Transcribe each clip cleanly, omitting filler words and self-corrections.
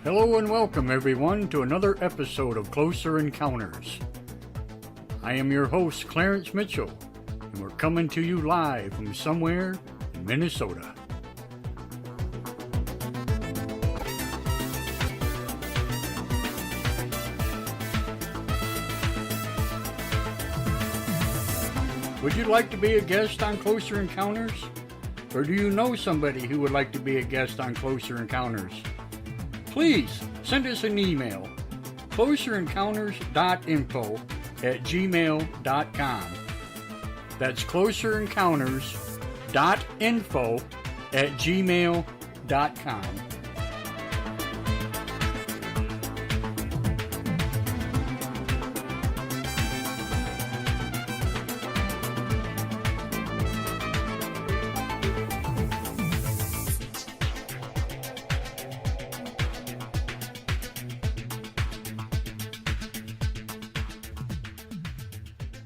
Hello and welcome everyone to another episode of Closer Encounters. I am your host Clarence Mitchell, and we're coming to you live from somewhere in Minnesota. Would you like to be a guest on Closer Encounters? Or do you know somebody who would like to be a guest on Closer Encounters? Please send us an email, closerencounters.info@gmail.com. That's closerencounters.info@gmail.com.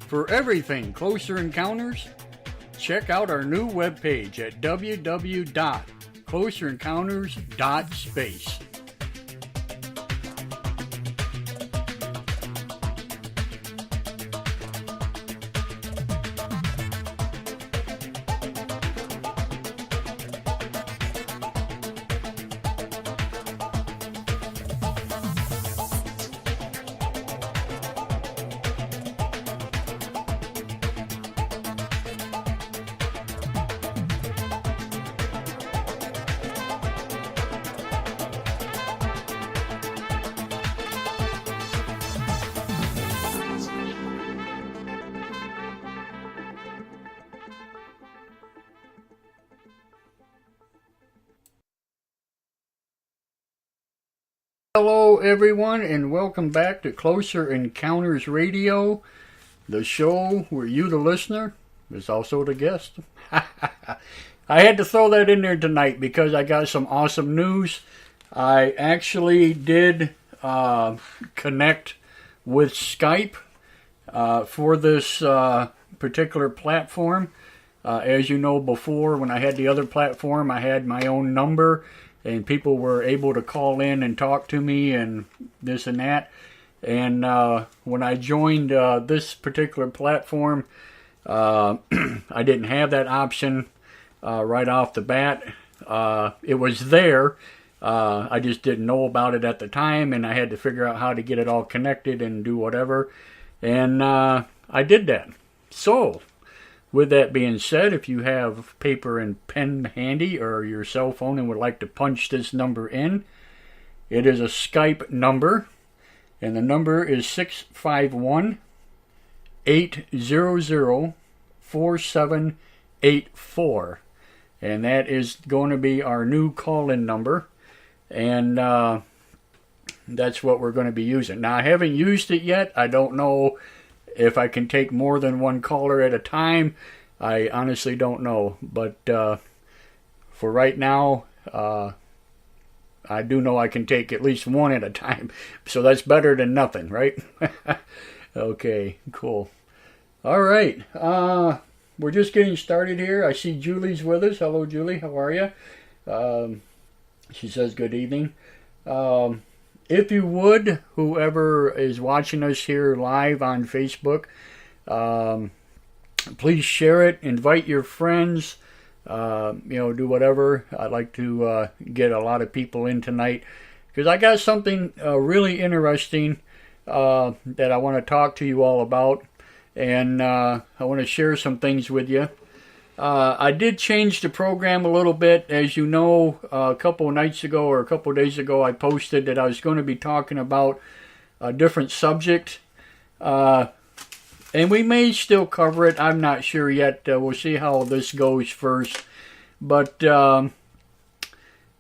For everything Closer Encounters, check out our new webpage at www.closerencounters.space. Hello everyone and welcome back to Closer Encounters Radio, the show where you, the listener, is also the guest. I had to throw that in there tonight because I got some awesome news. I actually did connect with Skype for this particular platform. As you know, before when I had the other platform, I had my own number and people were able to call in and talk to me and this and that. And when I joined this particular platform, I didn't have that option right off the bat. It was there. I just didn't know about it at the time, and I had to figure out how to get it all connected and do whatever. And I did that. So, with that being said, if you have paper and pen handy or your cell phone and would like to punch this number in, it is a Skype number, and the number is 651-800-4784, and that is going to be our new call-in number, and that's what we're going to be using. Now, I haven't used it yet. I don't know if I can take more than one caller at a time. I honestly don't know. But for right now, I do know I can take at least one at a time. So that's better than nothing, right? Okay, cool. All right. We're just getting started here. I see Julie's with us. Hello, Julie. How are you? She says good evening. If you would, whoever is watching us here live on Facebook, please share it, invite your friends, do whatever. I'd like to get a lot of people in tonight because I got something really interesting that I want to talk to you all about, and I want to share some things with you. I did change the program a little bit. As you know, a couple of nights ago or a couple of days ago, I posted that I was going to be talking about a different subject. And we may still cover it. I'm not sure yet. We'll see how this goes first. But, there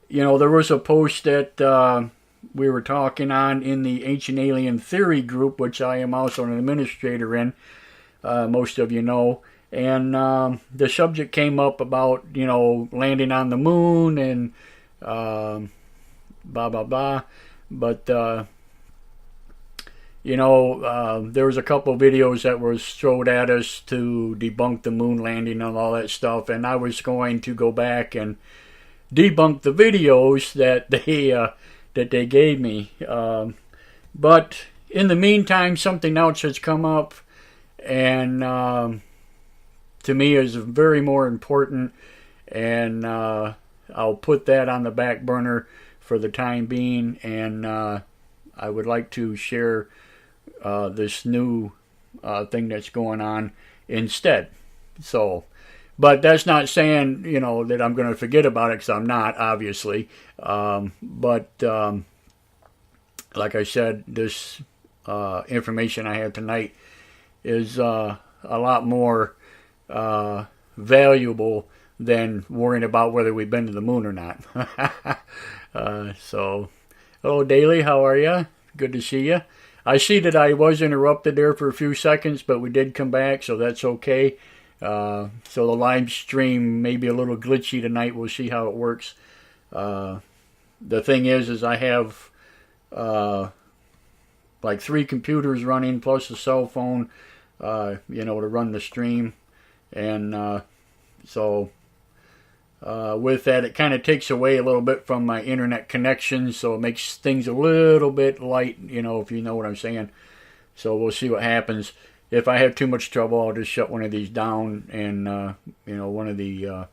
was a post that we were talking on in the Ancient Alien Theory group, which I am also an administrator in. Most of you know. And the subject came up about, landing on the moon and blah, blah, blah. But, there was a couple of videos that was thrown at us to debunk the moon landing and all that stuff. And I was going to go back and debunk the videos that they that they gave me. But in the meantime, something else has come up, and to me is very more important, and I'll put that on the back burner for the time being, and I would like to share this new thing that's going on instead. So, but that's not saying, that I'm going to forget about it, because I'm not, obviously. But like I said, this information I have tonight is a lot more valuable than worrying about whether we've been to the moon or not. So, hello, Daly. How are you? Good to see you. I see that I was interrupted there for a few seconds, but we did come back, so that's okay. So the live stream may be a little glitchy tonight. We'll see how it works. The thing is I have like 3 computers running plus a cell phone, to run the stream. And so with that, it kind of takes away a little bit from my internet connection, so it makes things a little bit light, if you know what I'm saying. So we'll see what happens. If I have too much trouble, I'll just shut one of these down, and one of the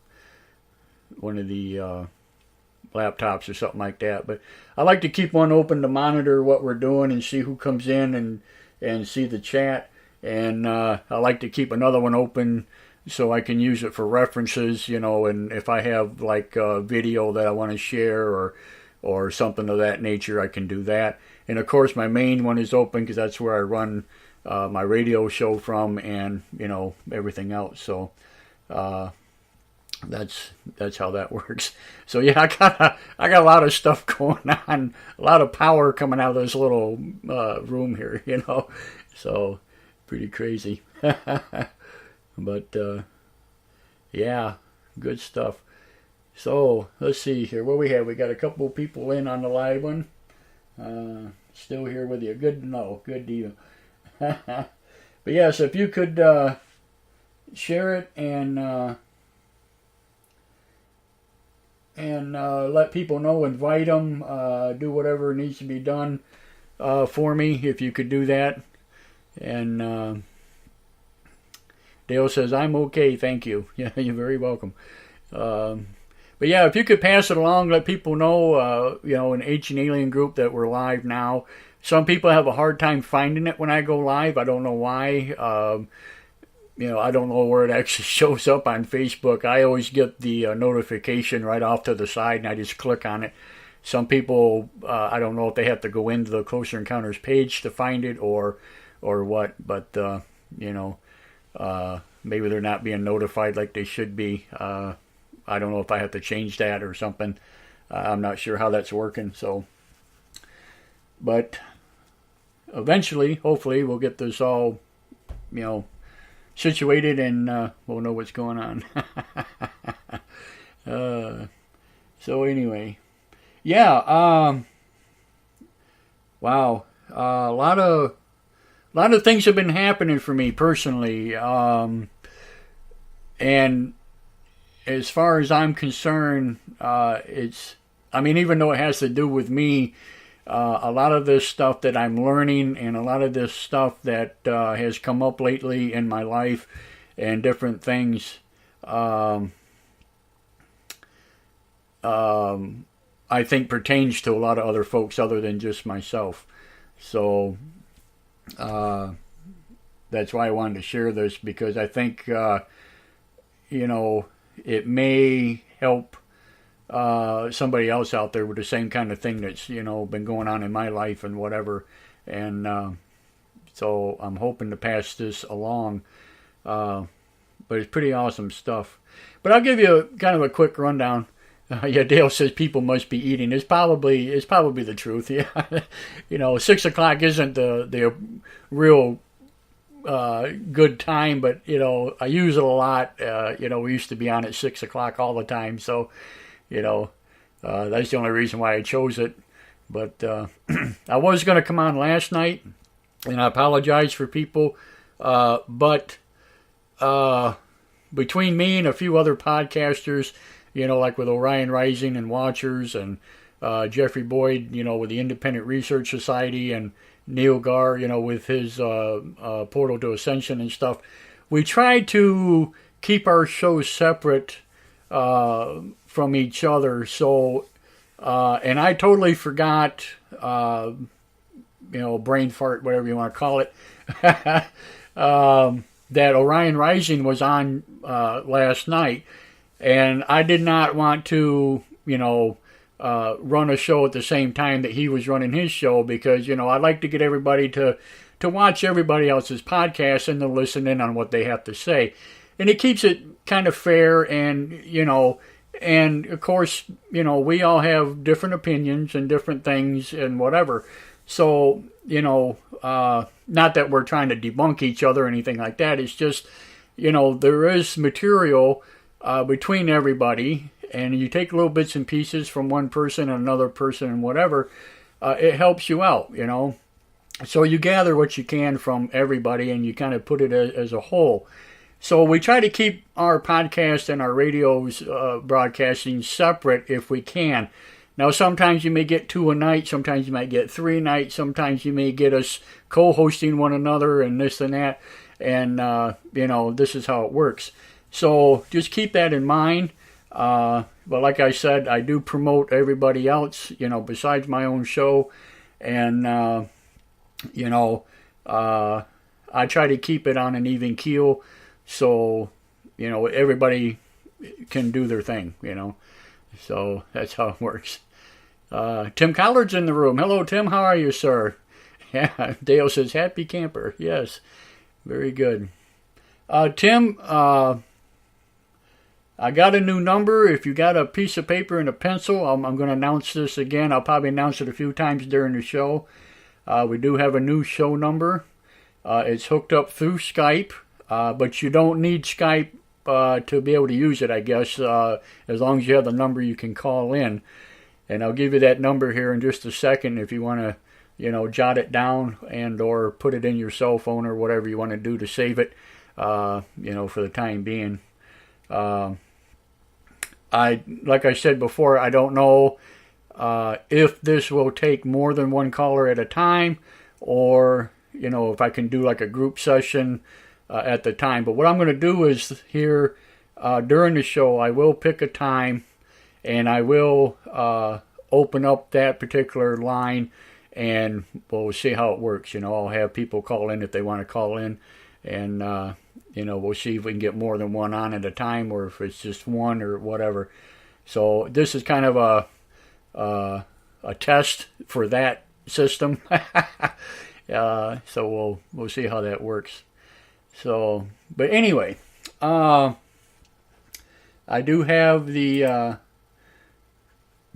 laptops or something like that. But I like to keep one open to monitor what we're doing and see who comes in and see the chat. And I like to keep another one open so I can use it for references, and if I have like a video that I want to share or something of that nature, I can do that. And of course, my main one is open because that's where I run my radio show from, and everything else. So that's how that works. So yeah, I got a lot of stuff going on, a lot of power coming out of this little room here, So pretty crazy. But yeah, good stuff. So let's see here. What we have? We got a couple people in on the live one. Still here with you. Good deal. But yes, if you could share it and let people know, invite them, do whatever needs to be done for me, if you could do that. And Dale says, I'm okay, thank you. Yeah, you're very welcome. But yeah, if you could pass it along, let people know, in Ancient Alien Group that we're live now. Some people have a hard time finding it when I go live. I don't know why. I don't know where it actually shows up on Facebook. I always get the notification right off to the side, and I just click on it. Some people, I don't know if they have to go into the Closer Encounters page to find it or what, but, maybe they're not being notified like they should be. I don't know if I have to change that or something. I'm not sure how that's working. So, but eventually, hopefully, we'll get this all, situated, and we'll know what's going on. So anyway, yeah. Wow. A lot of things have been happening for me personally, and as far as I'm concerned, even though it has to do with me, a lot of this stuff that I'm learning, and a lot of this stuff that has come up lately in my life and different things, I think pertains to a lot of other folks other than just myself. So that's why I wanted to share this, because I think it may help somebody else out there with the same kind of thing that's been going on in my life and whatever. And so I'm hoping to pass this along. But it's pretty awesome stuff. But I'll give you kind of a quick rundown. Yeah, Dale says people must be eating. It's probably the truth. Yeah, 6 o'clock isn't the real good time, but I use it a lot. We used to be on at 6 o'clock all the time, so that's the only reason why I chose it. But I was going to come on last night, and I apologize for people. But between me and a few other podcasters, like with Orion Rising and Watchers and Jeffrey Boyd, with the Independent Research Society, and Neil Gar, with his Portal to Ascension and stuff. We try to keep our shows separate from each other. So, and I totally forgot, brain fart, whatever you want to call it, that Orion Rising was on last night. And I did not want to, run a show at the same time that he was running his show, because, I'd like to get everybody to watch everybody else's podcast and to listen in on what they have to say. And it keeps it kind of fair, and, and of course, we all have different opinions and different things and whatever. So, not that we're trying to debunk each other or anything like that. It's just, there is material between everybody, and you take little bits and pieces from one person and another person and whatever, it helps you out, So you gather what you can from everybody, and you kind of put it as a whole. So we try to keep our podcast and our radio's broadcasting separate if we can. Now, sometimes you may get 2 a night, sometimes you might get 3 a night, sometimes you may get us co-hosting one another and this and that, and, this is how it works. So just keep that in mind. But like I said, I do promote everybody else, besides my own show. And, I try to keep it on an even keel so, everybody can do their thing, So that's how it works. Tim Collard's in the room. Hello, Tim. How are you, sir? Yeah, Dale says, happy camper. Yes, very good. Tim, I got a new number. If you got a piece of paper and a pencil, I'm going to announce this again. I'll probably announce it a few times during the show. We do have a new show number. It's hooked up through Skype, but you don't need Skype to be able to use it, I guess, as long as you have the number you can call in. And I'll give you that number here in just a second if you want to, jot it down and or put it in your cell phone or whatever you want to do to save it, for the time being. Like I said before, I don't know if this will take more than one caller at a time, or if I can do like a group session at the time. But what I'm going to do is here during the show, I will pick a time, and I will open up that particular line, and we'll see how it works. I'll have people call in if they want to call in, and we'll see if we can get more than one on at a time, or if it's just one or whatever. So this is kind of a test for that system. So we'll see how that works. So, but anyway, I do have the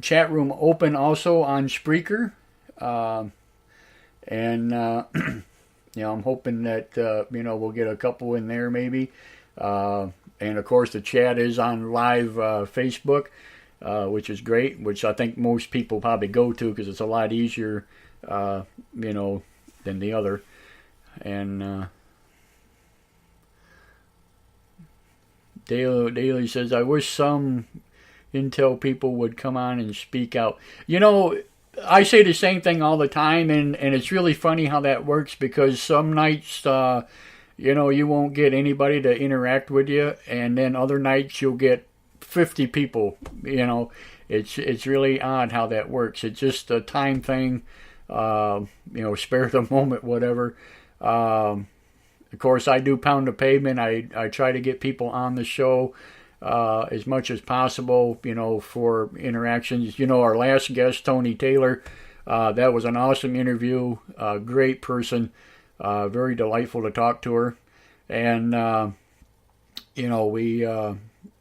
chat room open also on Spreaker, and I'm hoping that we'll get a couple in there maybe. And of course the chat is on live Facebook, which is great, which I think most people probably go to because it's a lot easier, than the other. And Daly says, I wish some Intel people would come on and speak out. I say the same thing all the time, and it's really funny how that works, because some nights, you won't get anybody to interact with you, and then other nights you'll get 50 people. It's really odd how that works. It's just a time thing, spare the moment, whatever. Of course, I do pound the pavement. I try to get people on the show as much as possible, for interactions. Our last guest, Tony Taylor, that was an awesome interview. Great person, very delightful to talk to her. And, and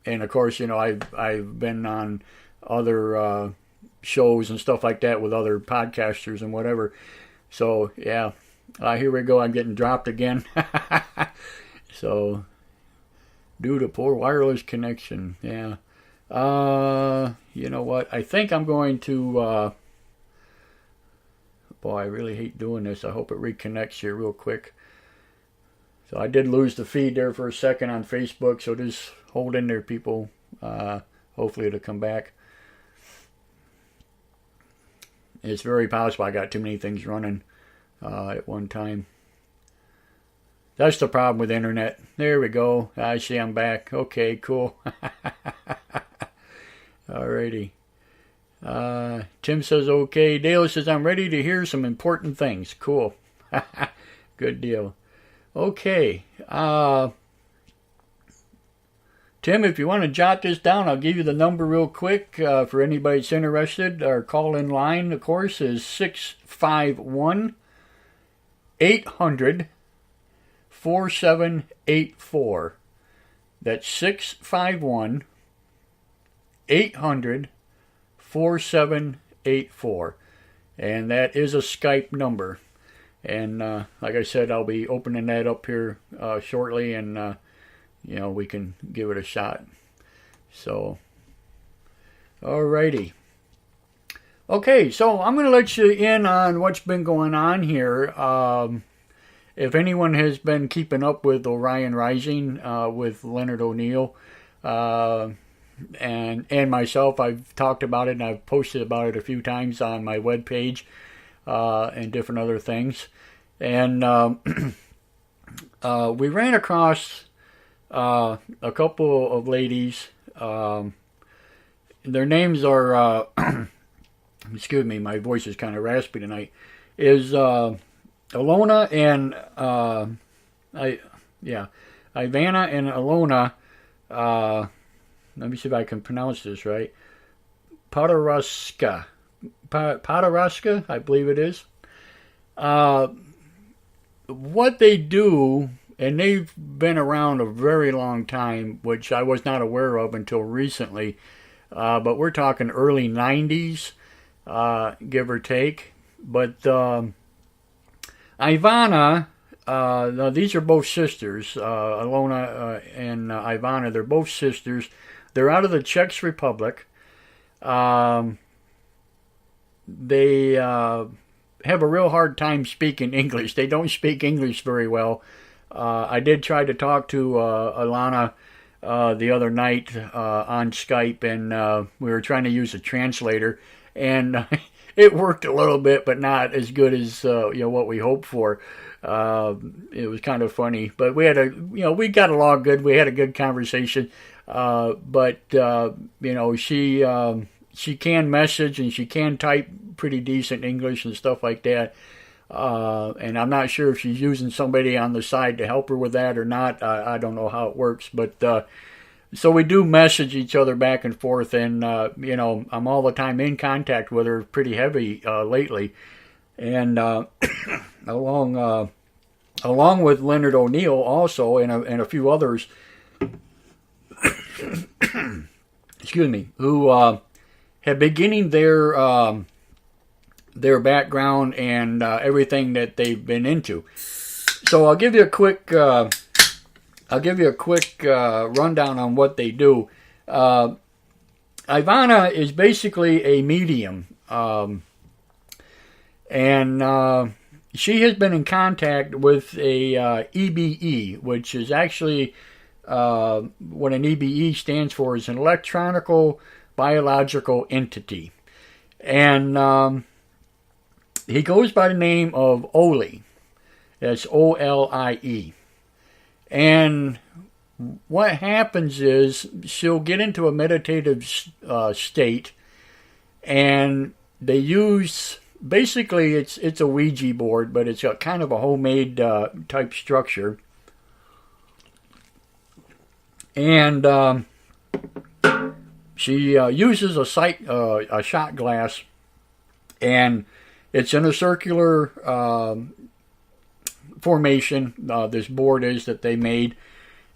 of course, I've been on other shows and stuff like that with other podcasters and whatever. So, yeah, here we go. I'm getting dropped again. So, due to poor wireless connection, yeah. You know what? I think I'm going to, boy, I really hate doing this. I hope it reconnects here real quick. So I did lose the feed there for a second on Facebook, so just hold in there, people. Hopefully it'll come back. It's very possible I got too many things running at one time. That's the problem with the internet. There we go. I see I'm back. Okay, cool. Alrighty. Tim says okay. Dale says I'm ready to hear some important things. Cool. Good deal. Okay. Tim, if you want to jot this down, I'll give you the number real quick for anybody that's interested. Our call-in line, of course, is 651-800-4784. That's 651-800-4784. And that is a Skype number. And like I said, I'll be opening that up here shortly, and we can give it a shot. So, alrighty. Okay, so I'm going to let you in on what's been going on here. If anyone has been keeping up with Orion Rising with Leonard O'Neill and myself, I've talked about it and I've posted about it a few times on my webpage and different other things. And we ran across a couple of ladies. Their names are, excuse me, my voice is kind of raspy tonight, is Alona and, Ivana and Alona, let me see if I can pronounce this right, Podoroska, I believe it is. What they do, and they've been around a very long time, which I was not aware of until recently, but we're talking early 90s, give or take. But Ivana, now these are both sisters, Alona and Ivana, they're both sisters. They're out of the Czech Republic. They have a real hard time speaking English. They don't speak English very well. I did try to talk to Alana the other night on Skype, and we were trying to use a translator, and it worked a little bit, but not as good as what we hoped for. It was kind of funny, but we had we got along good. We had a good conversation, but she can message and she can type pretty decent English and stuff like that. And I'm not sure if she's using somebody on the side to help her with that or not. I don't know how it works, but so we do message each other back and forth, and I'm all the time in contact with her, pretty heavy lately, and along with Leonard O'Neill also, and a few others, excuse me, who have been getting their background and everything that they've been into. So I'll give you a quick rundown on what they do. Ivana is basically a medium, and she has been in contact with a EBE, which is actually what an EBE stands for, is an electronical biological entity, and he goes by the name of Olie. That's Olie. And what happens is she'll get into a meditative state, and they use, basically it's a Ouija board, but it's a kind of a homemade type structure. And she uses a shot glass, and it's in a circular formation, this board is, that they made,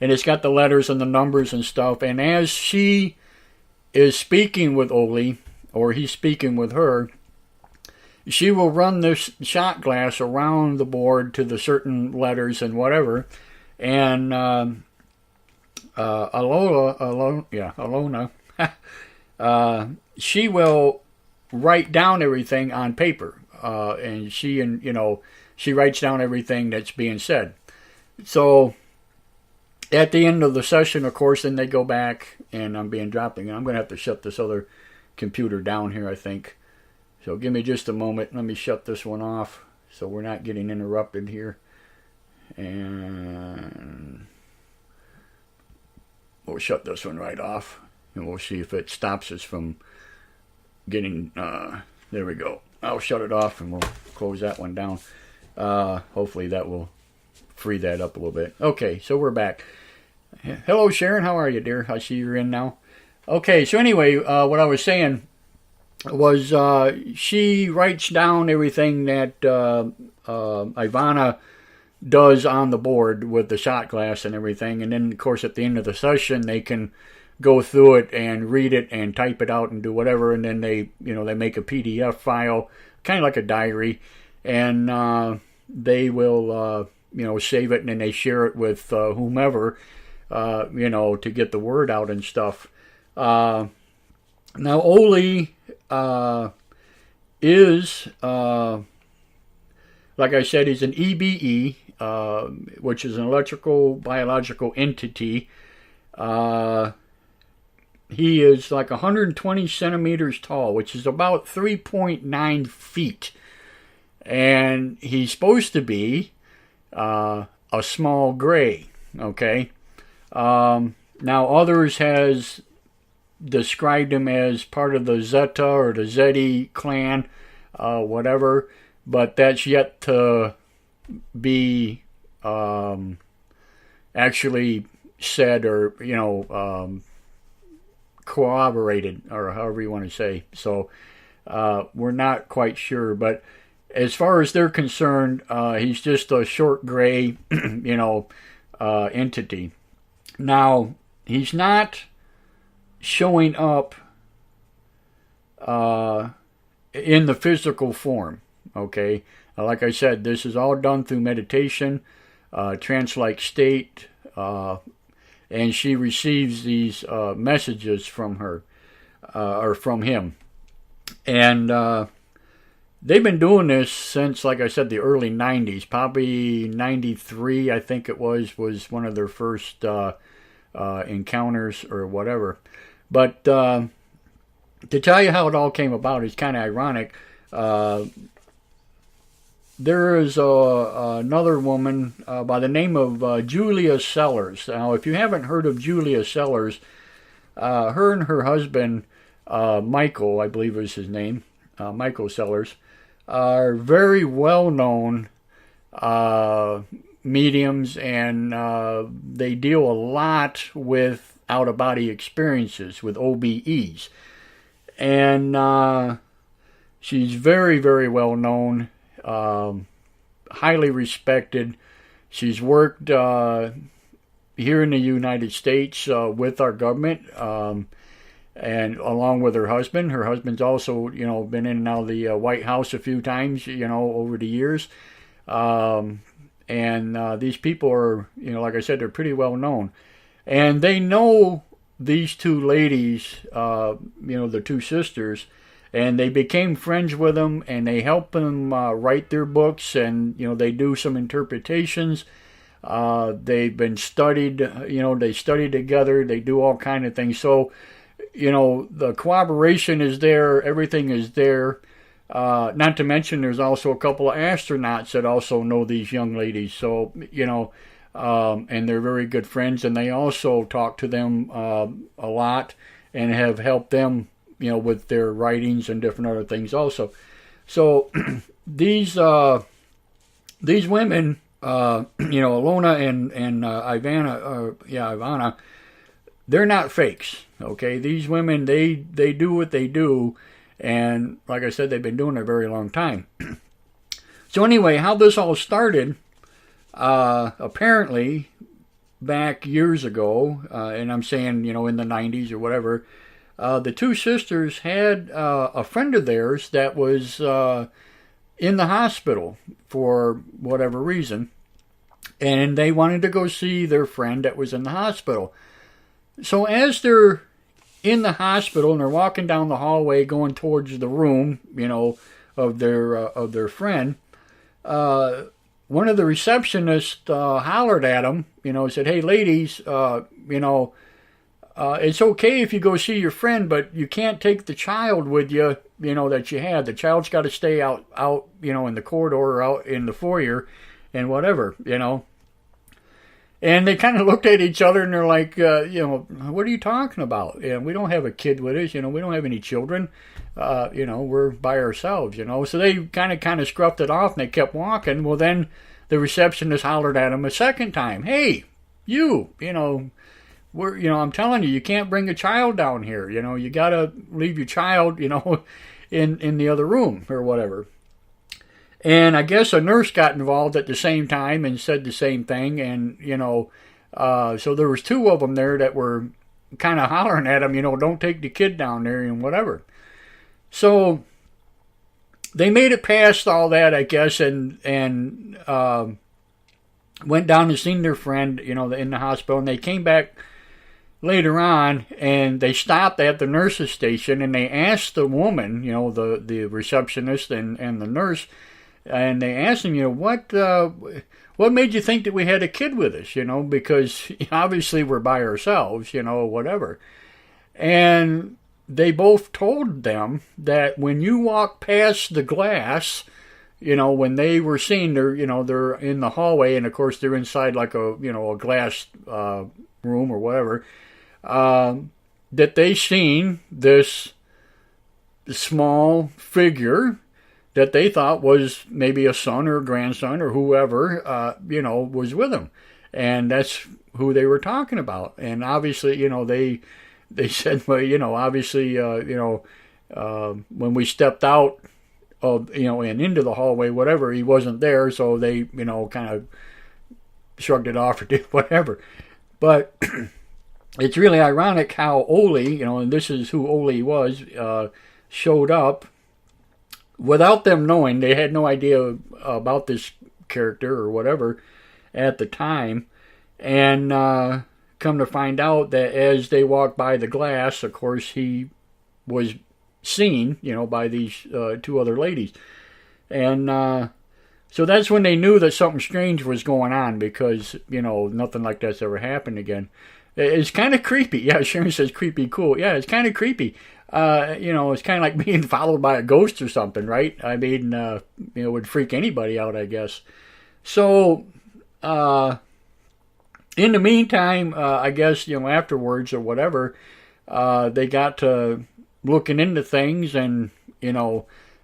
and it's got the letters and the numbers and stuff. And as she is speaking with Olie, or he's speaking with her, she will run this shot glass around the board to the certain letters and whatever, and Alona, she will write down everything on paper, and she writes down everything that's being said. So at the end of the session, of course, then they go back, and I'm being dropping. I'm going to have to shut this other computer down here, I think. So give me just a moment. Let me shut this one off so we're not getting interrupted here. And we'll shut this one right off. And we'll see if it stops us from getting... there we go. I'll shut it off and we'll close that one down. Hopefully that will free that up a little bit. Okay, so we're back. Hello, Sharon. How are you, dear? I see you're in now. Okay, so anyway, what I was saying was she writes down everything that Ivana does on the board with the shot glass and everything, and then, of course, at the end of the session, they can go through it and read it and type it out and do whatever, and then they make a PDF file, kind of like a diary, and they will, save it, and then they share it with whomever, to get the word out and stuff. Now, Oli is, like I said, he's an EBE, which is an electrical biological entity. He is like 120 centimeters tall, which is about 3.9 feet. And he's supposed to be a small gray, okay? Now, others has described him as part of the Zeta or the Zeti clan, whatever, but that's yet to be actually said or, corroborated, or however you want to say. So we're not quite sure, but as far as they're concerned, he's just a short gray, entity. Now, he's not showing up in the physical form, okay? Like I said, this is all done through meditation, trance-like state, and she receives these messages from her, or from him. And they've been doing this since, like I said, the early 90s. Probably 93, I think it was one of their first encounters or whatever. But to tell you how it all came about is kind of ironic. There is another woman by the name of Julia Sellers. Now, if you haven't heard of Julia Sellers, her and her husband, Michael, I believe is his name, Michael Sellers, are very well-known mediums, and they deal a lot with out-of-body experiences, with OBEs. And she's very, very well-known, highly respected. She's worked here in the United States with our government, and along with her husband. Her husband's also, been in and out of the White House a few times, over the years. And these people are, like I said, they're pretty well known. And they know these two ladies, the two sisters, and they became friends with them, and they help them write their books, and, they do some interpretations. They've been studied, they study together, they do all kind of things. So, the cooperation is there, everything is there. Not to mention there's also a couple of astronauts that also know these young ladies. So, and they're very good friends, and they also talk to them a lot and have helped them, with their writings and different other things also. So these women, Alona and Ivana, they're not fakes, okay? These women, they do what they do, and like I said, they've been doing it a very long time. So anyway, how this all started, apparently, back years ago, and I'm saying, in the 90s or whatever, the two sisters had a friend of theirs that was in the hospital for whatever reason, and they wanted to go see their friend that was in the hospital. So as they're in the hospital and they're walking down the hallway going towards the room, of their friend, one of the receptionists hollered at them, said, "Hey, ladies, it's okay if you go see your friend, but you can't take the child with you, that you had. The child's got to stay out, in the corridor or out in the foyer and whatever. And they kind of looked at each other and they're like, what are you talking about? We don't have a kid with us, we don't have any children. We're by ourselves, So they kind of scruffed it off and they kept walking. Well, then the receptionist hollered at them a second time. Hey, you, I'm telling you, you can't bring a child down here. You got to leave your child, in the other room or whatever. And I guess a nurse got involved at the same time and said the same thing. And, so there was two of them there that were kind of hollering at him, don't take the kid down there and whatever. So they made it past all that, I guess, and went down and seen their friend, in the hospital. And they came back later on, and they stopped at the nurse's station, and they asked the woman, the receptionist and the nurse, and they asked him, what made you think that we had a kid with us, because obviously we're by ourselves, whatever. And they both told them that when you walk past the glass, when they were seen, they're in the hallway, and of course they're inside like a glass room or whatever, that they seen this small figure that they thought was maybe a son or a grandson or whoever, was with them. And that's who they were talking about. And obviously, they said, well, obviously, when we stepped out of, and into the hallway, whatever, he wasn't there. So they, kind of shrugged it off or did whatever. But it's really ironic how Ole, and this is who Ole was, showed up without them knowing. They had no idea about this character or whatever at the time. And come to find out that as they walked by the glass, of course, he was seen, by these two other ladies. And so that's when they knew that something strange was going on, because, nothing like that's ever happened again. It's kind of creepy. Yeah, Sharon says creepy cool. Yeah, it's kind of creepy. It's kind of like being followed by a ghost or something, right? I mean, it would freak anybody out, I guess. So, in the meantime, I guess, afterwards or whatever, they got to looking into things and,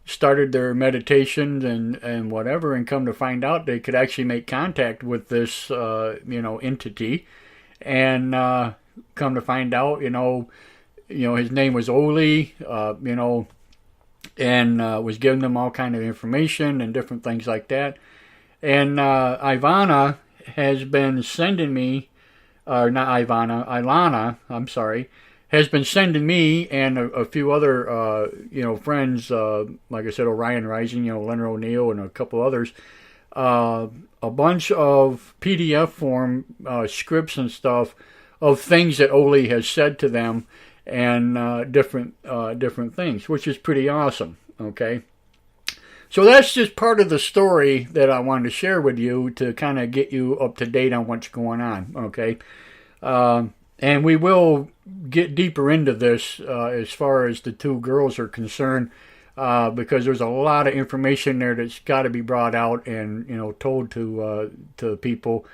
started their meditations and whatever, and come to find out they could actually make contact with this, entity. And come to find out, his name was Ole, and was giving them all kind of information and different things like that. And Ivana has been sending me, Ilana, I'm sorry, has been sending me and a few other, friends, like I said, Orion Rising, Leonard O'Neill and a couple others, a bunch of PDF form scripts and stuff of things that Ole has said to them, and different things, which is pretty awesome. Okay, so that's just part of the story that I wanted to share with you to kind of get you up to date on what's going on. Okay, and we will get deeper into this as far as the two girls are concerned. Because there's a lot of information there that's got to be brought out and told to people,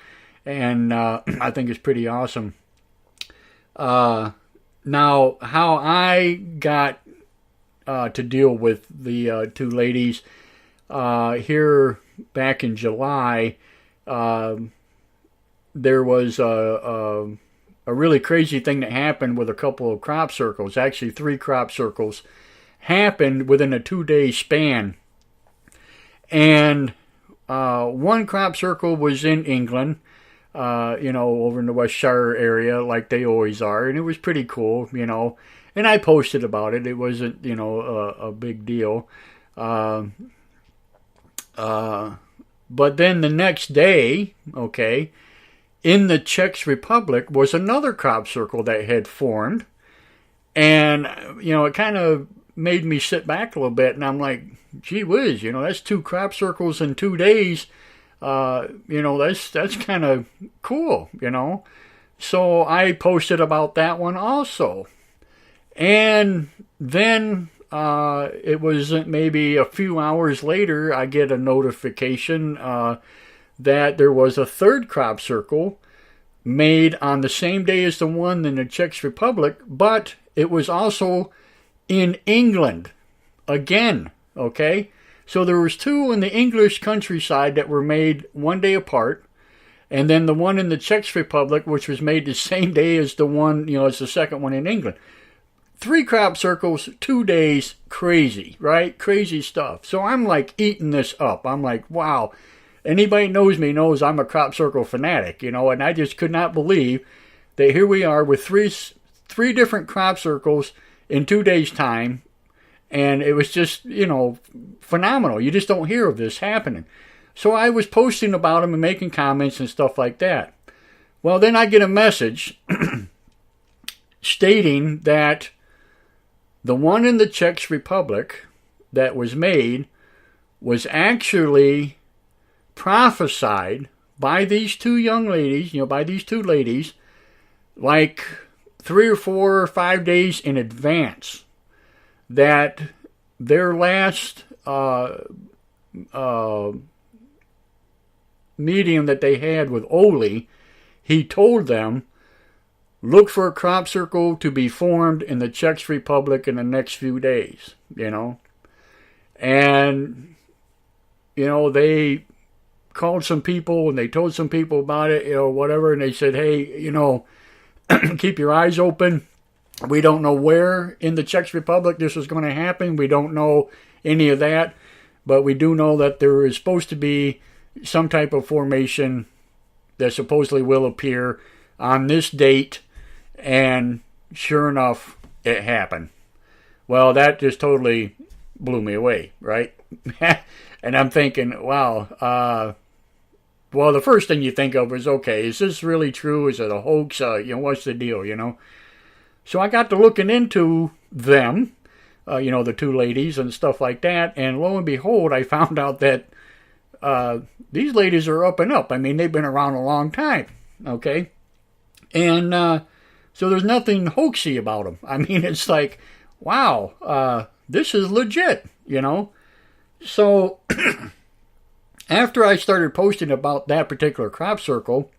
and I think it's pretty awesome. Now, how I got to deal with the two ladies here back in July, there was a really crazy thing that happened with a couple of crop circles. Actually, 3 crop circles happened within a 2-day span. And one crop circle was in England, over in the Westshire area, like they always are, and it was pretty cool, and I posted about it. It wasn't, a big deal. But then the next day, okay, in the Czech Republic was another crop circle that had formed, and, it kind of made me sit back a little bit, and I'm like, gee whiz, that's 2 crop circles in 2 days. That's kind of cool, So I posted about that one also. And then it was maybe a few hours later, I get a notification that there was a third crop circle made on the same day as the one in the Czech Republic, but it was also in England again. Okay, so there was two in the English countryside that were made one day apart, and then the one in the Czech Republic, which was made the same day as the one, as the second one in England. 3 crop circles, 2 days, crazy, right? Crazy stuff. So I'm like eating this up. I'm like, wow. Anybody knows me knows I'm a crop circle fanatic, and I just could not believe that here we are with three different crop circles in 2 days' time, and it was just, phenomenal. You just don't hear of this happening. So I was posting about them and making comments and stuff like that. Well, then I get a message stating that the one in the Czech Republic that was made was actually prophesied by these two young ladies, by these two ladies, like 3 or 4 or 5 days in advance, that their last meeting that they had with Ole, he told them, look for a crop circle to be formed in the Czech Republic in the next few days, And, they called some people and they told some people about it, whatever. And they said, hey, keep your eyes open. We don't know where in the Czech Republic this is going to happen. We don't know any of that. But we do know that there is supposed to be some type of formation that supposedly will appear on this date. And sure enough, it happened. Well, that just totally blew me away, right? And I'm thinking, wow. Well, the first thing you think of is, okay, is this really true? Is it a hoax? What's the deal, So I got to looking into them, the two ladies and stuff like that. And lo and behold, I found out that these ladies are up and up. I mean, they've been around a long time, okay? And so there's nothing hoaxy about them. I mean, it's like, wow, this is legit, So after I started posting about that particular crop circle,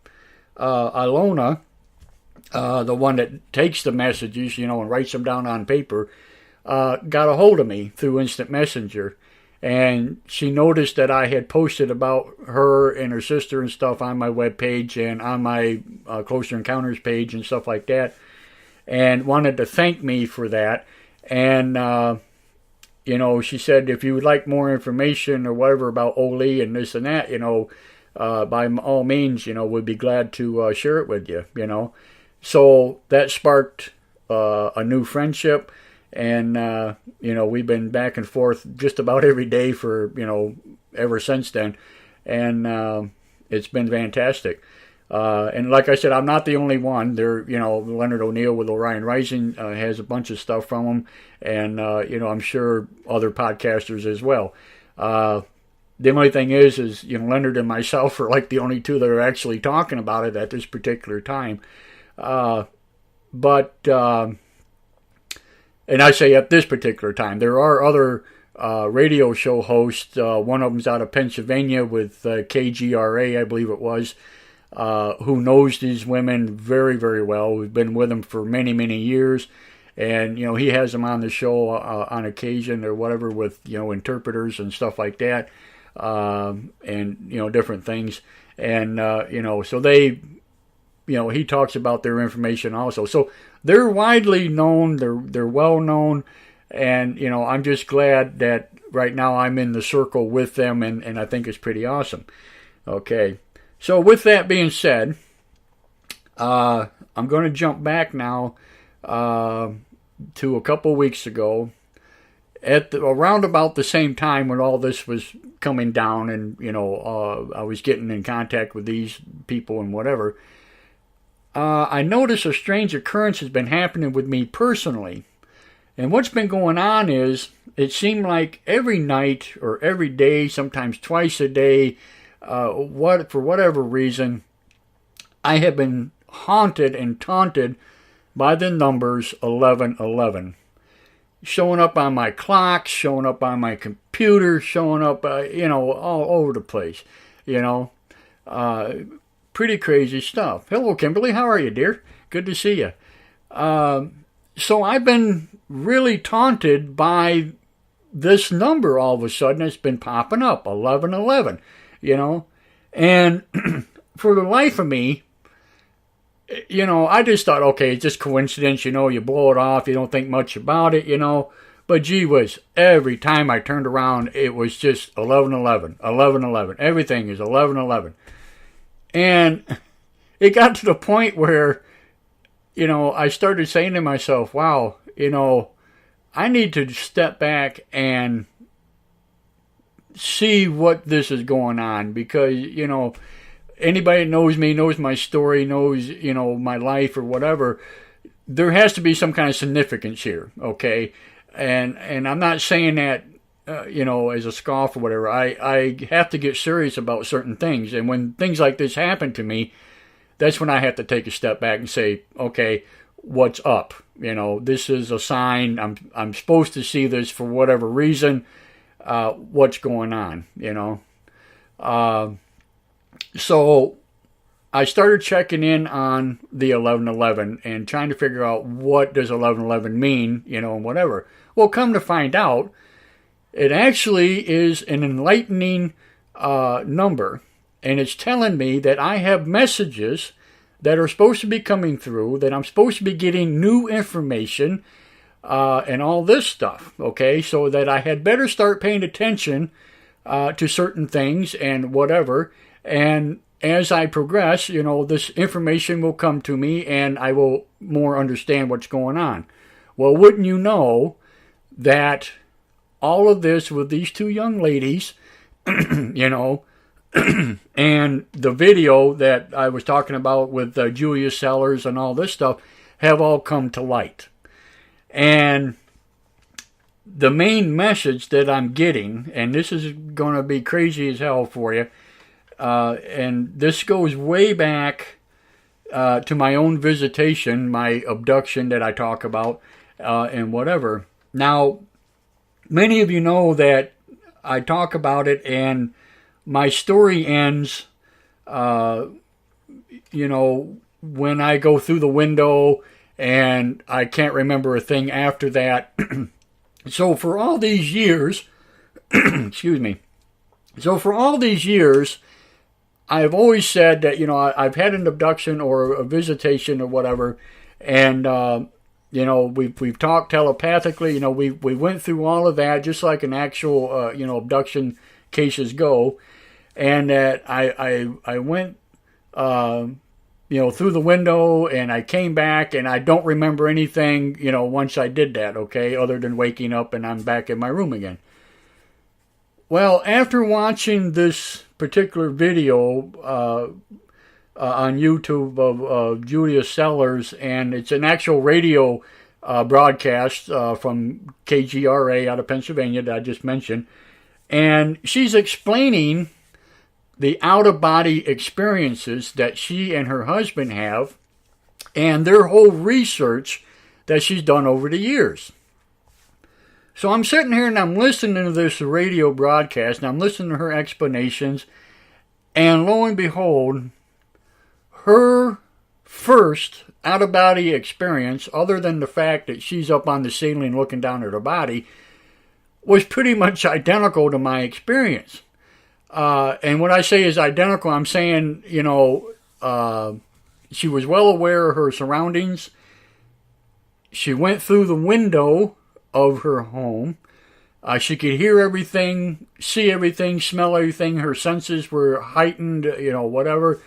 Ilona, the one that takes the messages, and writes them down on paper, got a hold of me through Instant Messenger. And she noticed that I had posted about her and her sister and stuff on my webpage and on my Closer Encounters page and stuff like that, and wanted to thank me for that. And, she said, if you would like more information or whatever about Ole and this and that, by all means, we'd be glad to share it with you, So that sparked a new friendship. And, we've been back and forth just about every day for, ever since then. And it's been fantastic. And like I said, I'm not the only one. There, Leonard O'Neill with Orion Rising has a bunch of stuff from him. And, I'm sure other podcasters as well. The only thing is, Leonard and myself are like the only two that are actually talking about it at this particular time. And I say at this particular time, there are other radio show hosts. One of them's out of Pennsylvania with KGRA, I believe it was, who knows these women very, very well. We've been with them for many, many years. And, he has them on the show on occasion or whatever with, interpreters and stuff like that. And, different things. And, so they, he talks about their information also. So they're widely known. They're well known. And, I'm just glad that right now I'm in the circle with them. And I think it's pretty awesome. Okay. So with that being said, I'm going to jump back now to a couple weeks ago, around about the same time when all this was coming down, and I was getting in contact with these people and whatever. I noticed a strange occurrence has been happening with me personally, and what's been going on is it seemed like every night or every day, sometimes twice a day, for whatever reason, I have been haunted and taunted by the numbers 1111. Showing up on my clock, showing up on my computer, showing up, all over the place, pretty crazy stuff. Hello, Kimberly. How are you, dear? Good to see you. So I've been really taunted by this number all of a sudden. It's been popping up, 1111, And for the life of me, I just thought, okay, it's just coincidence, you blow it off, you don't think much about it, But gee whiz, every time I turned around, it was just 1111, 1111. Everything is 1111. And it got to the point where, I started saying to myself, wow, I need to step back and see what this is going on because, anybody that knows me, knows my story, knows, my life or whatever, there has to be some kind of significance here, okay? And I'm not saying that, as a scoff or whatever. I have to get serious about certain things. And when things like this happen to me, that's when I have to take a step back and say, okay, what's up? This is a sign. I'm supposed to see this for whatever reason. What's going on, So I started checking in on the 1111 and trying to figure out what does 1111 mean, and whatever. Well, come to find out, it actually is an enlightening number, and it's telling me that I have messages that are supposed to be coming through, that I'm supposed to be getting new information and all this stuff, okay? So that I had better start paying attention to certain things and whatever, and as I progress, this information will come to me and I will more understand what's going on. Well, wouldn't you know that all of this with these two young ladies, and the video that I was talking about with Julia Sellers and all this stuff have all come to light. And the main message that I'm getting, and this is going to be crazy as hell for you, and this goes way back to my own visitation, my abduction that I talk about, and whatever. Now, many of you know that I talk about it, and my story ends, when I go through the window, and I can't remember a thing after that. So for all these years, excuse me, I've always said that, I've had an abduction or a visitation or whatever, and, we've talked telepathically, we went through all of that just like an actual, abduction cases go, and that I went, through the window and I came back and I don't remember anything, once I did that, okay, other than waking up and I'm back in my room again. Well, after watching this particular video on YouTube of Julia Sellers, and it's an actual radio broadcast from KGRA out of Pennsylvania that I just mentioned, and she's explaining the out-of-body experiences that she and her husband have and their whole research that she's done over the years. So I'm sitting here and I'm listening to this radio broadcast, and I'm listening to her explanations, and lo and behold, her first out-of-body experience, other than the fact that she's up on the ceiling looking down at her body, was pretty much identical to my experience. And what I say is identical, I'm saying, she was well aware of her surroundings. She went through the window of her home. She could hear everything, see everything, smell everything. Her senses were heightened, whatever,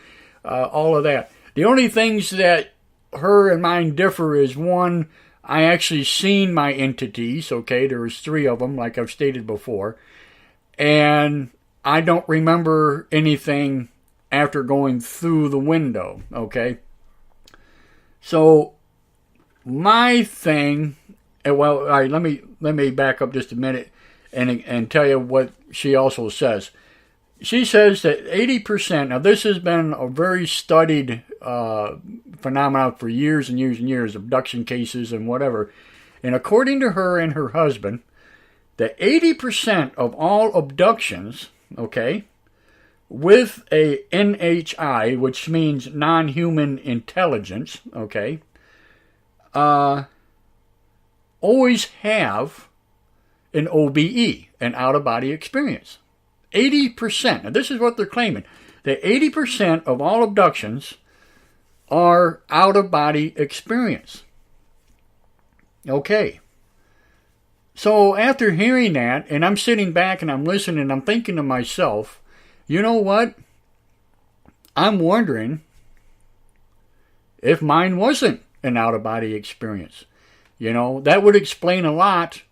all of that. The only things that her and mine differ is, one, I actually seen my entities, okay? There was 3 of them, like I've stated before. And I don't remember anything after going through the window, okay? So, my thing, well, all right, let me back up just a minute and tell you what she also says. she says that 80%, now this has been a very studied phenomenon for years and years and years, abduction cases and whatever. And according to her and her husband, that 80% of all abductions, okay, with a NHI, which means non-human intelligence, okay, always have an OBE, an out-of-body experience. 80%. Now, this is what they're claiming. That 80% of all abductions are out-of-body experience. Okay. So after hearing that, and I'm sitting back and I'm listening and I'm thinking to myself, you know what? I'm wondering if mine wasn't an out-of-body experience. You know, that would explain a lot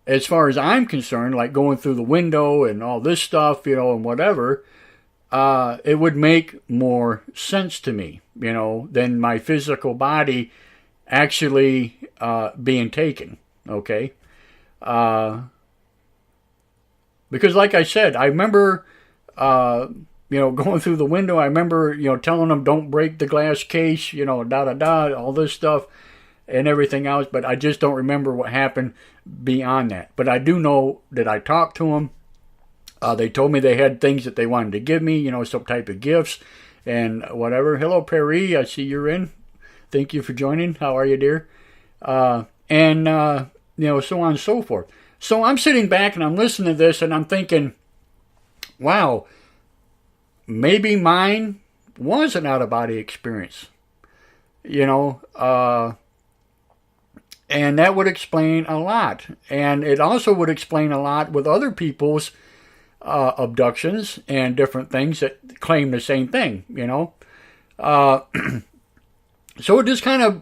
as far as I'm concerned, like going through the window and all this stuff, you know, and whatever. It would make more sense to me, you know, than my physical body actually being taken, okay? Because like I said, I remember, you know, going through the window. I remember, you know, telling them don't break the glass case, you know, all this stuff and everything else. But I just don't remember what happened beyond that. But I do know that I talked to them. They told me they had things that they wanted to give me, you know, some type of gifts and whatever. Hello, Perry. I see you're in. Thank you for joining. How are you, dear? And you know, so on and so forth. So I'm sitting back and I'm listening to this and I'm thinking, wow, maybe mine was an out-of-body experience. You know, and that would explain a lot. And it also would explain a lot with other people's abductions and different things that claim the same thing, you know. So it just kind of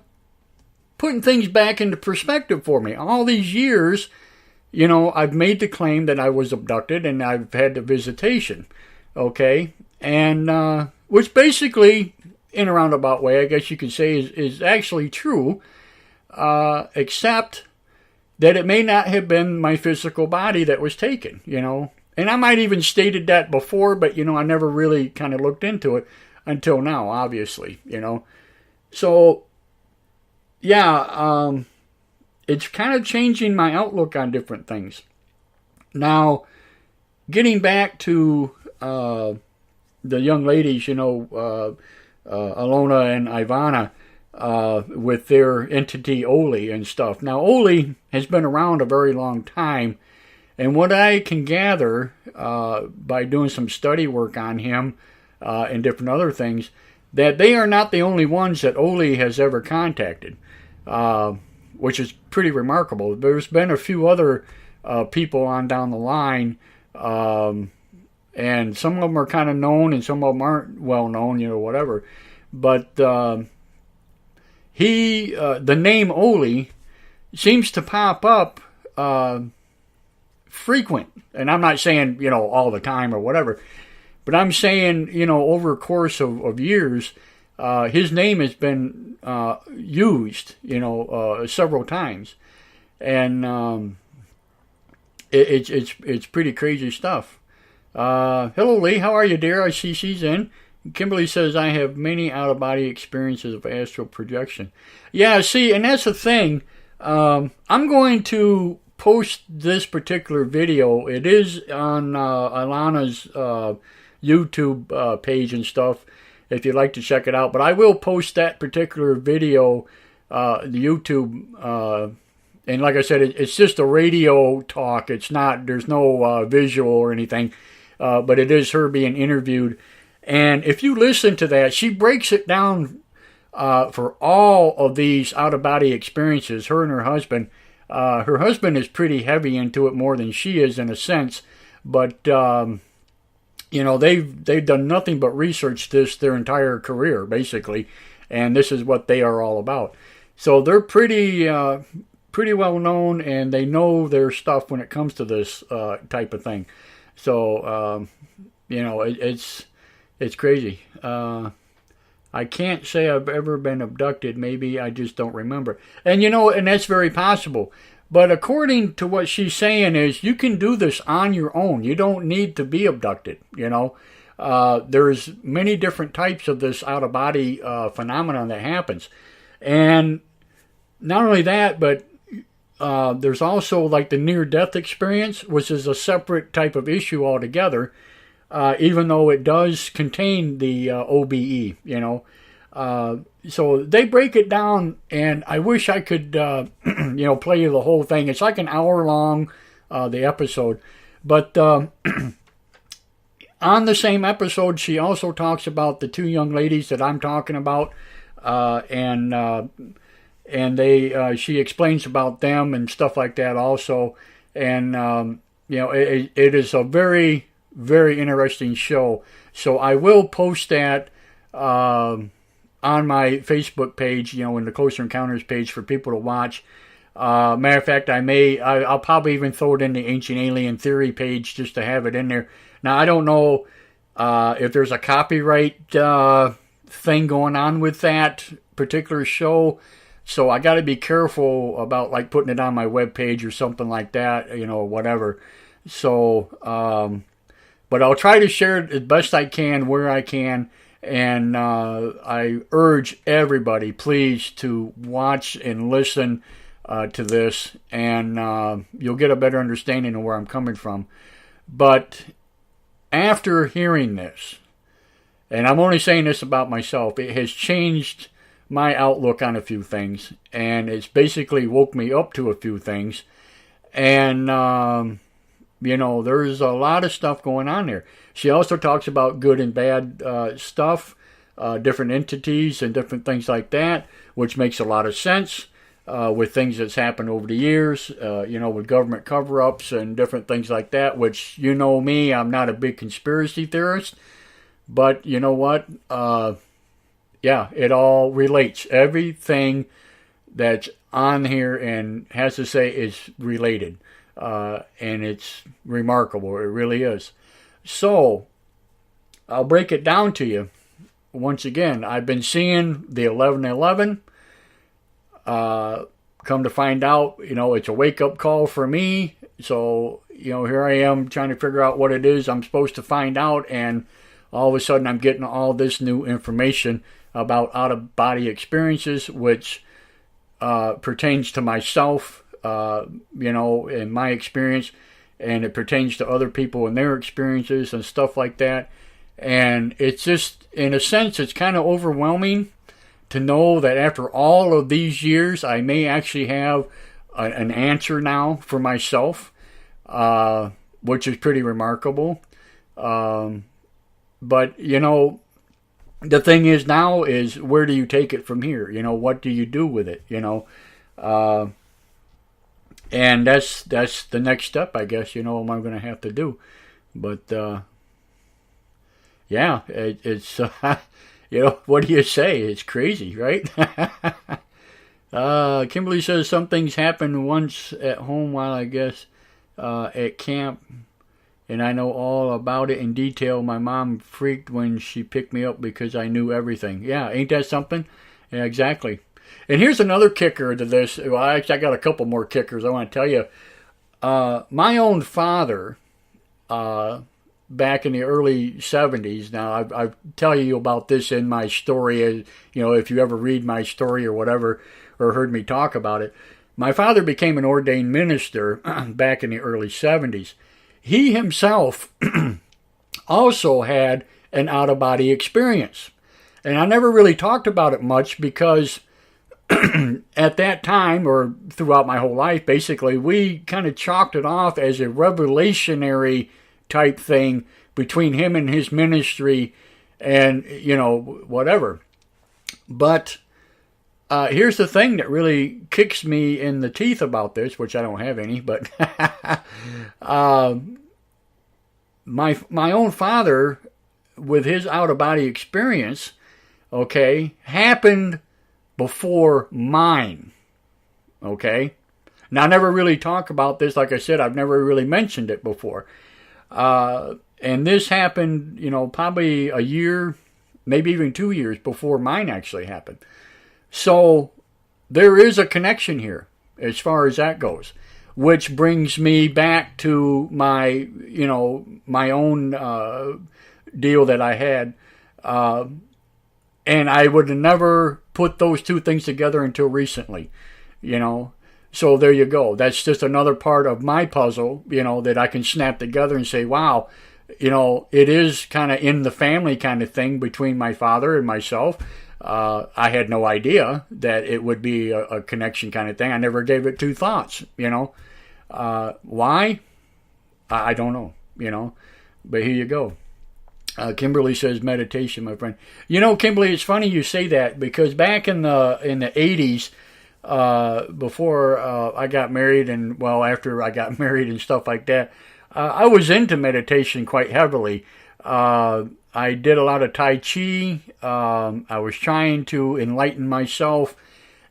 putting things back into perspective for me. All these years, you know, I've made the claim that I was abducted and I've had the visitation, okay? And which basically, in a roundabout way, I guess you could say is actually true, except that it may not have been my physical body that was taken, you know. And I might even stated that before, but, you know, I never really kind of looked into it until now, obviously, you know. So, yeah, it's kind of changing my outlook on different things. Now, getting back to the young ladies, you know, Alona and Ivana, with their entity Oli and stuff. Now, Oli has been around a very long time, and what I can gather by doing some study work on him and different other things, that they are not the only ones that Oli has ever contacted, which is pretty remarkable. There's been a few other people on down the line, and some of them are kind of known and some of them aren't well known, you know, whatever. But the name Oli seems to pop up frequent. And I'm not saying, you know, all the time or whatever, but I'm saying, you know, over a course of years, his name has been used, you know, several times. And it's pretty crazy stuff. Hello, Lee. How are you, dear? I see she's in. Kimberly says, I have many out-of-body experiences of astral projection. Yeah, see, and that's the thing. I'm going to post this particular video. It is on Alana's YouTube page and stuff, if you'd like to check it out. But I will post that particular video, the YouTube, and like I said, it's just a radio talk. It's not, there's no visual or anything, but it is her being interviewed. And if you listen to that, she breaks it down for all of these out-of-body experiences, her and her husband. Her husband is pretty heavy into it more than she is in a sense, but you know, they've done nothing but research this their entire career, basically, and this is what they are all about. So they're pretty well known, and they know their stuff when it comes to this type of thing. So you know, it's crazy. I can't say I've ever been abducted. Maybe I just don't remember. And, you know, and that's very possible. But according to what she's saying is you can do this on your own. You don't need to be abducted, you know. There's many different types of this out-of-body phenomenon that happens. And not only that, but there's also like the near-death experience, which is a separate type of issue altogether, even though it does contain the OBE, you know. So they break it down, and I wish I could, play you the whole thing. It's like an hour long, the episode. But on the same episode, she also talks about the two young ladies that I'm talking about, and she explains about them and stuff like that also. And it is a very, very interesting show. So I will post that on my Facebook page, in the Closer Encounters page for people to watch. Matter of fact, I'll probably even throw it in the Ancient Alien Theory page just to have it in there. Now, I don't know if there's a copyright thing going on with that particular show, so I got to be careful about like putting it on my webpage or something like that, whatever. So, but I'll try to share it as best I can where I can, and I urge everybody, please, to watch and listen to this, and you'll get a better understanding of where I'm coming from. But after hearing this, and I'm only saying this about myself, it has changed my outlook on a few things, and it's basically woke me up to a few things. And, there's a lot of stuff going on there. She also talks about good and bad stuff, different entities and different things like that, which makes a lot of sense. With things that's happened over the years, with government cover-ups and different things like that, which, me, I'm not a big conspiracy theorist, but you know what? It all relates. Everything that's on here and has to say is related, and it's remarkable. It really is. So, I'll break it down to you. Once again, I've been seeing the 1111. Come to find out, it's a wake-up call for me. So, here I am trying to figure out what it is I'm supposed to find out, and all of a sudden I'm getting all this new information about out-of-body experiences, which pertains to myself, in my experience, and it pertains to other people and their experiences and stuff like that. And it's just, in a sense, it's kind of overwhelming to know that after all of these years, I may actually have an answer now for myself, which is pretty remarkable. But, the thing is now is, where do you take it from here? What do you do with it? And that's the next step, I guess, I'm going to have to do. But, it's... what do you say? It's crazy, right? Kimberly says some things happened once at home while I guess at camp, and I know all about it in detail. My mom freaked when she picked me up because I knew everything. Yeah, ain't that something? Yeah, exactly. And here's another kicker to this. Well, actually, I got a couple more kickers I want to tell you. My own father, back in the early 70s. Now, I tell you about this in my story, if you ever read my story or whatever, or heard me talk about it. My father became an ordained minister back in the early 70s. He himself also had an out-of-body experience. And I never really talked about it much because at that time, or throughout my whole life, basically, we kind of chalked it off as a revelationary type thing between him and his ministry and, whatever. But here's the thing that really kicks me in the teeth about this, which I don't have any, but my own father, with his out-of-body experience, happened before mine, Now, I never really talk about this. Like I said, I've never really mentioned it before. And this happened, probably a year, maybe even 2 years before mine actually happened. So there is a connection here. as far as that goes. Which brings me back to my, my own deal that I had. And I would have never put those two things together until recently, So there you go. That's just another part of my puzzle, that I can snap together and say, wow, it is kind of in the family kind of thing between my father and myself. I had no idea that it would be a connection kind of thing. I never gave it two thoughts, Why? I don't know, But here you go. Kimberly says meditation, my friend. Kimberly, it's funny you say that because back in the 80s, before I got married and, after I got married and stuff like that, I was into meditation quite heavily. I did a lot of Tai Chi. I was trying to enlighten myself.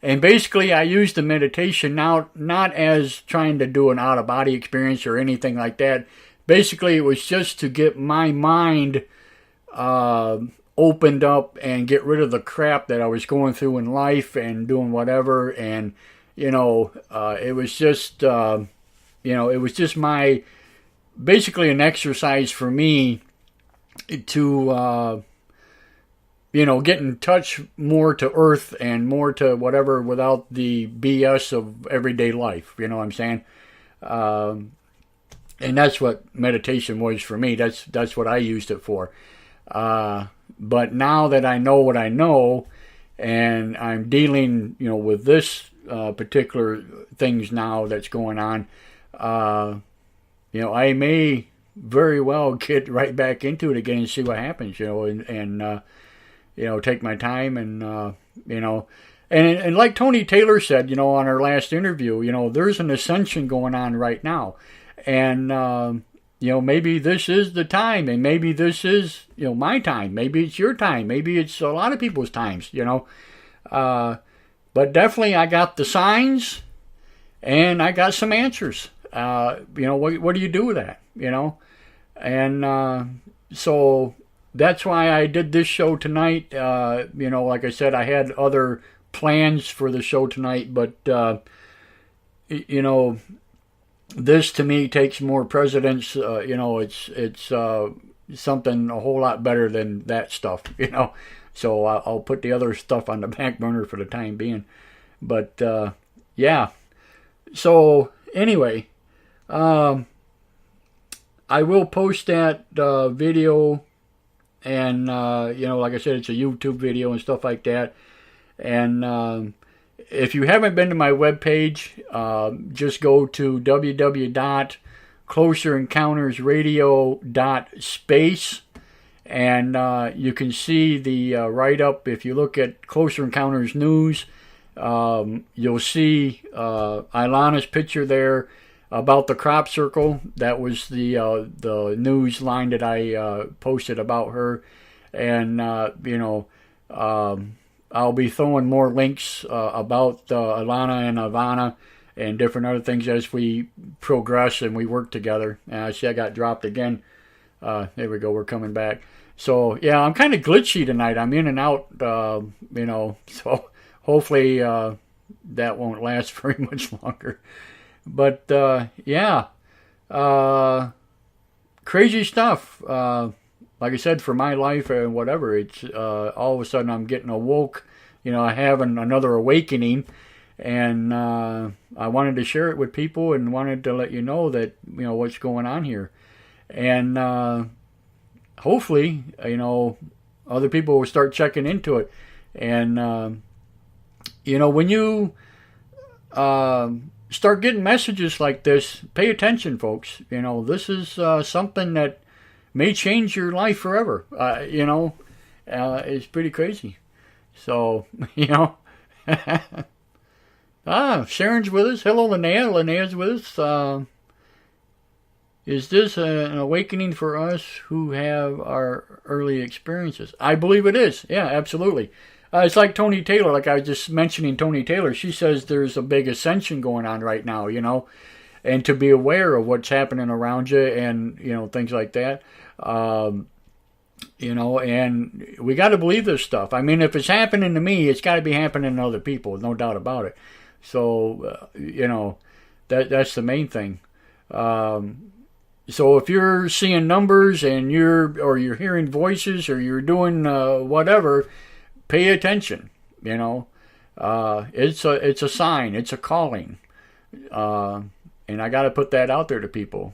And basically, I used the meditation now not as trying to do an out-of-body experience or anything like that. Basically, it was just to get my mind opened up and get rid of the crap that I was going through in life and doing whatever. And, it was just, it was just basically an exercise for me to, get in touch more to earth and more to whatever without the BS of everyday life. You know what I'm saying? And that's what meditation was for me. That's what I used it for. But now that I know what I know, and I'm dealing, with this particular things now that's going on, I may very well get right back into it again and see what happens, and take my time and, and like Tony Taylor said, on our last interview, there's an ascension going on right now. And, maybe this is the time, and maybe this is, my time. Maybe it's your time. Maybe it's a lot of people's times, But definitely I got the signs, and I got some answers. What do you do with that, And so that's why I did this show tonight. Like I said, I had other plans for the show tonight, but, this to me takes more precedence. It's something a whole lot better than that stuff, So I'll put the other stuff on the back burner for the time being. But yeah. So anyway, I will post that video, and like I said, it's a YouTube video and stuff like that. And if you haven't been to my webpage, just go to www.closerencountersradio.space, and you can see the write-up. If you look at Closer Encounters News, you'll see Ilana's picture there about the crop circle. That was the news line that I posted about her, and I'll be throwing more links about Ilana and Ivana and different other things as we progress and we work together. And I see I got dropped again. There we go. We're coming back. So, yeah, I'm kind of glitchy tonight. I'm in and out, so hopefully that won't last very much longer. But, yeah, crazy stuff. Like I said, for my life and whatever, it's all of a sudden I'm getting awoke, having another awakening, and I wanted to share it with people and wanted to let you know that, what's going on here. And hopefully, other people will start checking into it. And, when you start getting messages like this, pay attention, folks. This is something that may change your life forever. It's pretty crazy. So, Sharon's with us. Hello, Linnea. Linnea's with us. Is this an awakening for us who have our early experiences? I believe it is. Yeah, absolutely. It's like Tony Taylor, like I was just mentioning Tony Taylor. She says there's a big ascension going on right now, and to be aware of what's happening around you and, things like that. And we got to believe this stuff. I mean, if it's happening to me, it's got to be happening to other people, no doubt about it. So, that's the main thing. So if you're seeing numbers and you're hearing voices or you're doing whatever, pay attention. It's a sign. It's a calling. And I got to put that out there to people.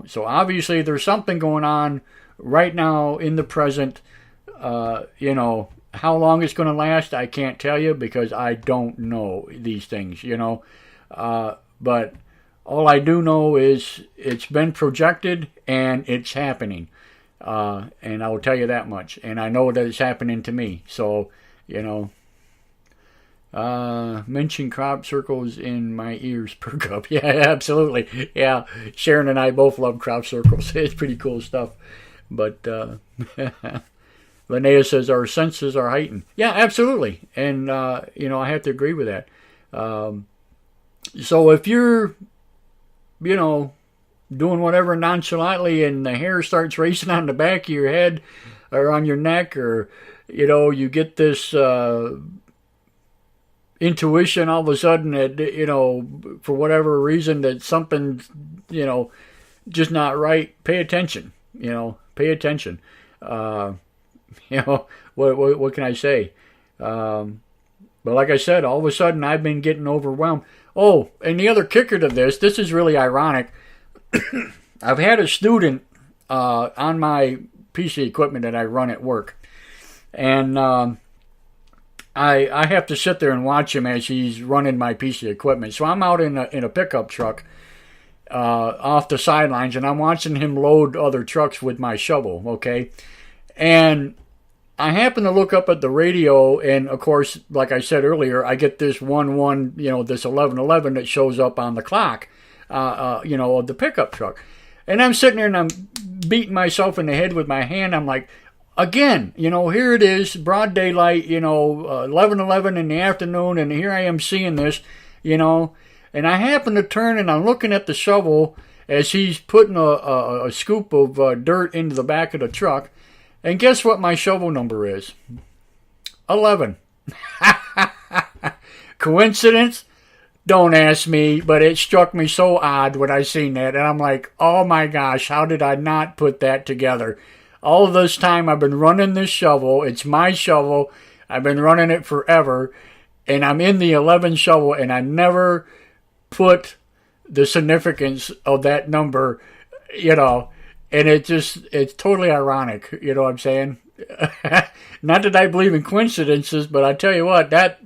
So obviously there's something going on right now in the present. How long it's going to last, I can't tell you because I don't know these things. But all I do know is it's been projected and it's happening. And I will tell you that much. And I know that it's happening to me. So, mention crop circles in my ears perk up. Yeah, absolutely. Yeah, Sharon and I both love crop circles. It's pretty cool stuff. But Linnea says our senses are heightened. Yeah, absolutely. And, I have to agree with that. So if you're doing whatever nonchalantly and the hair starts racing on the back of your head or on your neck, or, you get this intuition all of a sudden that, for whatever reason that something's, just not right, pay attention, pay attention. What can I say? But like I said, all of a sudden I've been getting overwhelmed. Oh, and the other kicker to this is really ironic. I've had a student on my PC equipment that I run at work. And I have to sit there and watch him as he's running my PC equipment. So I'm out in a pickup truck off the sidelines, and I'm watching him load other trucks with my shovel, okay? And I happen to look up at the radio, and of course, like I said earlier, I get this 1-1, this 11:11 that shows up on the clock, of the pickup truck. And I'm sitting there and I'm beating myself in the head with my hand. I'm like, again, here it is, broad daylight, 11:11 in the afternoon, and here I am seeing this, and I happen to turn and I'm looking at the shovel as he's putting a scoop of dirt into the back of the truck. And guess what my shovel number is? 11. Coincidence? Don't ask me, but it struck me so odd when I seen that. And I'm like, oh my gosh, how did I not put that together? All this time I've been running this shovel. It's my shovel. I've been running it forever. And I'm in the 11 shovel, and I never put the significance of that number, And it's totally ironic, you know what I'm saying? Not that I believe in coincidences, but I tell you what, that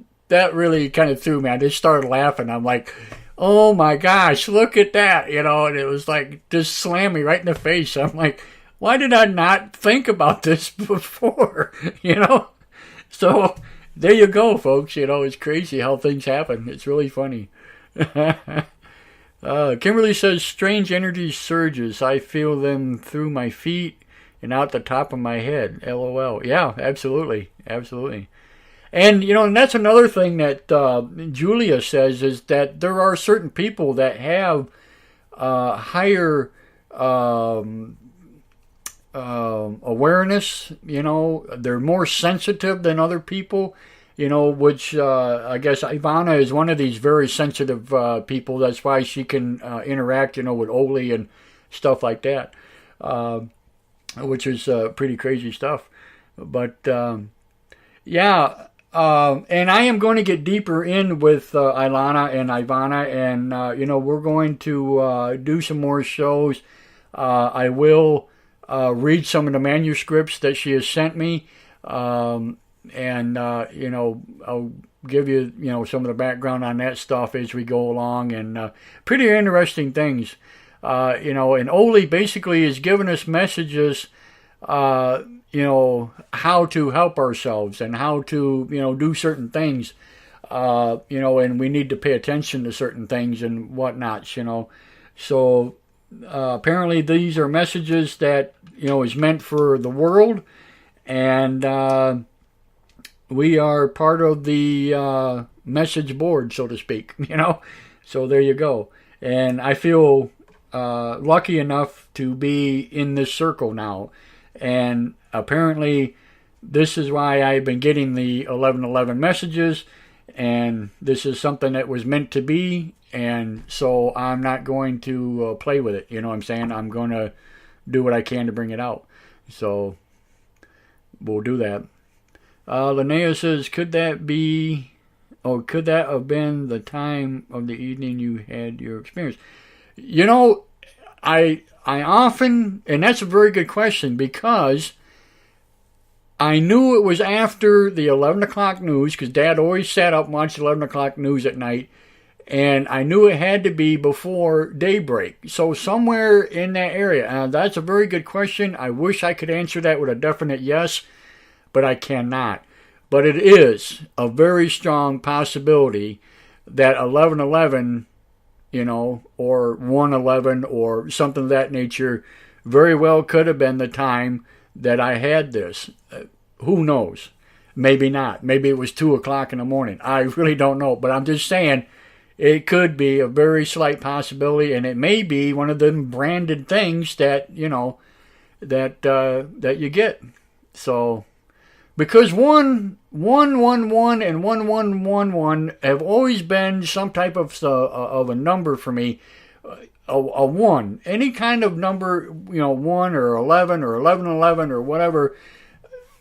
really kind of threw me. I just started laughing. I'm like, oh my gosh, look at that, and it was like, just slammed me right in the face. I'm like, why did I not think about this before, So there you go, folks. It's crazy how things happen. It's really funny. Kimberly says, strange energy surges. I feel them through my feet and out the top of my head. LOL. Yeah, absolutely. Absolutely. And, and that's another thing that Julia says is that there are certain people that have higher awareness. They're more sensitive than other people. Which I guess Ivana is one of these very sensitive people. That's why she can interact, with Oli and stuff like that, which is pretty crazy stuff. But, yeah, and I am going to get deeper in with Ilana and Ivana, and, we're going to do some more shows. I will read some of the manuscripts that she has sent me. And, I'll give you, some of the background on that stuff as we go along, and pretty interesting things. And Oli basically is giving us messages, how to help ourselves and how to, do certain things, and we need to pay attention to certain things and whatnot, So apparently these are messages that, is meant for the world, and we are part of the message board, so to speak, So there you go. And I feel lucky enough to be in this circle now. And apparently this is why I've been getting the 1111 messages. and this is something that was meant to be, and so I'm not going to play with it. You know what I'm saying? I'm going to do what I can to bring it out. So we'll do that. Linnea says, could that have been the time of the evening you had your experience? You know, I often, and that's a very good question, because I knew it was after the 11 o'clock news, because Dad always sat up and watched 11 o'clock news at night, and I knew it had to be before daybreak. So somewhere in that area. That's a very good question. I wish I could answer that with a definite yes, but I cannot. But it is a very strong possibility that 11/11, you know, or 1/11 or something of that nature very well could have been the time that I had this. Who knows? Maybe not. Maybe it was 2 o'clock in the morning. I really don't know. But I'm just saying it could be a very slight possibility, and it may be one of them branded things that, you know, that you get. So, because 111 and 1111 have always been some type of a number for me. A 1. Any kind of number, you know, 1 or 11 or 1111 or whatever,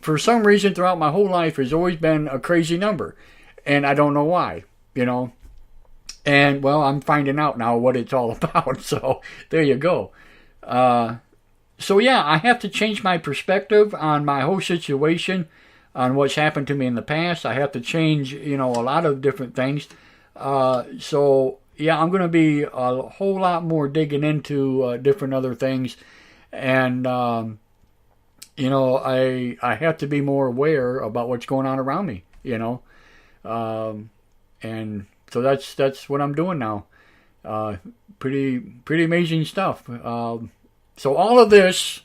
for some reason throughout my whole life has always been a crazy number. And I don't know why, you know. And, well, I'm finding out now what it's all about. So, there you go. So, yeah, I have to change my perspective on my whole situation, on what's happened to me in the past. I have to change, you know, a lot of different things. So, yeah, I'm going to be a whole lot more digging into different other things. And, you know, I have to be more aware about what's going on around me, you know. And so that's what I'm doing now. Pretty amazing stuff. So all of this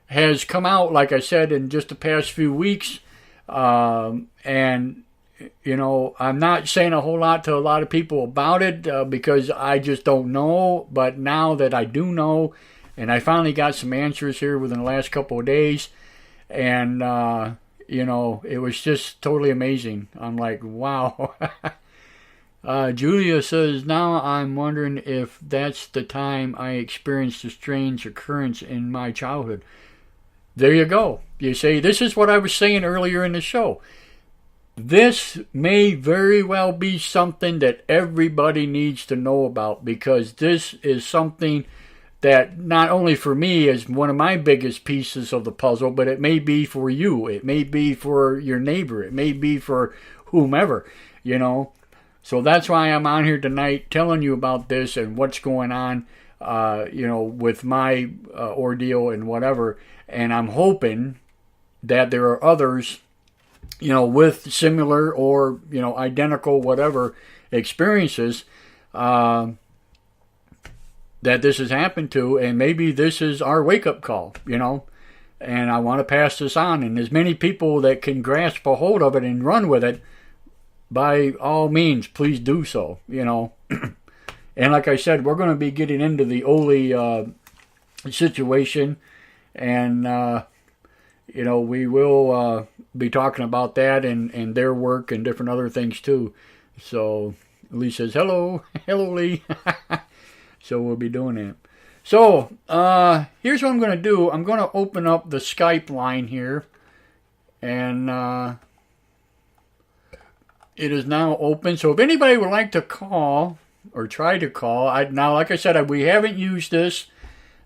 has come out, like I said, in just the past few weeks. And, you know, I'm not saying a whole lot to a lot of people about it because I just don't know. But now that I do know, and I finally got some answers here within the last couple of days, and, you know, it was just totally amazing. I'm like, wow. Julia says, now I'm wondering if that's the time I experienced a strange occurrence in my childhood. There you go. You see, this is what I was saying earlier in the show. This may very well be something that everybody needs to know about, because this is something that not only for me is one of my biggest pieces of the puzzle, but it may be for you. It may be for your neighbor. It may be for whomever, you know. So that's why I'm on here tonight telling you about this and what's going on, you know, with my ordeal and whatever. And I'm hoping that there are others, you know, with similar or, you know, identical whatever experiences that this has happened to. And maybe this is our wake-up call, you know. And I want to pass this on. And as many people that can grasp a hold of it and run with it, by all means, please do so, you know. And like I said, we're going to be getting into the Oli situation. And, you know, we will be talking about that and their work and different other things too. So Lee says, hello. Hello, Lee. So we'll be doing that. So here's what I'm going to do. I'm going to open up the Skype line here. And it is now open. So if anybody would like to call or try to call, now, like I said, we haven't used this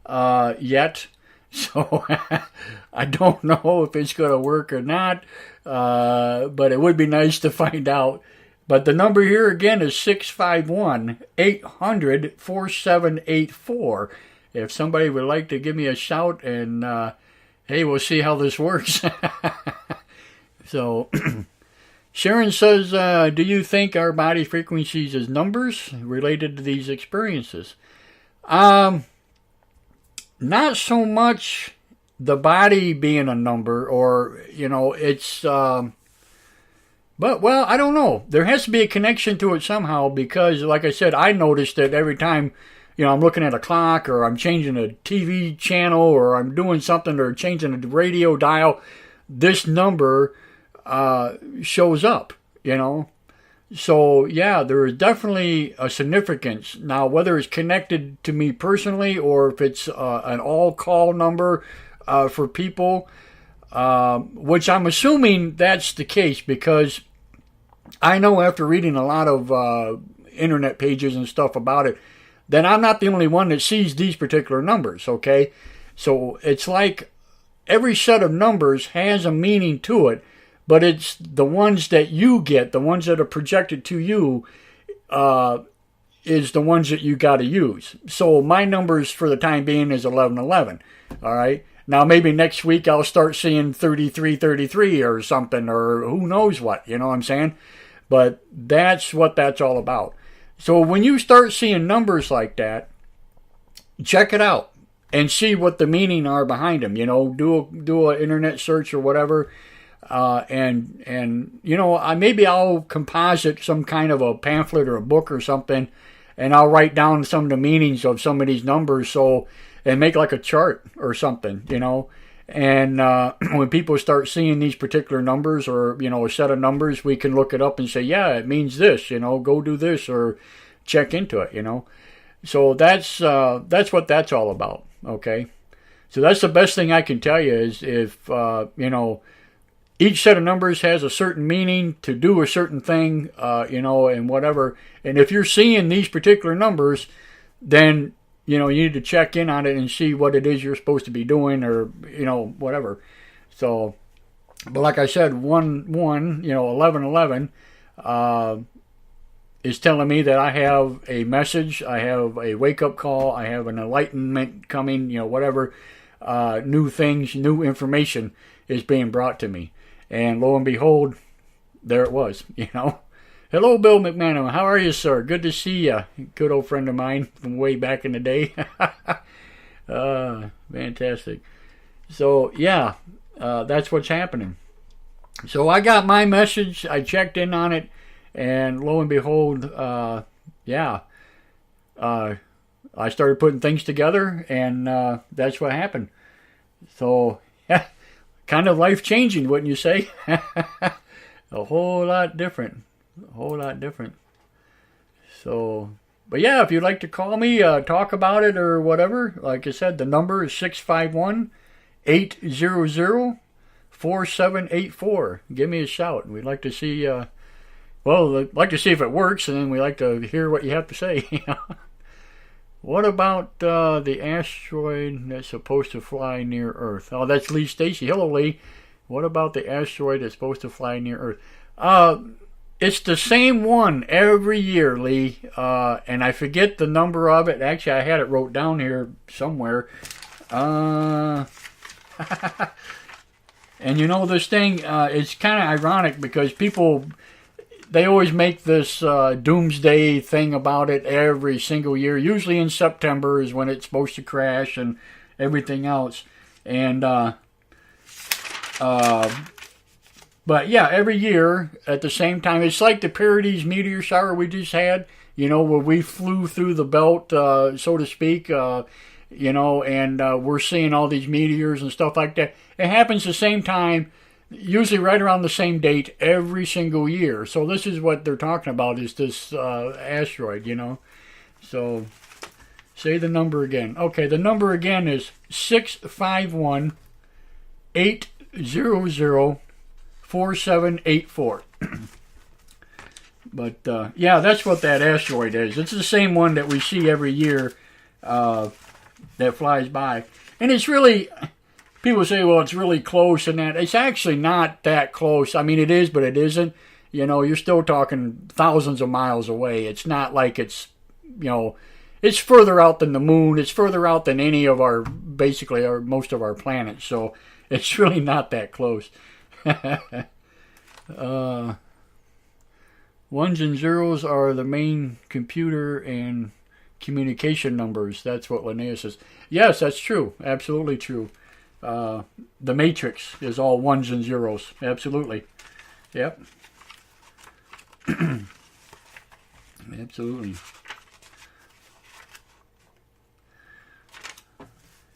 yet. So I don't know if it's going to work or not. But it would be nice to find out. But the number here again is 651-800-4784. If somebody would like to give me a shout, and hey, we'll see how this works. So Sharon says, do you think our body frequencies is numbers related to these experiences? Not so much the body being a number, or, you know, it's, but, well, I don't know. There has to be a connection to it somehow, because, like I said, I noticed that every time, you know, I'm looking at a clock, or I'm changing a TV channel, or I'm doing something, or changing a radio dial, this number shows up, you know. So, yeah, there is definitely a significance. Now, whether it's connected to me personally or if it's an all call number for people, which I'm assuming that's the case because I know after reading a lot of internet pages and stuff about it, that I'm not the only one that sees these particular numbers, okay? So it's like every set of numbers has a meaning to it, but it's the ones that you get, the ones that are projected to you, is the ones that you got to use. So my numbers for the time being is 1111, all right? Now maybe next week I'll start seeing 3333 or something, or who knows what, you know what I'm saying? But that's what that's all about. So when you start seeing numbers like that, check it out and see what the meaning are behind them. You know, do an internet search or whatever, and you know, maybe I'll composite some kind of a pamphlet or a book or something, and I'll write down some of the meanings of some of these numbers, and make like a chart or something, you know. And when people start seeing these particular numbers or, you know, a set of numbers, we can look it up and say, yeah, it means this, you know, go do this or check into it, you know. So that's what that's all about, okay? So that's the best thing I can tell you is if, you know, each set of numbers has a certain meaning to do a certain thing, you know, and whatever. And if you're seeing these particular numbers, then you know, you need to check in on it and see what it is you're supposed to be doing or, you know, whatever. So, but like I said, 1111 is telling me that I have a message, I have a wake-up call, I have an enlightenment coming, you know, whatever, new things, new information is being brought to me. And lo and behold, there it was, you know. Hello, Bill McMahon. How are you, sir? Good to see you. Good old friend of mine from way back in the day. Fantastic. So, yeah, that's what's happening. So I got my message. I checked in on it. And lo and behold, yeah, I started putting things together. And that's what happened. So, yeah, kind of life-changing, wouldn't you say? A whole lot different. A whole lot different. So, but yeah, if you'd like to call me, talk about it or whatever, like I said, the number is 651-800-4784. Give me a shout. We'd like to see, well, we'd like to see if it works, and then we'd like to hear what you have to say. What about the asteroid that's supposed to fly near Earth? Oh, that's Lee Stacy. Hello, Lee. What about the asteroid that's supposed to fly near Earth? It's the same one every year, Lee, and I forget the number of it. Actually, I had it wrote down here somewhere. And you know, this thing, it's kind of ironic because people, they always make this doomsday thing about it every single year. Usually in September is when it's supposed to crash and everything else. And but yeah, every year at the same time, it's like the Pleiades meteor shower we just had, you know, where we flew through the belt, so to speak, you know, and we're seeing all these meteors and stuff like that. It happens the same time, usually right around the same date every single year. So this is what they're talking about is this asteroid, you know. So say the number again. Okay, the number again is 651-800-4784. But yeah, that's what that asteroid is. It's the same one that we see every year that flies by. And it's really, people say, well, it's really close and that. It's actually not that close. I mean, it is, but it isn't. You know, you're still talking thousands of miles away. It's not like it's, you know, it's further out than the moon. It's further out than any of our, basically, most of our planets. So it's really not that close. Ones and zeros are the main computer and communication numbers. That's what Linnea says. Yes, that's true. Absolutely true. The matrix is all ones and zeros. Absolutely. Yep. Absolutely.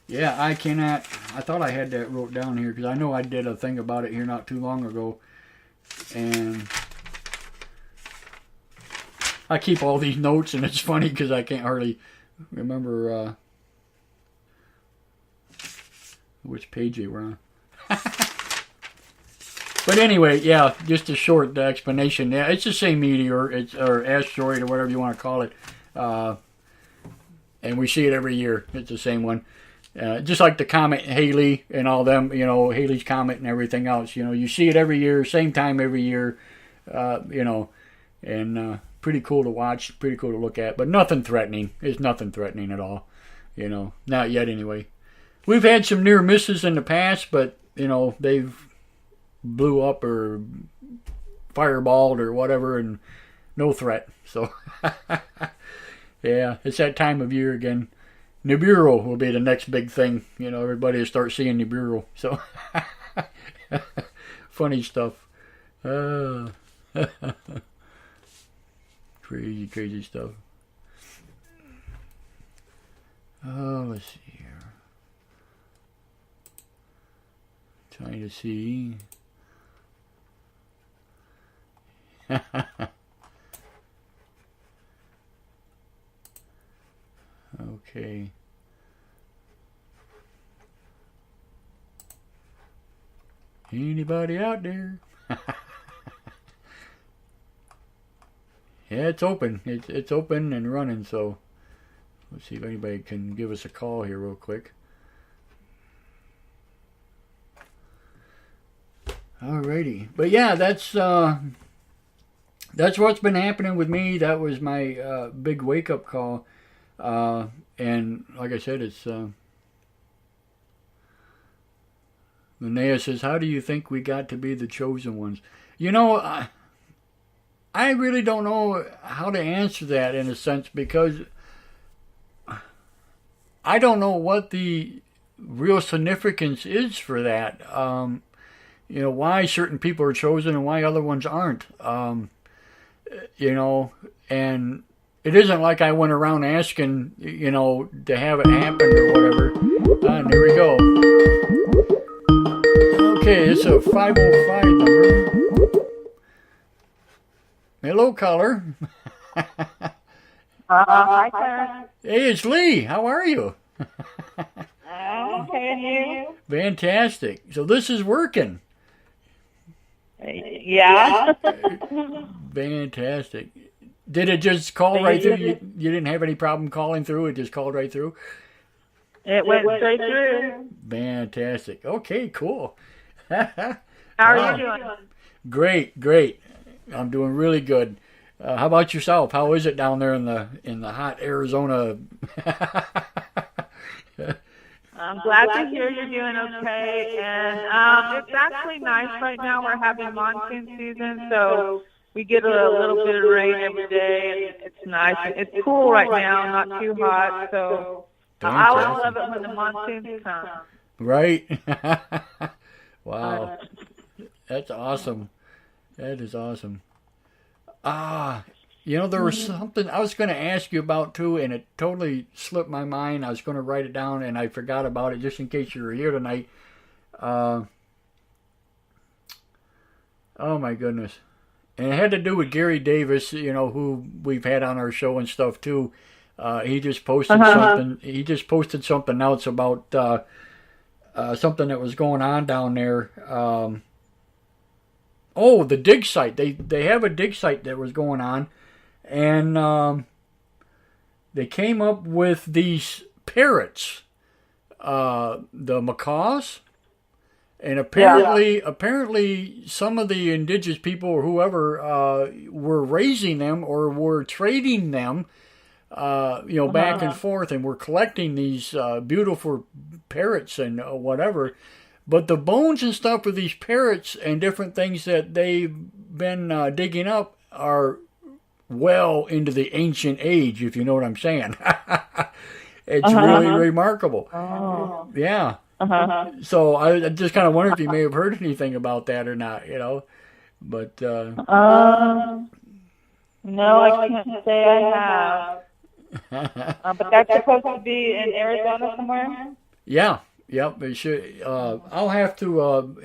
Yeah, I cannot. I thought I had that wrote down here because I know I did a thing about it here not too long ago. And I keep all these notes, and it's funny because I can't hardly remember which page they were on. But anyway, yeah, just a short explanation. Yeah, it's the same meteor, or asteroid, or whatever you want to call it, and we see it every year. It's the same one, just like the comet Halley and all them. Halley's comet and everything else. You see it every year, same time every year. And pretty cool to watch, pretty cool to look at, but nothing threatening. It's nothing threatening at all. Not yet anyway. We've had some near misses in the past, but they've blew up or fireballed or whatever, and no threat. So yeah, it's that time of year again. Nibiru will be the next big thing. Everybody will start seeing Nibiru. So funny stuff. Crazy stuff. Oh, let's see here. Trying to see. Okay. Anybody out there? Yeah, it's open. It's open and running, so let's see if anybody can give us a call here real quick. Alrighty. But yeah, that's what's been happening with me. That was my big wake-up call. And like I said, it's Linnea says, how do you think we got to be the chosen ones? I really don't know how to answer that in a sense, because I don't know what the real significance is for that. Why certain people are chosen and why other ones aren't. And it isn't like I went around asking, to have it happen or whatever. And there we go. Okay, it's a 505 number. Hello, caller. Hi, sir. Hey, it's Lee. How are you? Okay, and you? Fantastic. So this is working. Yeah. Fantastic. Did it just call right through? You didn't have any problem calling through? It just called right through? It went straight through. Fantastic. Okay, cool. How are you doing? Great. I'm doing really good. How about yourself? How is it down there in the hot Arizona? I'm glad to hear you're doing okay. And it's actually nice right now. We're having monsoon season, so we get a little bit of rain every day, and it's nice. It's cool right now, not too hot. So I always love it when the monsoons come. Right. Wow. That's awesome. That is awesome. There was something I was going to ask you about too, and it totally slipped my mind. I was going to write it down, and I forgot about it just in case you were here tonight. Oh my goodness. And it had to do with Gary Davis, who we've had on our show and stuff too. He just posted something. He just posted something else about something that was going on down there. The dig site. They have a dig site that was going on, and they came up with these parrots, the macaws, and apparently some of the indigenous people or whoever were raising them or were trading them, back and forth, and were collecting these beautiful parrots and whatever. But the bones and stuff of these parrots and different things that they've been digging up are well into the ancient age, if you know what I'm saying. It's really remarkable. Yeah. So I just kind of wonder if you may have heard anything about that or not, But no, I can't say I have. But that's supposed to be in Arizona somewhere? Yeah. Yep, it should. I'll have to.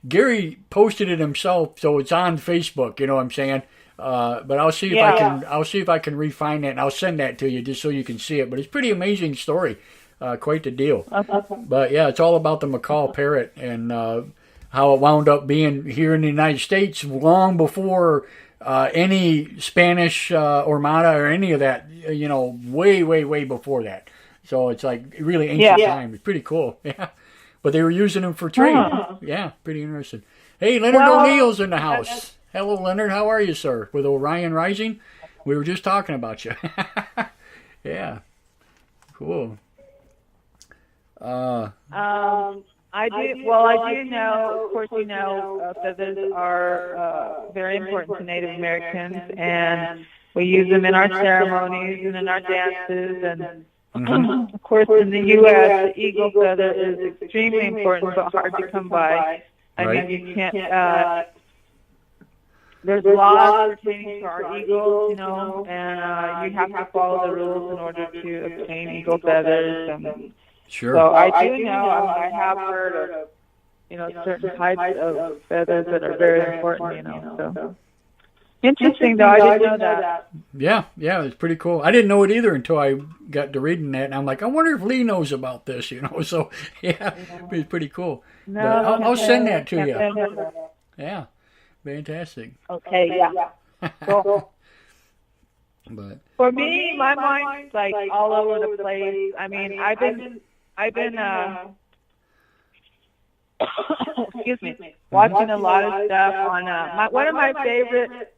Gary posted it himself, so it's on Facebook. You know what I'm saying? But I'll see if I can. I'll see if I can refine that, and I'll send that to you just so you can see it. But it's a pretty amazing story, quite the deal. But yeah, it's all about the macaw parrot and how it wound up being here in the United States long before any Spanish Armada or any of that. You know, way, way, way before that. So it's like really ancient time. It's pretty cool. Yeah, but they were using them for trade. Yeah, pretty interesting. Hey, Leonard O'Neill's in the house. Hello, Leonard. How are you, sir? With Orion Rising, we were just talking about you. Yeah, cool. I do. Well, I do know. Of course, you know, feathers are very important to Native Americans, and we use them in our ceremonies and in our dances. And of course, in the U.S., the eagle feather is extremely important, but hard to come by. I mean, you can't. There's laws pertaining to our eagles, you know, and you have to follow the rules in order to obtain eagle feathers. And sure. So I do know. I have heard of, you know, certain types of feathers that are very important, you know. So interesting, though. I didn't know that. Yeah, it's pretty cool. I didn't know it either until I got to reading that, and I'm like, I wonder if Lee knows about this, you know. So yeah, it's pretty cool. No, but I'll send that to you. Yeah. Fantastic. Okay, yeah. Cool. But for me, my mind's like all over the place. I mean, I've been excuse me, watching a lot of stuff on one of my favorite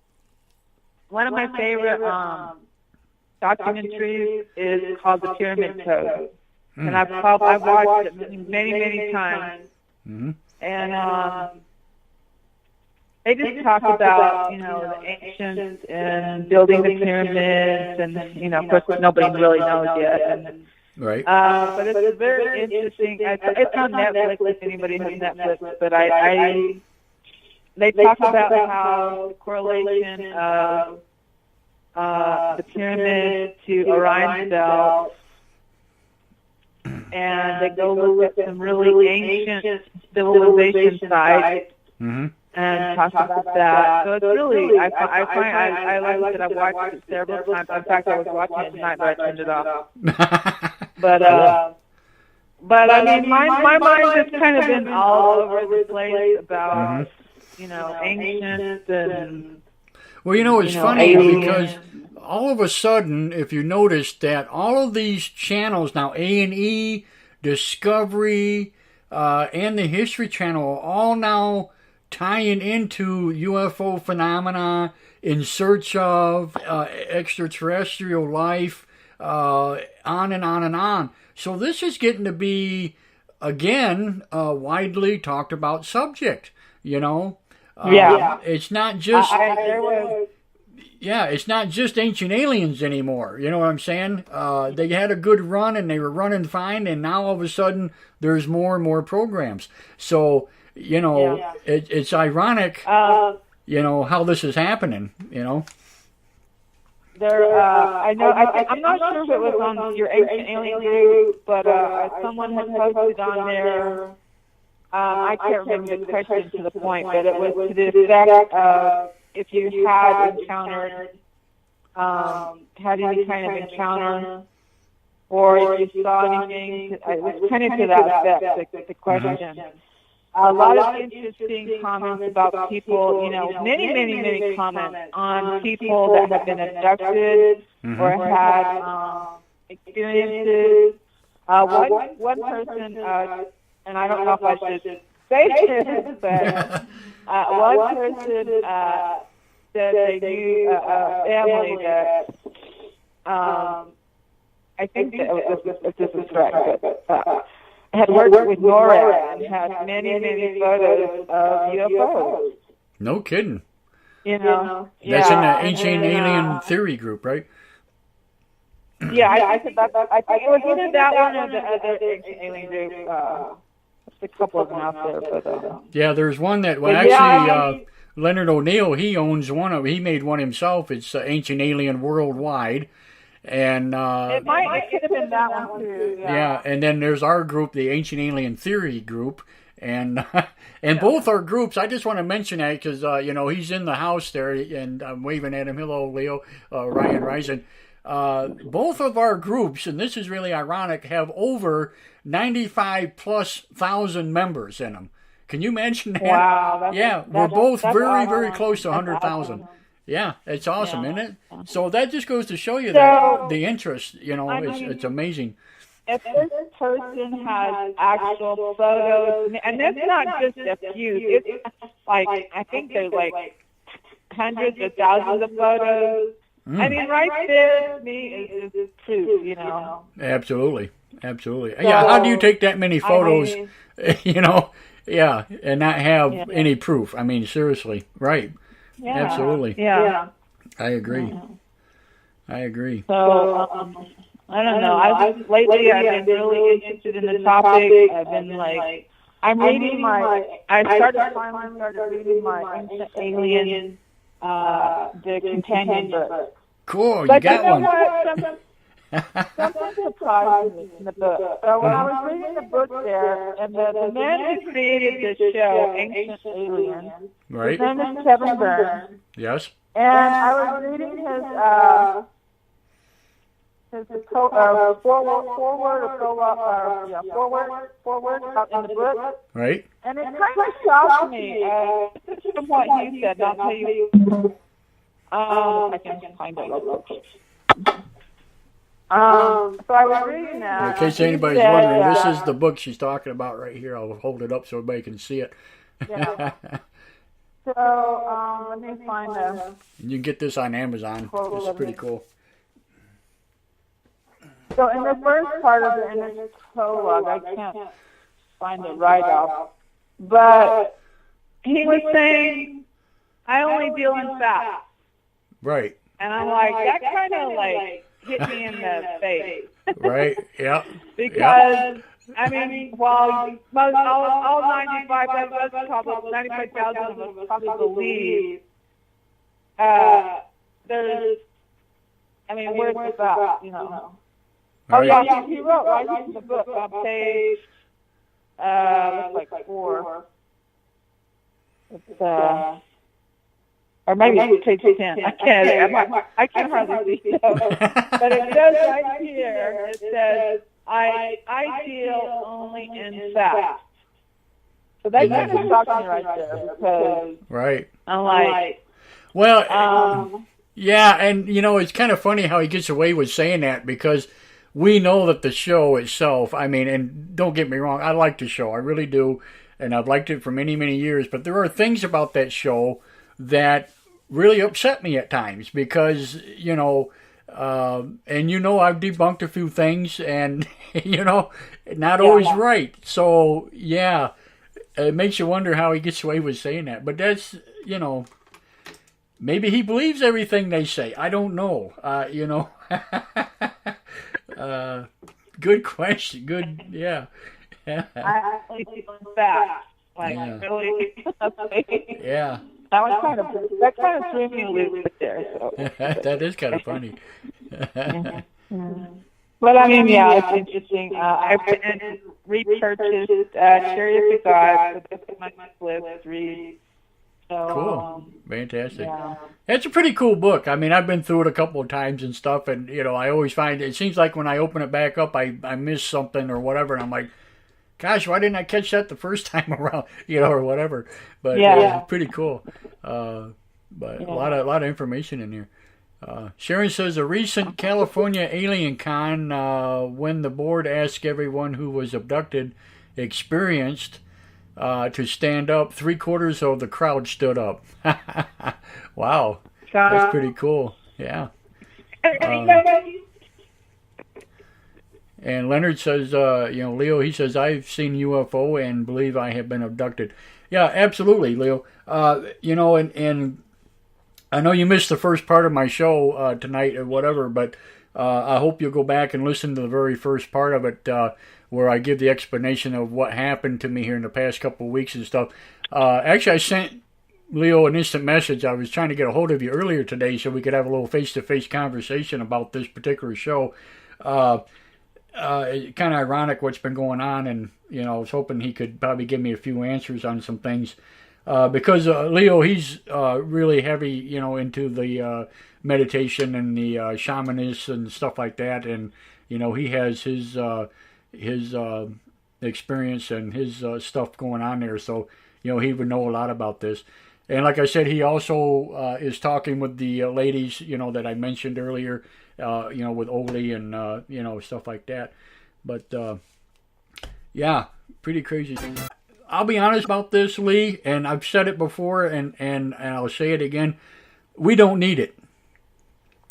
documentaries is called The Pyramid Code, and I've watched it many times, and they just talk about, you know, the ancients and building the pyramids, and, you know, of course, nobody really knows yet. And, right. But it's very interesting. It's on Netflix if anybody has Netflix. But they talk about how the correlation of the pyramid to Orion's belt, and they go look at some really ancient civilization sites. And talk about that. So it's really, I like it. I've watched it several times. In fact, I was watching it tonight, but I turned it off. But I mean, my mind has kind of been all over the place about, you know, ancient and. Well, you know, it's funny because all of a sudden, if you notice that all of these channels now, A&E, Discovery, and the History Channel, are all now tying into UFO phenomena in search of extraterrestrial life, on and on and on. So this is getting to be, again, a widely talked about subject, you know? It's not just... it's not just Ancient Aliens anymore, you know what I'm saying? They had a good run and they were running fine, and now all of a sudden there's more and more programs. So... You know, it's ironic, you know, how this is happening, you know. I know, I'm not sure if it was on your Ancient Alien group, but someone had posted on there, I can't remember the question to the point, but it was to the effect of if you had encountered, had any kind of encounter, or if you saw anything, it was kind of to that effect, the question. A lot of interesting comments about people, you know, many comments on people that have been abducted or had experiences. One person, and I don't know if I should say this, but one person said they knew a family that, I think that if this is correct, but had worked with NORAD and had many photos of UFOs. No kidding. You know, that's in the Ancient Alien Theory group, right? Yeah, I think it was either that one or the other Ancient Alien group. There's a couple of them out there, but yeah, there's one that actually Leonard O'Neill, he owns one of. He made one himself. It's Ancient Alien Worldwide. And it could have been that one too. Yeah, and then there's our group, the Ancient Alien Theory group, And and both our groups, I just want to mention that because, he's in the house there, and I'm waving at him. Hello, Leo, Ryan Risen. Both of our groups, and this is really ironic, have over 95,000+ members in them. Can you imagine that? Wow. We're both that's very, awesome. very close to 100,000. Awesome. Yeah, it's awesome, Yeah. isn't it? So that just goes to show you So, that the interest, I mean, it's amazing. If this person has actual photos, and it's not just a few, it's like, I think there's like hundreds of thousands of photos. I mean, right there to me is proof, Absolutely. Yeah, how do you take that many photos, and not have any proof? I mean, seriously, right. Yeah. Absolutely. Yeah. I agree. So, I don't know. Lately I've been really interested in the topic. I've been I finally started reading my Ancient Alien, the companion book. Cool, you But got you know one. what? Something surprised me in the book. So when I was reading the book there, and the man who created this show, Ancient Alien, Right? his name is Kevin Byrne, Yes. and I was reading his forward out in the book, Right? and it kind of shocked me. This is from what he said. I'll tell you. I can find it real quick. So I was reading that. In case anybody's wondering, this is the book she's talking about right here. I'll hold it up so everybody can see it. Yeah. So let me find You can get this on Amazon. This is pretty cool. So in the first part of the inner prologue, I can't find it right off, but he was saying, "I only deal in facts," Right. and I'm like, that kind of hit me in the face. Right. Yeah. Because I mean, while all 95,000 of us probably believe there's, where's the fact, Oh, Right. yeah, he wrote right in the book on page, looks like 4. It's, or maybe it's page 10. I can't hardly see it. But it says right here, it says, I deal only in facts. So that kind of shocked me right there because Right. I'm like, well, yeah, and it's kind of funny how he gets away with saying that because we know that the show itself, and don't get me wrong, I like the show, I really do, and I've liked it for many, many years, but there are things about that show that really upset me at times because, and I've debunked a few things and, not always right. So, yeah, it makes you wonder how he gets away with saying that. But that's, maybe he believes everything they say. I don't know. Good question. Good, yeah. I only deal in facts. Really? Yeah. That kind of threw me a little bit there. So. That is kind of funny. But it's interesting. I've repurchased Chariot of God, so this is my list to read. So, cool. Fantastic. Yeah. It's a pretty cool book. I've been through it a couple of times and stuff, and, I always find it seems like when I open it back up, I miss something or whatever, and I'm like, gosh, why didn't I catch that the first time around, or whatever. But it's pretty cool. But a lot of information in here. Sharon says a recent California Alien Con, when the board asked everyone who was abducted experienced to stand up, 3/4 of the crowd stood up. Wow, that's pretty cool. Yeah. And Leonard says, Leo, he says, I've seen UFO and believe I have been abducted. Yeah, absolutely, Leo. And I know you missed the first part of my show tonight or whatever, but I hope you'll go back and listen to the very first part of it where I give the explanation of what happened to me here in the past couple of weeks and stuff. Actually, I sent Leo an instant message. I was trying to get a hold of you earlier today so we could have a little face-to-face conversation about this particular show. kind of ironic what's been going on, and I was hoping he could probably give me a few answers on some things. Because Leo, he's really heavy, into the meditation and the shamanism and stuff like that, and he has his experience and his stuff going on there, so he would know a lot about this. And like I said, he also is talking with the ladies, that I mentioned earlier, with Oli and stuff like that. But yeah, pretty crazy. I'll be honest about this, Lee, and I've said it before, and I'll say it again. We don't need it.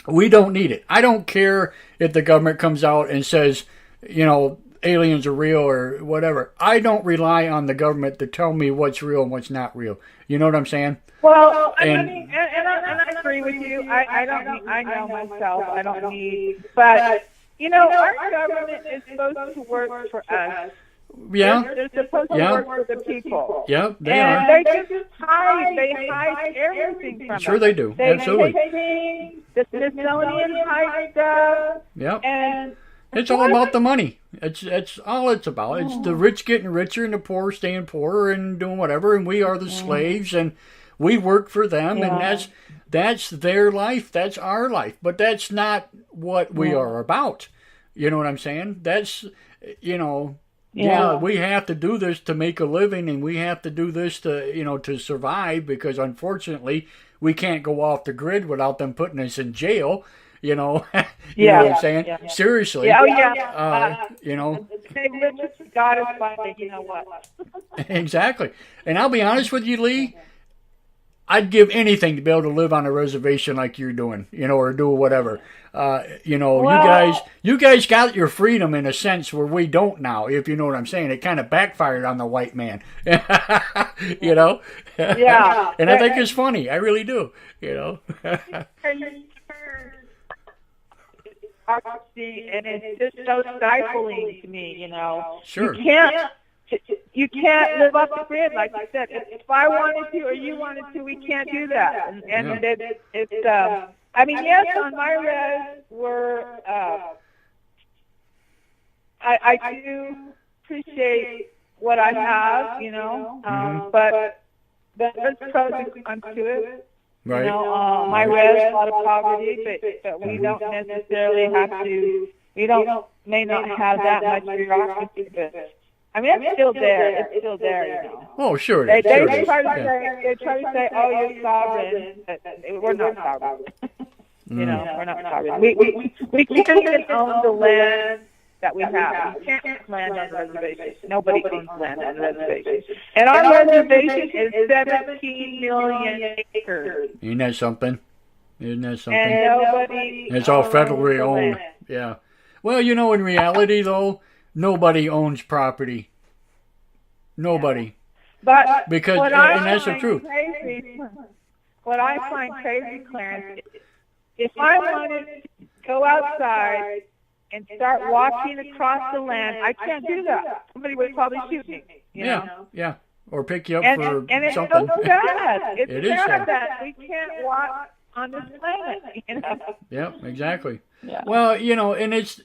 We don't need it. I don't care if the government comes out and says, aliens are real or whatever. I don't rely on the government to tell me what's real and what's not real. You know what I'm saying? Well, I agree with you. I know myself. I don't need, but our government is supposed to work for us. Yeah. They're supposed to work for the people. Yeah, they and are. They just hide everything from us. Sure they do. Absolutely. The Smithsonian hides stuff. Yep. And it's all about the money. It's all it's about. It's the rich getting richer and the poor staying poorer and doing whatever, and we are the slaves, and we work for them, and that's their life. That's our life. But that's not what we are about. You know what I'm saying? That's, yeah, we have to do this to make a living, and we have to do this to, to survive, because unfortunately we can't go off the grid without them putting us in jail. You know what I'm saying? Yeah. Seriously. Say religious God is Monday, you know what? Exactly. And I'll be honest with you, Lee, I'd give anything to be able to live on a reservation like you're doing, or do whatever. You guys got your freedom in a sense where we don't now, if you know what I'm saying. It kind of backfired on the white man, Yeah. And I think it's funny. I really do, And it's just so stifling to me, Sure. You can't live off the grid, like you said. If I wanted to or you wanted to, we can't do that. And yes, on my res, I do appreciate what I have, but there's pros and cons to it. Right. My res, a lot of poverty, but we don't necessarily have to. May not have that much bureaucracy, but it's still there. It's still there, Oh, sure. They try to say, "Oh, you're sovereign." We're not sovereign. We're not sovereign. We can't even own the land that we have. We can't land on reservations. Nobody owns land on reservations. And our reservation is 17 million acres. Isn't that something? And nobody. It's all federally owned. Yeah. Well, in reality, though, nobody owns property. Nobody. But because and that's the truth. What I find crazy, Clarence, if I wanted to go outside and start walking across the land, I can't do that. Somebody would probably shoot me. Yeah. Or pick you up for and it's something. So sad. It's it is sad that we can't walk on this planet. Yeah, exactly. Yeah. Well, and it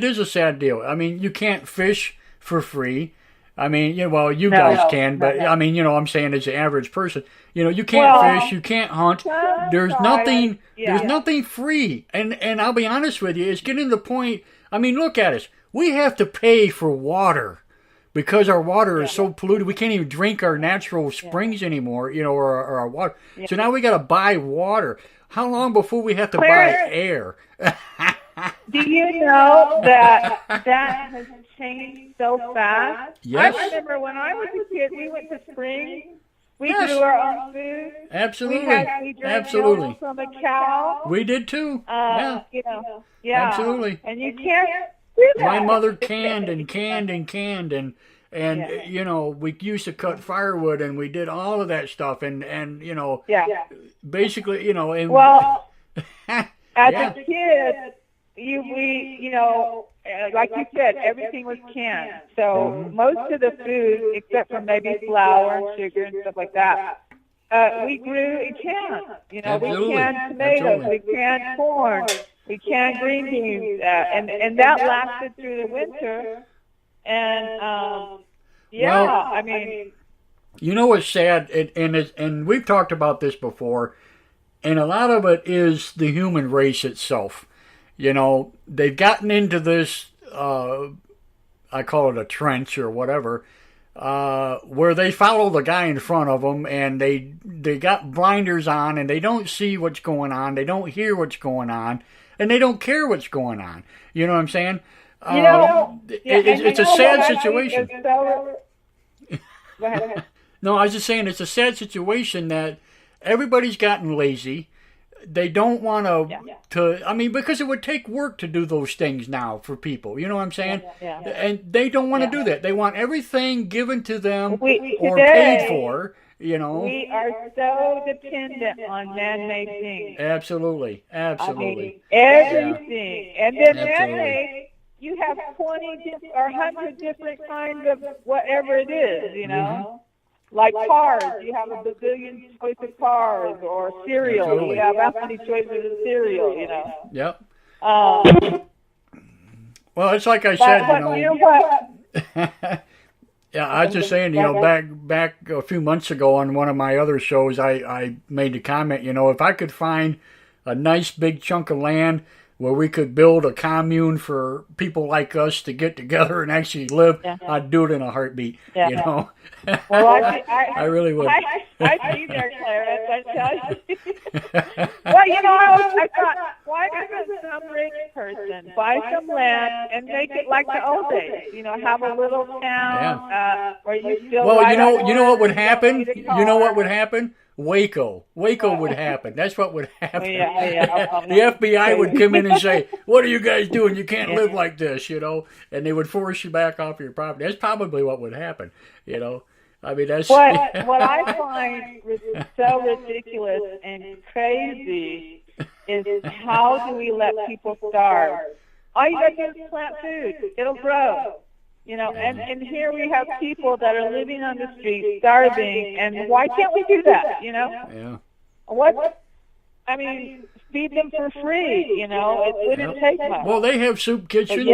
is a sad deal. You can't fish for free. You guys can, but I'm saying as an average person, you can't fish, you can't hunt. There's nothing. There's nothing free. And I'll be honest with you, it's getting to the point. Look at us. We have to pay for water because our water is so polluted. We can't even drink our natural springs anymore, or our water. Yeah. So now we got to buy water. How long before we have to buy air? Do you know that has changed so fast? Yes. I remember when I was a kid, we went to springs. We grew our own food. Absolutely. We drank milk from a cow. We did too. Yeah. Absolutely. And you can't do that. My mother canned and we used to cut firewood and we did all of that stuff and basically, and well, as a kid, we like you said, everything was canned. So most of the food, except for maybe flour and sugar and stuff like that, we grew in cans. We canned tomatoes, we canned corn, We canned green beans, and that lasted through the winter. And Well, I mean, you know what's sad, and we've talked about this before, and a lot of it is the human race itself. You know, they've gotten into this, I call it a trench or whatever, where they follow the guy in front of them, and they got blinders on, and they don't see what's going on, they don't hear what's going on, and they don't care what's going on. You know what I'm saying? you know, It's a sad situation. Go ahead. No, I was just saying it's a sad situation that everybody's gotten lazy. They don't want to. I mean, because it would take work to do those things now for people. You know what I'm saying? Yeah. And they don't want to do that. They want everything given to them or Today, paid for. You know. We are so dependent on man-made things. Absolutely. I mean, everything. And then man-made, you have 20 or 100 different kinds of whatever it is, you know? Like cars, you have a bazillion choice of cars, or cereal, Absolutely. you have how many choices of cereal, you know? Yep. Um, Well, it's like I said, but you know what? Yeah, I was just saying, you know, back a few months ago on one of my other shows, I made the comment, you know, if I could find a nice big chunk of land where we could build a commune for people like us to get together and actually live, I'd do it in a heartbeat, you know. Well, I really would. I'd be there, Clarence, I tell you. Well, you know, I thought, why doesn't some rich person buy some land and make it like the old days? You know, have a little town where you still. Well, you know what would happen? You know what would happen? Waco would happen. That's what would happen. The FBI would come in and say, "What are you guys doing? You can't live like this," you know, and they would force you back off your property. That's probably what would happen, you know. I mean, that's what I find so ridiculous and crazy is how do we let people starve? All you gotta do is plant food; it'll grow. You know, and here we have people that are living on the street, starving, and why can't we do that, you know? Yeah. What? I mean, feed them for free, you know? It wouldn't take much. Well, they have soup kitchens.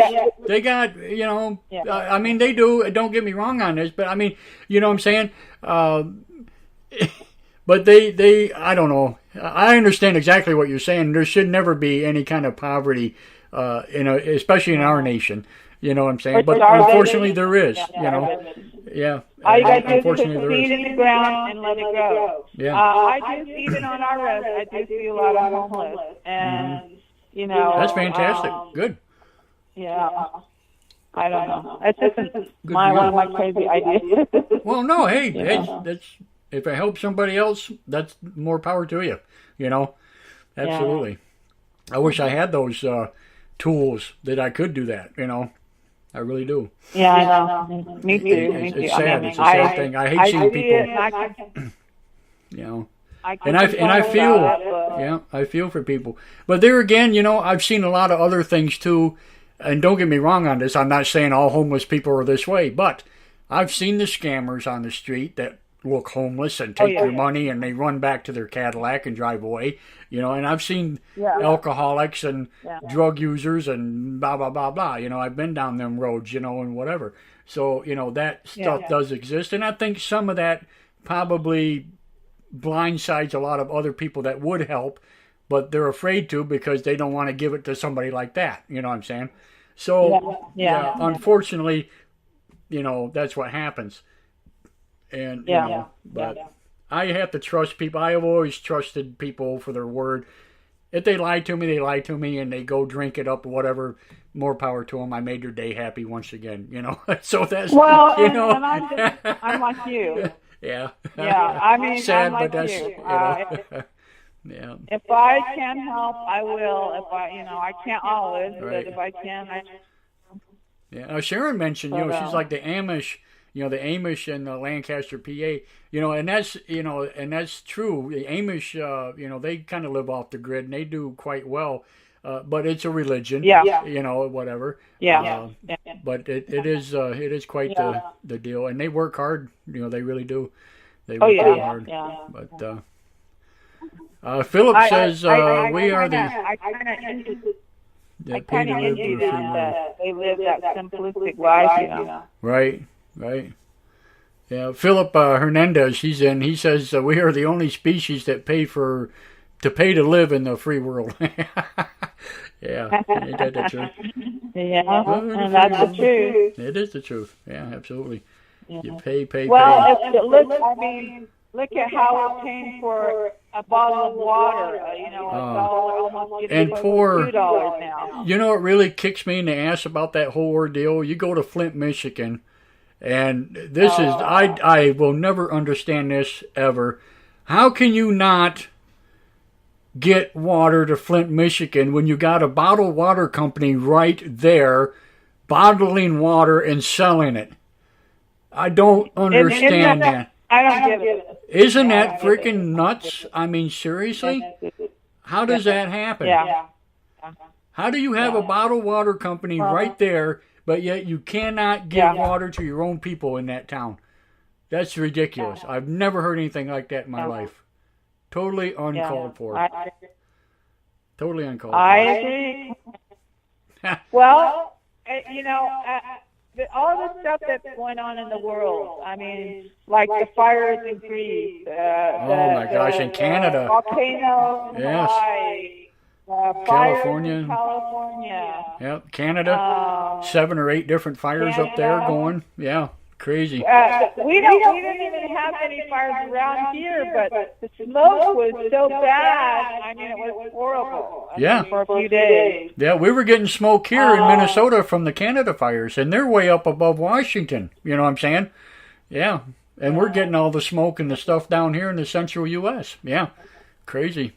They got, you know, I mean, they do. Don't get me wrong on this, but I mean, you know what I'm saying? But they, I don't know. I understand exactly what you're saying. There should never be any kind of poverty, especially in our nation. You know what I'm saying? But unfortunately, there is. You know, all you got to do is put seed in the ground and let it grow. Yeah. I do see it on our rest. I do see a lot of homeless, and you know. That's fantastic. Good. Yeah. I don't know. It's just one of my crazy ideas. Well, no, hey, that's if it helps somebody else, that's more power to you. You know, absolutely. I wish I had those tools that I could do that. You know. I really do. Yeah, I know. Me too. It's sad. It's a sad thing. I hate seeing people. You know, and I feel, I feel for people. But there again, you know, I've seen a lot of other things too. And don't get me wrong on this. I'm not saying all homeless people are this way, but I've seen the scammers on the street that look homeless and take your money and they run back to their Cadillac and drive away. You know, and I've seen alcoholics and drug users and blah, blah, blah, blah. You know, I've been down them roads, you know, and whatever. So, you know, that stuff does exist. And I think some of that probably blindsides a lot of other people that would help, but they're afraid to because they don't want to give it to somebody like that. You know what I'm saying? So, unfortunately, you know, that's what happens. And, you know, but I have to trust people. I have always trusted people for their word. If they lie to me, they lie to me, and they go drink it up or whatever. More power to them. I made their day happy once again, you know. So that's, you know. And I'm like you. Yeah. I mean, sad, I'm like but that's, you. you know. Yeah. If I can help, I will. If I can't always, right. But if I can, I. Yeah. Sharon mentioned, you know, she's like the Amish. You know, the Amish in Lancaster, PA, you know, and that's, you know, and that's true. The Amish, you know, they kind of live off the grid and they do quite well, but it's a religion, you know, whatever. But it is quite the deal. And they work hard, you know, they really do. They work hard. But Philip says, we are the... I that pay kind to of live envy for free them will. that they live that simplistic life. Right, right. Yeah, Philip Hernandez, he's in. He says we are the only species that pay to live in the free world. Yeah, ain't that the truth? Yeah, Oh, and that's the truth. It is the truth. Yeah, absolutely. Yeah. You pay. Well, look at how we're paying for a bottle of water. $1, almost and getting for $2 now. You know what really kicks me in the ass about that whole ordeal? You go to Flint, Michigan, and this is I will never understand this ever. How can you not get water to Flint, Michigan when you got a bottled water company right there bottling water and selling it? I don't understand that. I don't get it. Isn't that freaking nuts? I mean, seriously? How does that happen? Yeah. How do you have a bottled water company right there, but yet you cannot give water to your own people in that town? That's ridiculous. I've never heard anything like that in my life. Totally uncalled for. Totally uncalled for. I agree. Well, all the stuff that's going on in the world. I mean, like the fires in Greece. Oh my gosh, in Canada. Volcanoes in Yes. Hawaii. California. In California. Yep, Canada. 7 or 8 different fires up there going. Yeah, crazy. We didn't even have any fires around here, but the smoke was so bad. I mean, it was horrible. For a few days. Yeah, we were getting smoke here in Minnesota from the Canada fires, and they're way up above Washington. You know what I'm saying? Yeah, and we're getting all the smoke and the stuff down here in the central U.S. Yeah, crazy.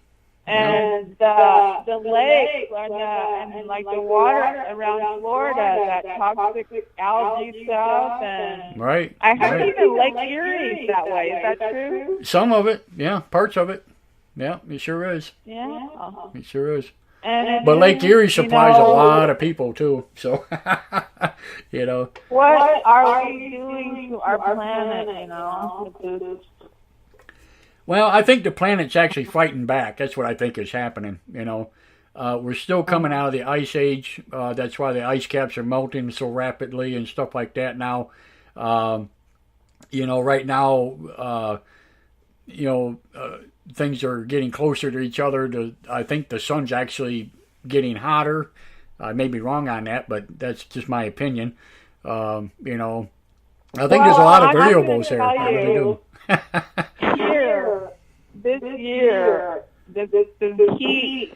And the lakes and like the water around Florida, that toxic algae stuff, and right. I heard even Lake Erie's that way. Is that true? Some of it, yeah, parts of it. Yeah, it sure is. Yeah, it sure is. But Lake Erie supplies a lot of people too. So, what are we doing to our planet? Well, I think the planet's actually fighting back. That's what I think is happening. We're still coming out of the ice age. That's why the ice caps are melting so rapidly and stuff like that now. Right now, things are getting closer to each other. I think the sun's actually getting hotter. I may be wrong on that, but that's just my opinion. I think there's a lot of variables there. I really do. This year, the heat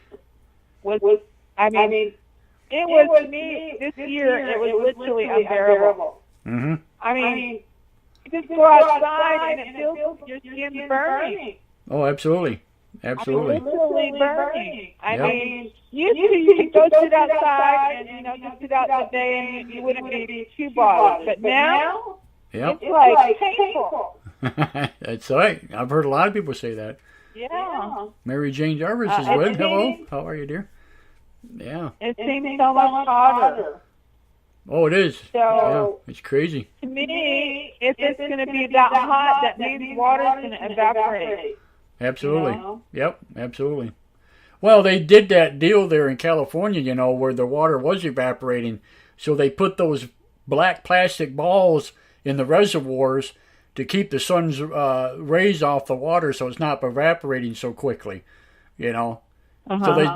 was, it was, to me, this year, it was literally unbearable. Mm-hmm. You just go outside and it feels your skin burning. Oh, absolutely. Absolutely. Literally burning. You could go sit outside and, just sit out the day and you wouldn't be too bothered. But now, it's like painful. That's right. I've heard a lot of people say that. Yeah. Mary Jane Jarvis is with. Hello. How are you, dear? Yeah. It seems so much hotter. Oh, it is. So, it's crazy. To me, if it's going to be that hot, that means water's going to evaporate. Absolutely. Yep, absolutely. Well, they did that deal there in California, where the water was evaporating. So they put those black plastic balls in the reservoirs to keep the sun's rays off the water so it's not evaporating so quickly, So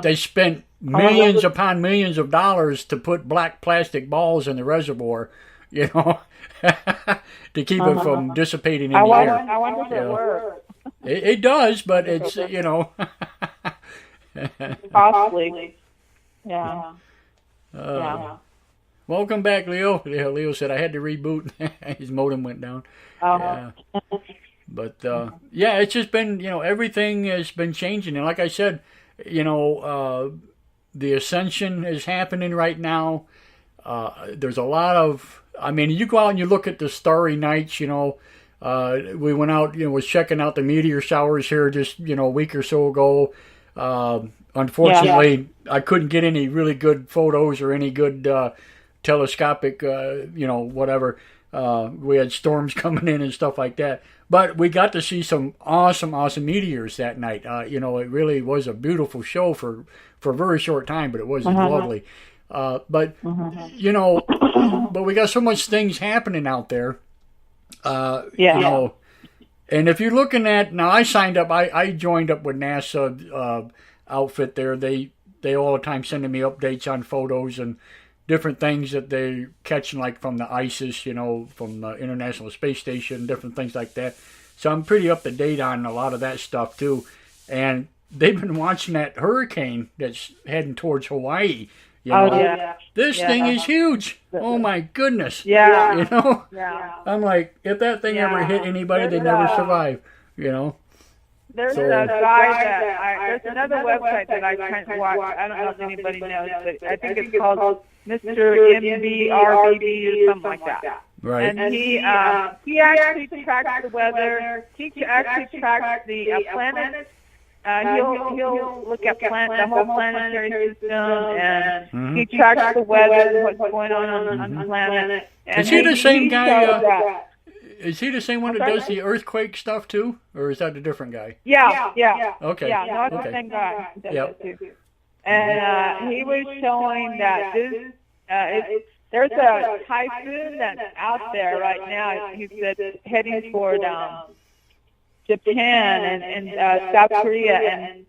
they spent millions upon millions of dollars to put black plastic balls in the reservoir, to keep it from dissipating in the air. I wonder if it works. It does, but it's, Costly. Yeah. Welcome back, Leo. Leo said I had to reboot. His modem went down. Yeah. But, it's just been, everything has been changing. And like I said, the ascension is happening right now. There's a lot of, you go out and you look at the starry nights, we went out, was checking out the meteor showers here just, a week or so ago. Unfortunately, I couldn't get any really good photos or any good telescopic, whatever. We had storms coming in and stuff like that. But we got to see some awesome meteors that night. You know, it really was a beautiful show for a very short time, but it was lovely. But you know, but we got so much things happening out there. You know, and if you're looking at now, I signed up. I joined up with NASA outfit there. They all the time sending me updates on photos and different things that they're catching, like from the ISIS, you know, from the International Space Station, different things like that. So I'm pretty up to date on a lot of that stuff too. And they've been watching that hurricane that's heading towards Hawaii. You know, this thing is huge. Oh my goodness. Yeah. You know, Yeah. I'm like, if that thing ever hit anybody, they never survive. You know. There's a guy that there's another website that I try to watch. I don't know if anybody knows, but I think it's called Mr. MBRBB or something like that. Right. And he actually tracks the weather. He actually tracks the planets. He'll look at the whole planetary system, and he tracks the weather, what's going on the planet. And is he the same guy? Is he the same one that does the earthquake stuff too, or is that a different guy? Yeah. Okay. Yeah, no, it's the same guy. And he was showing that there's a typhoon that's out there right now. He said heading toward Japan and South Korea, and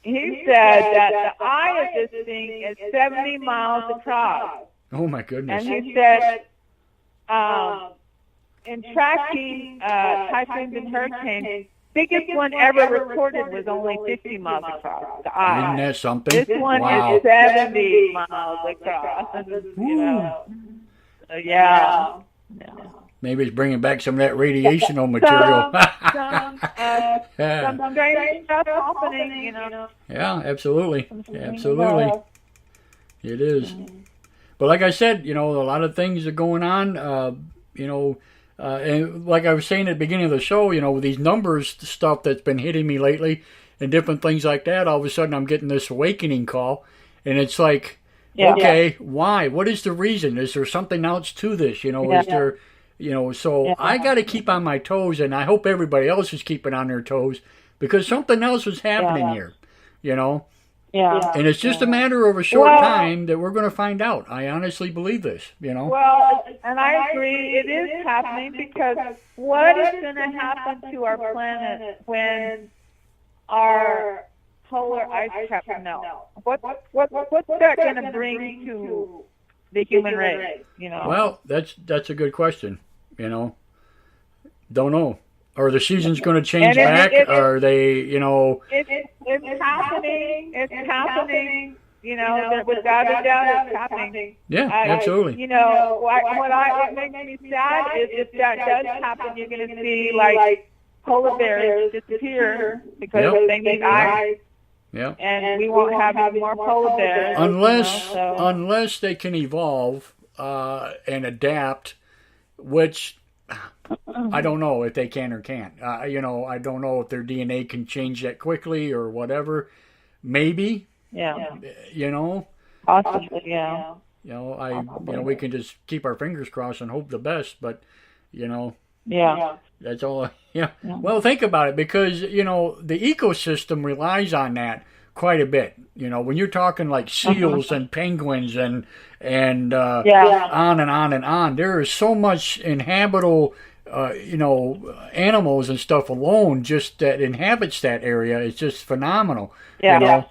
he said that the eye of this thing is 70 miles across. Oh my goodness! And he said, in tracking typhoons and hurricanes, biggest one ever recorded was only 50 miles across the eye. Isn't that something? This one is 70 miles across. You know. So, yeah. Maybe it's bringing back some of that radiational material. Some strange stuff happening, you know. Yeah, absolutely. Absolutely. It is. But like I said, you know, a lot of things are going on, you know, and like I was saying at the beginning of the show, you know, with these numbers stuff that's been hitting me lately and different things like that, all of a sudden I'm getting this awakening call. And it's like, okay, why? What is the reason? Is there something else to this? You know, is there... You know, so I got to keep on my toes, and I hope everybody else is keeping on their toes, because something else is happening here, you know. Yeah. And it's just a matter of a short time that we're going to find out. I honestly believe this, you know. Well, and I agree, it is happening, because what is going to happen to our planet when our polar ice caps melt? What's that going to bring to the human race, you know? Well, that's a good question, you know. Don't know. Are the seasons going to change back? Are they, you know... It's happening. It's happening. You know, without a doubt, it's happening. Yeah, absolutely. You know, what makes me sad is if that does happen, you're going to see, like, polar bears disappear because they need ice. Yeah. And we won't have any more polar bears. Unless they can evolve and adapt, which... I don't know if they can or can't. You know, I don't know if their DNA can change that quickly or whatever. Maybe. Yeah. You know. Possibly. Yeah. You know, we can just keep our fingers crossed and hope the best. But, you know. Yeah. That's all. Yeah. Well, think about it, because you know the ecosystem relies on that quite a bit. You know, when you're talking like seals and penguins and on and on and on, there is so much inhabitable, you know, animals and stuff alone just that inhabits that area. It's just phenomenal. You know,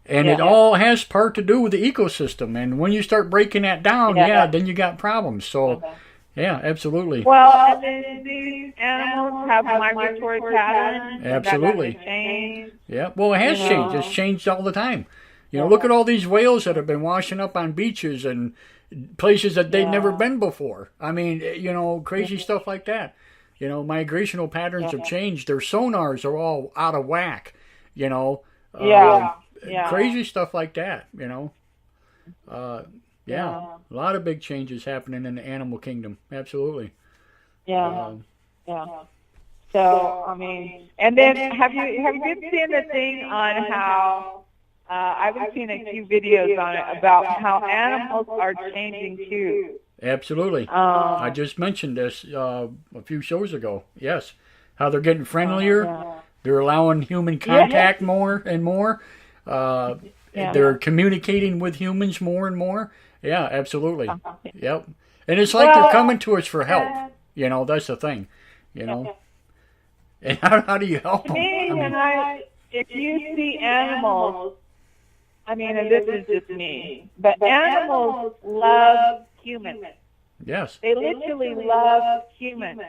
and it all has part to do with the ecosystem. And when you start breaking that down, then you got problems. So. Yeah, absolutely. Well, and then these animals have migratory patterns. Absolutely. Change. Yeah, well, it has changed. It's changed all the time. You know, look at all these whales that have been washing up on beaches and places that they've never been before. I mean, you know, crazy stuff like that. You know, migrational patterns have changed. Their sonars are all out of whack, you know. Crazy stuff like that, you know. Yeah, a lot of big changes happening in the animal kingdom. Absolutely. Yeah. So, I mean, and then have you been seeing the thing on how I've been seeing a few videos on it about how animals are changing too. Absolutely. I just mentioned this a few shows ago. Yes. How they're getting friendlier. They're allowing human contact more and more. They're communicating with humans more and more. Yeah, absolutely. Yep. And it's like they're coming to us for help. You know, that's the thing. You know. And how do you help them? If you see animals, I mean, and this is just me, but animals love humans. Yes. They literally love humans.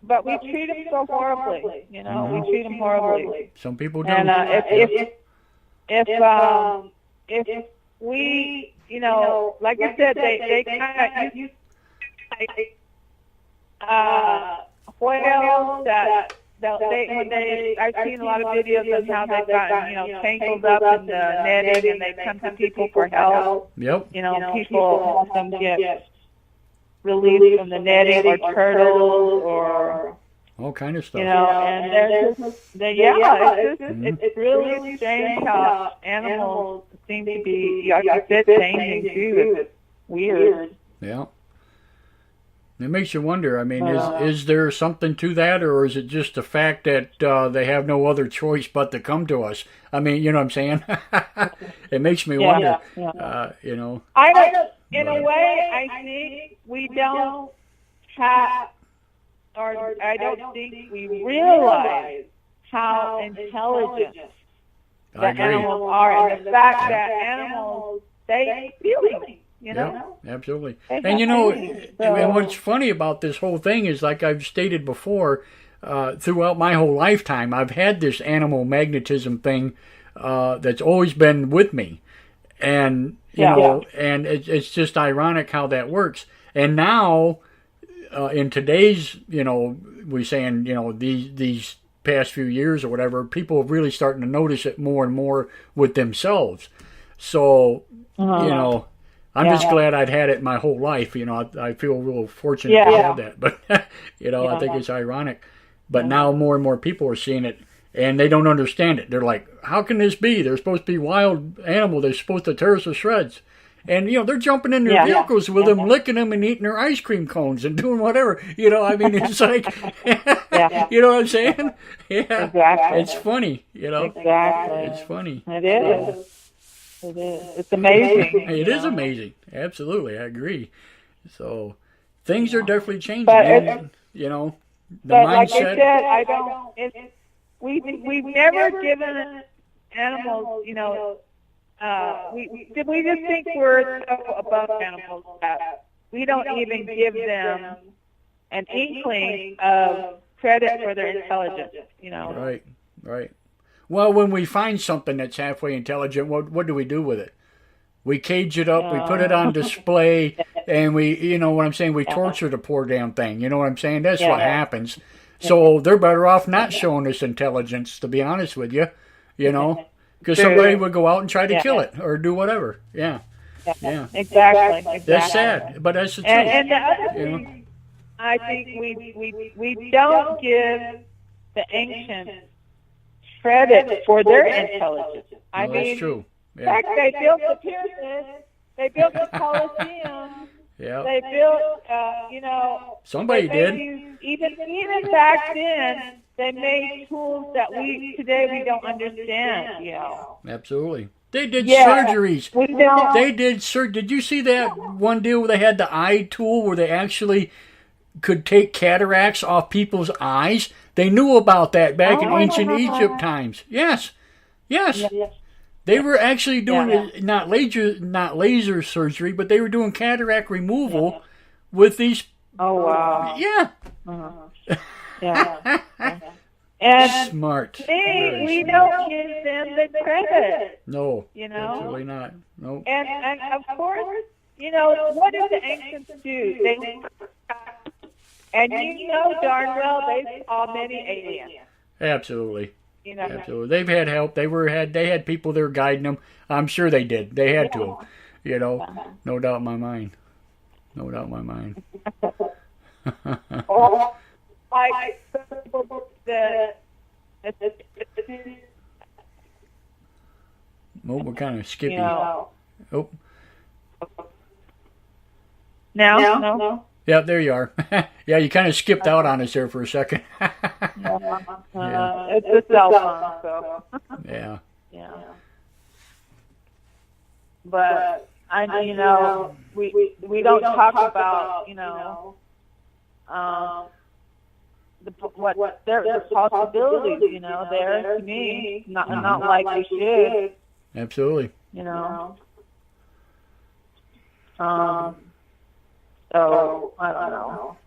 But we treat them so horribly, you know, we treat them horribly. Some people do. And if we, you know, like I said, they kind of use whales that I've seen a lot of videos of how they've gotten, you know, tangled up in the netting and they come to people for help. Yep. You know, people help them get released from the netting or turtles or all kind of stuff. You know, and it's really strange how animals seem to be, like you said, changing too. It's weird. Yeah. It makes you wonder, I mean, is there something to that, or is it just the fact that they have no other choice but to come to us? I mean, you know what I'm saying? It makes me wonder, you know. In a way, I think we don't have, or I don't think we realize how intelligent the animals are, and the fact that animals, they feel. You know? Yeah, absolutely. And you know, and what's funny about this whole thing is, like I've stated before, throughout my whole lifetime, I've had this animal magnetism thing that's always been with me. And, you know, and it's just ironic how that works. And now, in today's, you know, we're saying, you know, these past few years or whatever, people are really starting to notice it more and more with themselves. So, you know, I'm just glad I'd had it my whole life. You know, I feel real fortunate to have that. But, you know, I think it's ironic. But now more and more people are seeing it, and they don't understand it. They're like, how can this be? They're supposed to be wild animal. They're supposed to tear us to shreds. And, you know, they're jumping in their vehicles with them, licking them and eating their ice cream cones and doing whatever. You know, I mean, it's like, you know what I'm saying? Yeah. Exactly. It's funny, you know. Exactly. It's funny. It is. It is. It's amazing. It is amazing. Absolutely. I agree. So things are definitely changing. But you know, the but mindset. Like I said, we've never given animals, you know, we just think we're so above animals that we don't even give them an inkling of credit for their intelligence, you know. Right, right. Well, when we find something that's halfway intelligent, what do we do with it? We cage it up, we put it on display, and we, you know what I'm saying, we torture the poor damn thing. You know what I'm saying? That's what happens. So they're better off not showing us intelligence, to be honest with you, you know, because somebody would go out and try to kill it or do whatever. Yeah. Exactly. That's sad, but that's the truth. And the other thing, I think we don't give the ancients credit for their intelligence. I mean, that's true. In fact, they built the pyramids, they built the Colosseum, they built, you know. Somebody did. Even back then, they made tools that today we don't understand, you know. Absolutely. They did surgeries. We don't. They did Did you see that one deal where they had the eye tool where they actually could take cataracts off people's eyes? They knew about that back in ancient Egypt times. Yes. They were actually doing not laser surgery, but they were doing cataract removal with these. Oh wow! Yeah. And smart. We don't give them the credit. No, you know, absolutely not. No. And of course, you know, what did the ancients do? And you know darn well they saw many aliens. Absolutely. You know, absolutely. They've had help. They had people there guiding them. I'm sure they did. They had to. You know, no doubt in my mind. No doubt in my mind. Well, we're kind of skippy. You know, oh. Now? No? Yeah, there you are. Yeah, you kind of skipped out on us there for a second. It's a cell phone, so. Yeah. Yeah. But we don't talk about, what there's possibilities, there to me, not like we should, Absolutely. So I don't know.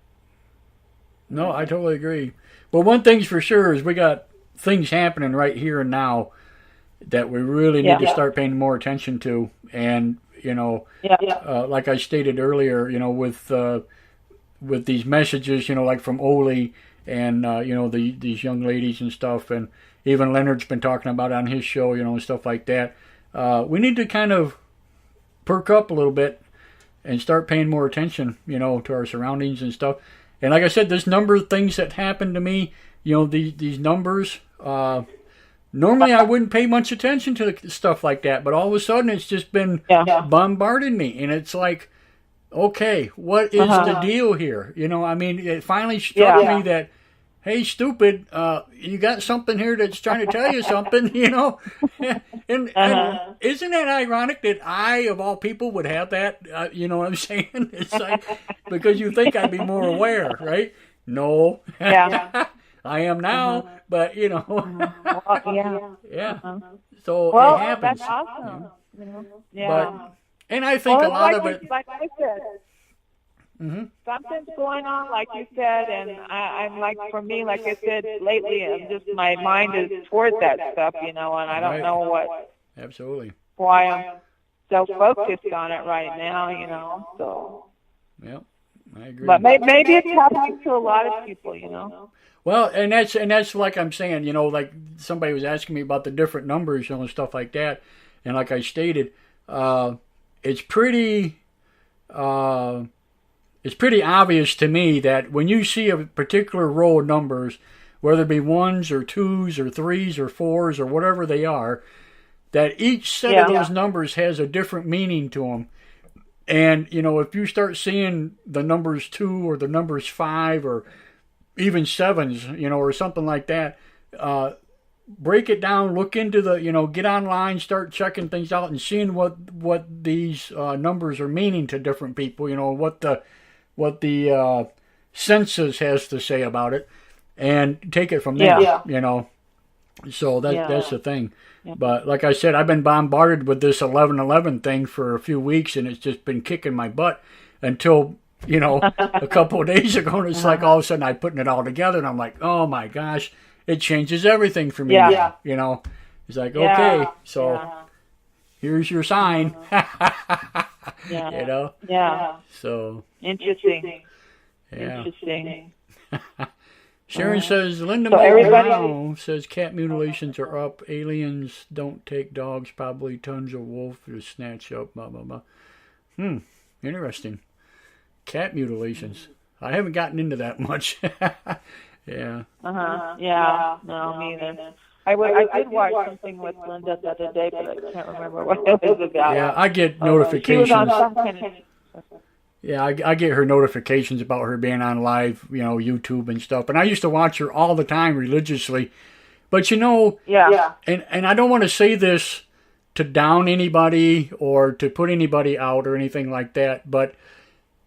No, I totally agree. Well, one thing's for sure is we got things happening right here and now that we really need to start paying more attention to. And, like I stated earlier, with these messages, like from Oli and, these young ladies and stuff, and even Leonard's been talking about it on his show, and stuff like that. We need to kind of perk up a little bit and start paying more attention, to our surroundings and stuff. And like I said, there's a number of things that happen to me, these numbers. Normally I wouldn't pay much attention to stuff like that, but all of a sudden it's just been bombarding me. And it's like, okay, what is the deal here? It finally struck me that, hey, stupid, you got something here that's trying to tell you something, and isn't that ironic that I, of all people, would have that? You know what I'm saying? It's like, because you think I'd be more aware, right? No. Yeah. I am now, but, Well, yeah. So it happens. That's awesome. But, and I think a lot of it... Like I said, something's going on, like you said, and I'm like, for me, like I said, lately, my mind is towards that stuff, and I don't know what. Absolutely. Why I'm so focused on it right now, so. Yep, I agree. But maybe it's happening to a lot of people, Well, and that's like I'm saying, like somebody was asking me about the different numbers, and stuff like that, and like I stated, it's pretty obvious to me that when you see a particular row of numbers, whether it be ones or twos or threes or fours or whatever they are, that each set of those numbers has a different meaning to them. And, if you start seeing the numbers 2 or the numbers 5 or even 7s, or something like that, break it down, look into the, get online, start checking things out and seeing what these numbers are meaning to different people, what the census has to say about it, and take it from there, So that's the thing. Yeah. But like I said, I've been bombarded with this 11/11 thing for a few weeks, and it's just been kicking my butt until, a couple of days ago, and it's like all of a sudden I'm putting it all together, and I'm like, oh my gosh, it changes everything for me. Now, It's like, okay, so here's your sign. So interesting. Yeah. Interesting. Sharon says, Linda Brown says cat mutilations are up. Aliens don't take dogs. Probably tons of wolf to snatch up. Blah, blah, blah. Interesting. Cat mutilations. I haven't gotten into that much. Yeah. Yeah. No, me either. I did watch something with Linda the other day, but I can't remember what it was about. Yeah, I get notifications. She was on some kind of... Yeah, I get her notifications about her being on live, YouTube and stuff. And I used to watch her all the time religiously. But and I don't want to say this to down anybody or to put anybody out or anything like that, but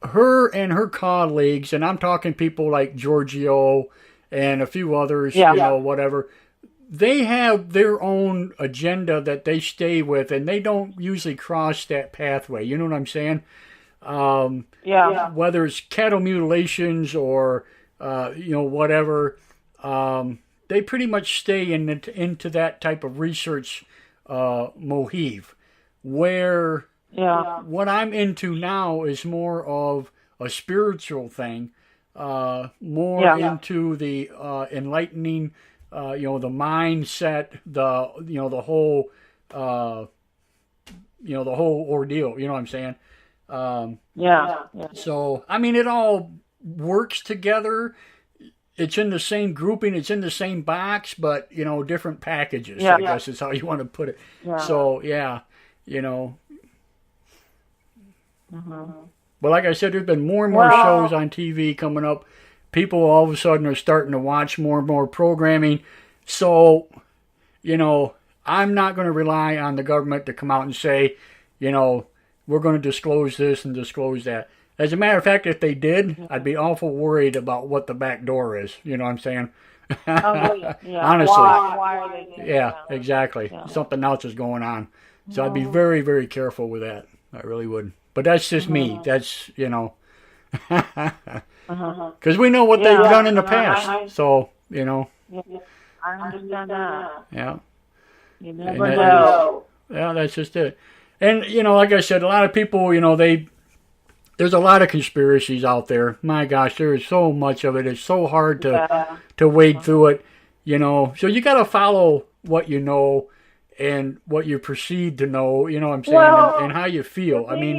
her and her colleagues, and I'm talking people like Giorgio and a few others, whatever, they have their own agenda that they stay with, and they don't usually cross that pathway. You know what I'm saying? Whether it's cattle mutilations or, whatever, they pretty much stay into that type of research motif, where what I'm into now is more of a spiritual thing, more into the enlightening, the mindset, the whole, the whole ordeal. You know what I'm saying? So, it all works together. It's in the same grouping. It's in the same box, but, different packages, I guess is how you want to put it. So, But like I said, there's been more and more shows on TV coming up. People all of a sudden are starting to watch more and more programming. So, I'm not going to rely on the government to come out and say, we're going to disclose this and disclose that. As a matter of fact, if they did, I'd be awful worried about what the back door is. You know what I'm saying? Yeah. Honestly. Why are they doing Yeah, that? exactly. Yeah. Something else is going on. So I'd be very, very careful with that. I really would. But that's just me. That's, because we know what they've done in the past. So, I understand that. yeah. You never know. Yeah, that's just it. And, like I said, a lot of people, there's a lot of conspiracies out there. My gosh, there is so much of it. It's so hard to wade through it, So you got to follow what you know and what you perceive to know, you know what I'm saying, and how you feel. I mean,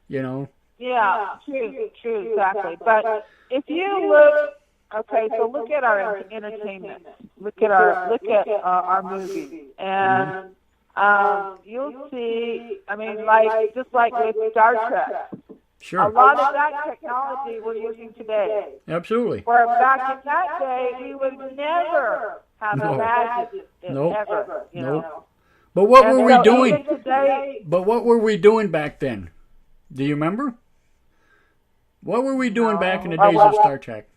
Yeah, true, exactly. But if you look, so look at our entertainment. Look at our movies, and you'll see. I mean, just like with Star Trek. Sure. A lot of that technology we're using today. Absolutely. Where back in that day, we would never have imagined it ever. But what were we doing? Even today, But what were we doing back then? Do you remember? What were we doing back in the days of Star Trek?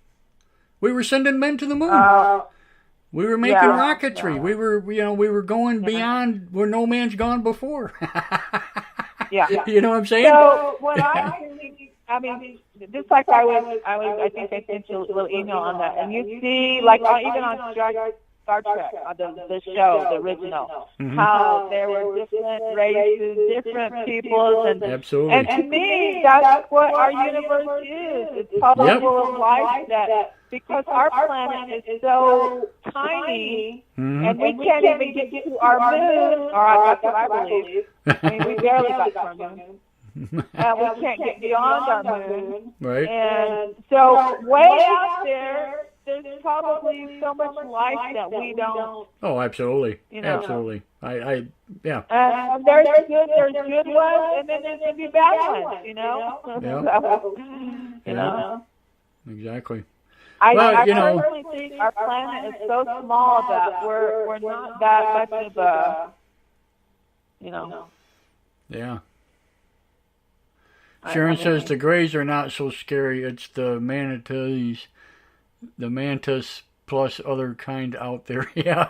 We were sending men to the moon. We were making rocketry. Yeah. We were going beyond where no man's gone before. You know what I'm saying? So what I mean, just like I think I sent you a little email on that, and you see, like even on Star Trek, the show, the original, how there were different races, different peoples, and absolutely. And to me, that's what our universe is. It's probably full of life that. Because our planet is so tiny, and we can't even get to our moon, or that's what I believe. I mean, we barely got to our moon. And we can't get beyond our moon. Right. And so way out there's probably so much life that we don't. Oh, absolutely. Absolutely. Yeah. And there's good ones, and then there's going to be bad ones, Yeah. Exactly. I personally think our planet is so small that we're not that much of a, Yeah. Sharon says the Greys are not so scary. It's the manatees, the mantis plus other kind out there. Yeah.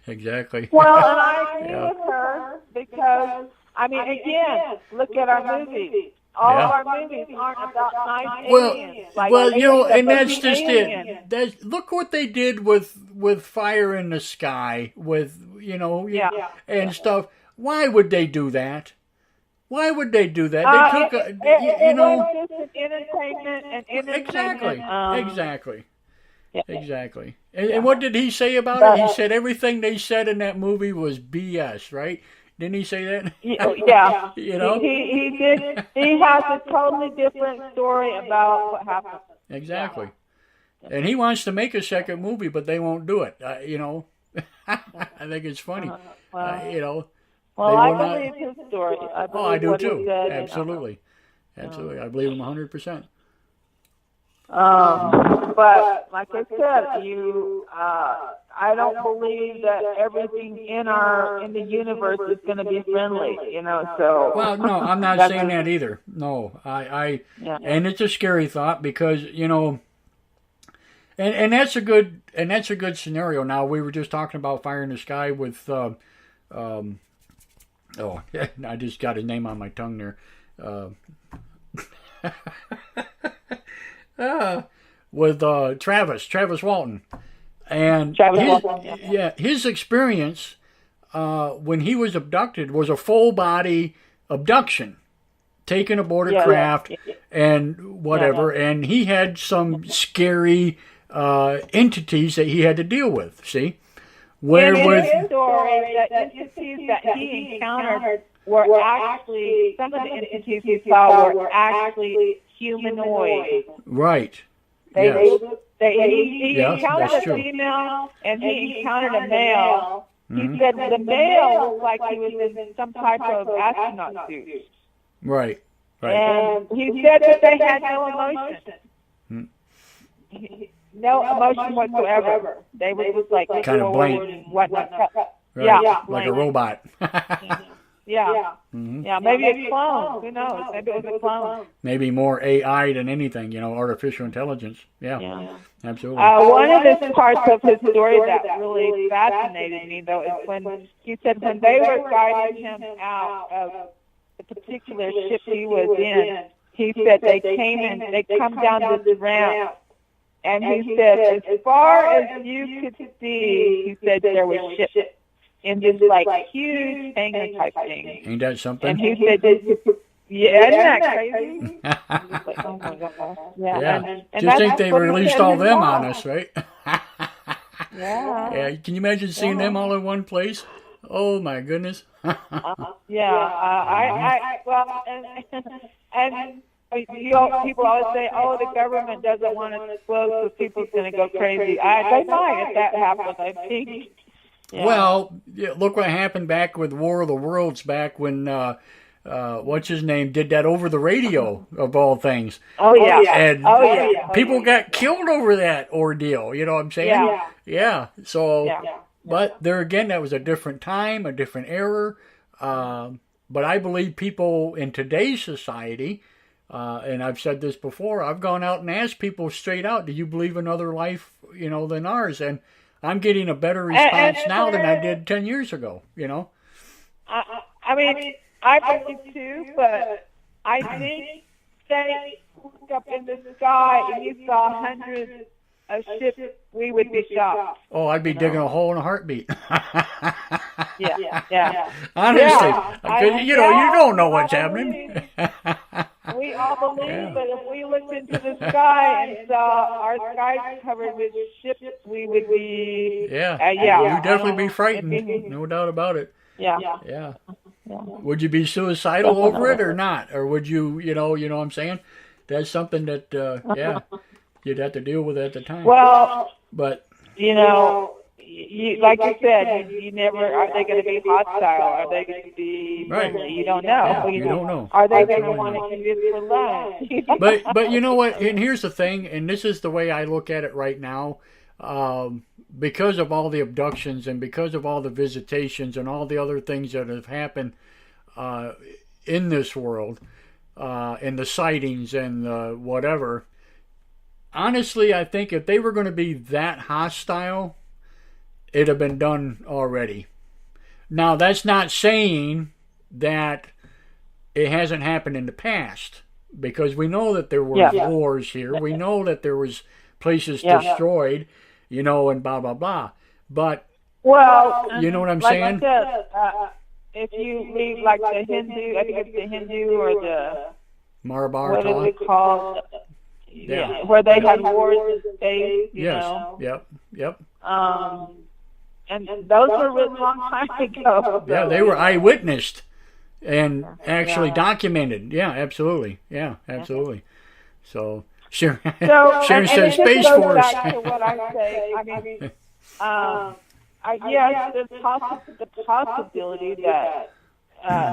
Exactly. Well, and I agree with her because, again, look at our movies. All of our movies aren't about nice aliens. And that's just it. Look what they did with Fire in the Sky, with and stuff. Why would they do that? Why would they do that? They took it was just an entertainment and entertainment. Exactly. And what did he say about it? He said everything they said in that movie was BS, right? Didn't he say that? Yeah. He did. He has a totally different story about what happened. Exactly. Yeah. And he wants to make a second movie, but they won't do it. I think it's funny. Well, I believe his story. I do too. Said, Absolutely. Absolutely. I believe him 100%. But like I said, I don't believe that everything in the universe is going to be friendly, so. Well, no, I'm not saying that either. No, and it's a scary thought because, and that's a good scenario. Now, we were just talking about Fire in the Sky with, I just got his name on my tongue there. With Travis Walton. And his experience when he was abducted was a full body abduction, taken aboard a craft and whatever. And he had some scary entities that he had to deal with. See, in his story, the entities that he encountered were actually some of the entities he saw were actually humanoid. Right. He encountered a female and he encountered a male. He said the male looked like he was in some type of astronaut suit. Right. Right. And he said that they had no emotion. No emotion whatsoever. They were just like Kind of blank. and whatnot. Right. Yeah, Like a robot. Yeah. Yeah, maybe a clone. Who knows? Maybe it was a clone. Maybe more AI than anything, artificial intelligence. Yeah. Absolutely. One of the parts of his story that really fascinated me, though, is when he said when they were guiding him out of the particular ship he was in, he said they come down this ramp, and he said, as far as you could see, he said there was ships in this like huge hangar type thing. Ain't that something? And he said, yeah, isn't that crazy? Like, oh my God. Yeah. Just think they released all them on us, right? Yeah. Can you imagine seeing them all in one place? Oh my goodness. People always say, "Oh, the government doesn't want to disclose because people's going to go crazy." They might if that happens. I think. Yeah. Well, look what happened back with War of the Worlds, back when what's his name did that over the radio of all things. Oh yeah. And people got killed over that ordeal. You know what I'm saying? Yeah. So, but there again, that was a different time, a different era. But I believe people in today's society, and I've said this before, I've gone out and asked people straight out, do you believe in another life, than ours? And I'm getting a better response now than I did 10 years ago, I mean, I believe too, but I think say look up in the sky and you saw hundreds of ships, we would be shocked. Oh, I'd be digging a hole in a heartbeat. Yeah. Honestly, you don't know what's happening. We all believe, but if we looked into the sky and saw our skies covered with ships, we would be... You'd definitely be frightened, no doubt about it. Yeah. Would you be suicidal over it or not? Or would you, you know what I'm saying? That's something that, you'd have to deal with at the time. Well, but like you said, you never, are they going to be hostile? Are they going to be friendly? You don't know. You don't know. Are they going to want to give you for lunch? But you know what? And here's the thing, and this is the way I look at it right now. Because of all the abductions and because of all the visitations and all the other things that have happened in this world, and the sightings and whatever, honestly, I think if they were going to be that hostile, it'd have been done already. Now, that's not saying that it hasn't happened in the past, because we know that there were wars here. We know that there was places destroyed, and blah, blah, blah. But, you know what I'm saying? I said, if you leave like the Hindu, I think it's the Hindu or the... Marabar. What is it called? Yeah, where they had wars in space, you know. Yep. And those were written a long time ago. Yeah, they were eyewitnessed and actually documented. Yeah, absolutely. Yeah, absolutely. So, Sharon says Space Force. Back to what I say. I mean, yes, the possibility that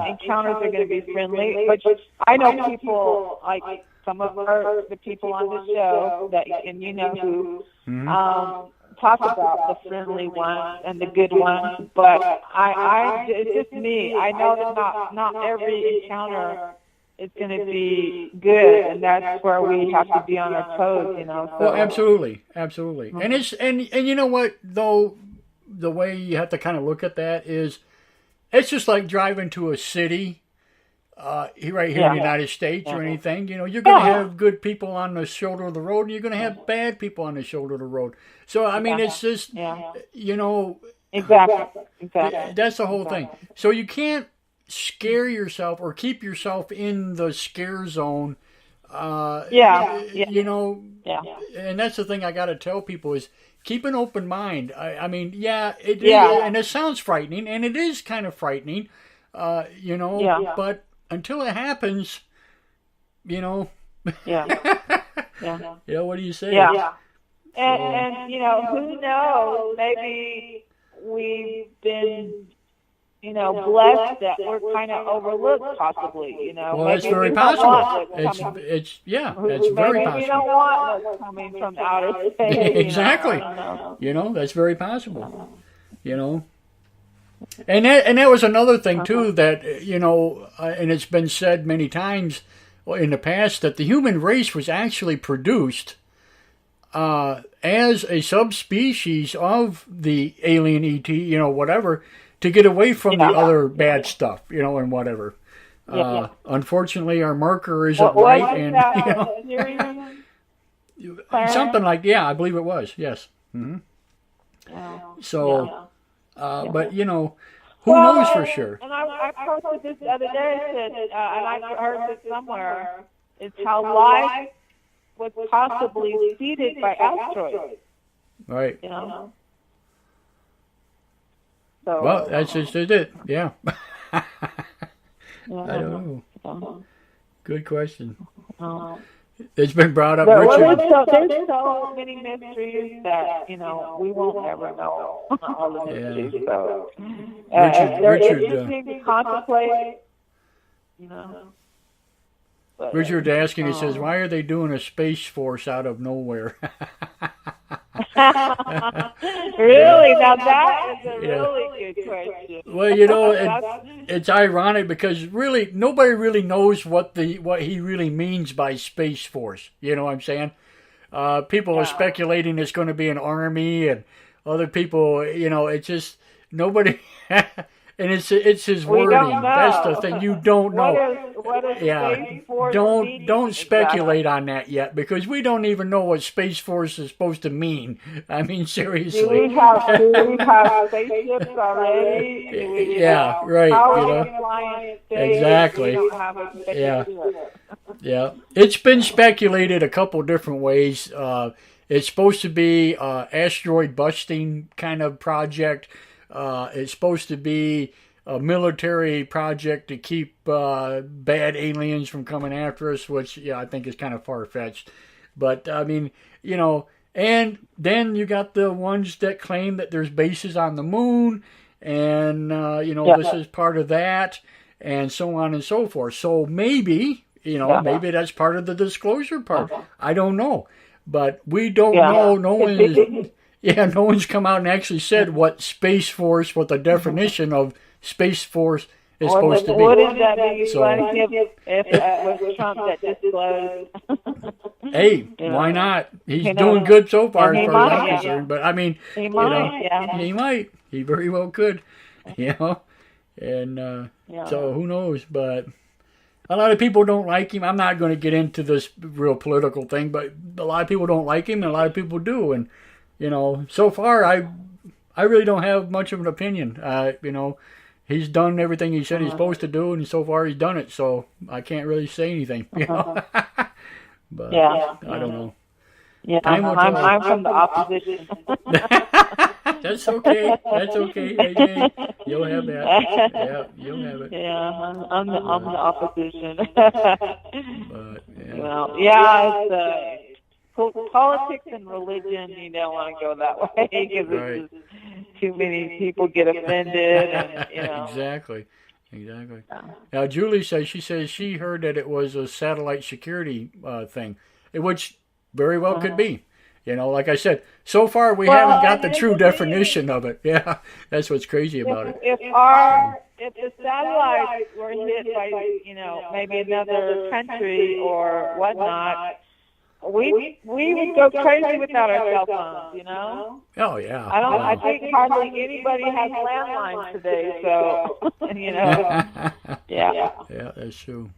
encounters are going to be friendly, but I know people like some of the people on the show that, and who, talk about the friendly ones and the good ones, but it's just me. I know that not every encounter is going to be good, and that's where we have to be on our toes, So. Well, absolutely. And it's and you know what though, the way you have to kind of look at that is, it's just like driving to a city. Right here in the United States or anything, you're going to have good people on the shoulder of the road, and you're going to have bad people on the shoulder of the road. So, I mean, it's just, Exactly. That's the whole thing. So you can't scare yourself or keep yourself in the scare zone. And that's the thing I got to tell people is keep an open mind. I mean, and it sounds frightening, and it is kind of frightening, but until it happens, what do you say? And who knows? Maybe we've been, blessed that we're kind of overlooked, possibly. Well, that's maybe very we don't possible. want what's coming. It's very Maybe we possible. don't want what's coming from outer space. Exactly. I don't know. That's very possible. And that was another thing too that and it's been said many times in the past that the human race was actually produced as a subspecies of the alien ET, whatever, to get away from the other bad stuff, and whatever. Unfortunately, our marker isn't right, and something like I believe it was, yes. Mm-hmm. So, but who knows for sure? And I posted this the other day, and I heard this somewhere. It's how life was possibly seeded by asteroids. Right. So, well, that's just it. Yeah. I don't know. Good question. It's been brought up. There's so many mysteries that we won't ever know all the mysteries. So they're interesting to contemplate. But, Richard asking, he says, "Why are they doing a space force out of nowhere?" Really? Now that is a really good question. Well, it's ironic because really nobody really knows what he really means by space force. You know what I'm saying? People are speculating it's going to be an army, and other people, it's just nobody. And it's his wording. That's the thing. You don't know. What is Space Force don't speculate on that yet, because we don't even know what Space Force is supposed to mean. I mean, seriously. Do we have spaceships already? Right. How are we flying space? Exactly. We don't have a spaceship. Yeah. It's been speculated a couple different ways. It's supposed to be asteroid busting kind of project. It's supposed to be a military project to keep bad aliens from coming after us, which, I think is kind of far-fetched. But, I mean, and then you got the ones that claim that there's bases on the moon, and, this is part of that, and so on and so forth. So maybe, maybe that's part of the disclosure part. I don't know. But we don't know. No one's come out and actually said what Space Force, what the definition of Space Force is supposed to be. Wouldn't that be funny if it was Trump that disclosed? Hey, why not? He's doing good so far as far as I'm concerned. But I mean, he might. He very well could, And so who knows? But a lot of people don't like him. I'm not going to get into this real political thing, but a lot of people don't like him, and a lot of people do. And so far, I really don't have much of an opinion. He's done everything he said he's supposed to do, and so far he's done it. So I can't really say anything. But I don't know. Yeah, I'm from the opposition. That's okay. That's okay, AJ. You'll have that. Yeah, you'll have it. Yeah, I'm the opposition. But it's politics and religion. You don't want to go that way because too many people get offended. And, Exactly. Now, Julie says she heard that it was a satellite security thing, which very well could be. Like I said, so far we haven't got the true definition of it. Yeah, that's what's crazy about it. If the satellites were hit by, maybe another country or whatnot, we would go crazy without our cell phones, Oh yeah. I think hardly anybody has landlines today, so Yeah, that's true.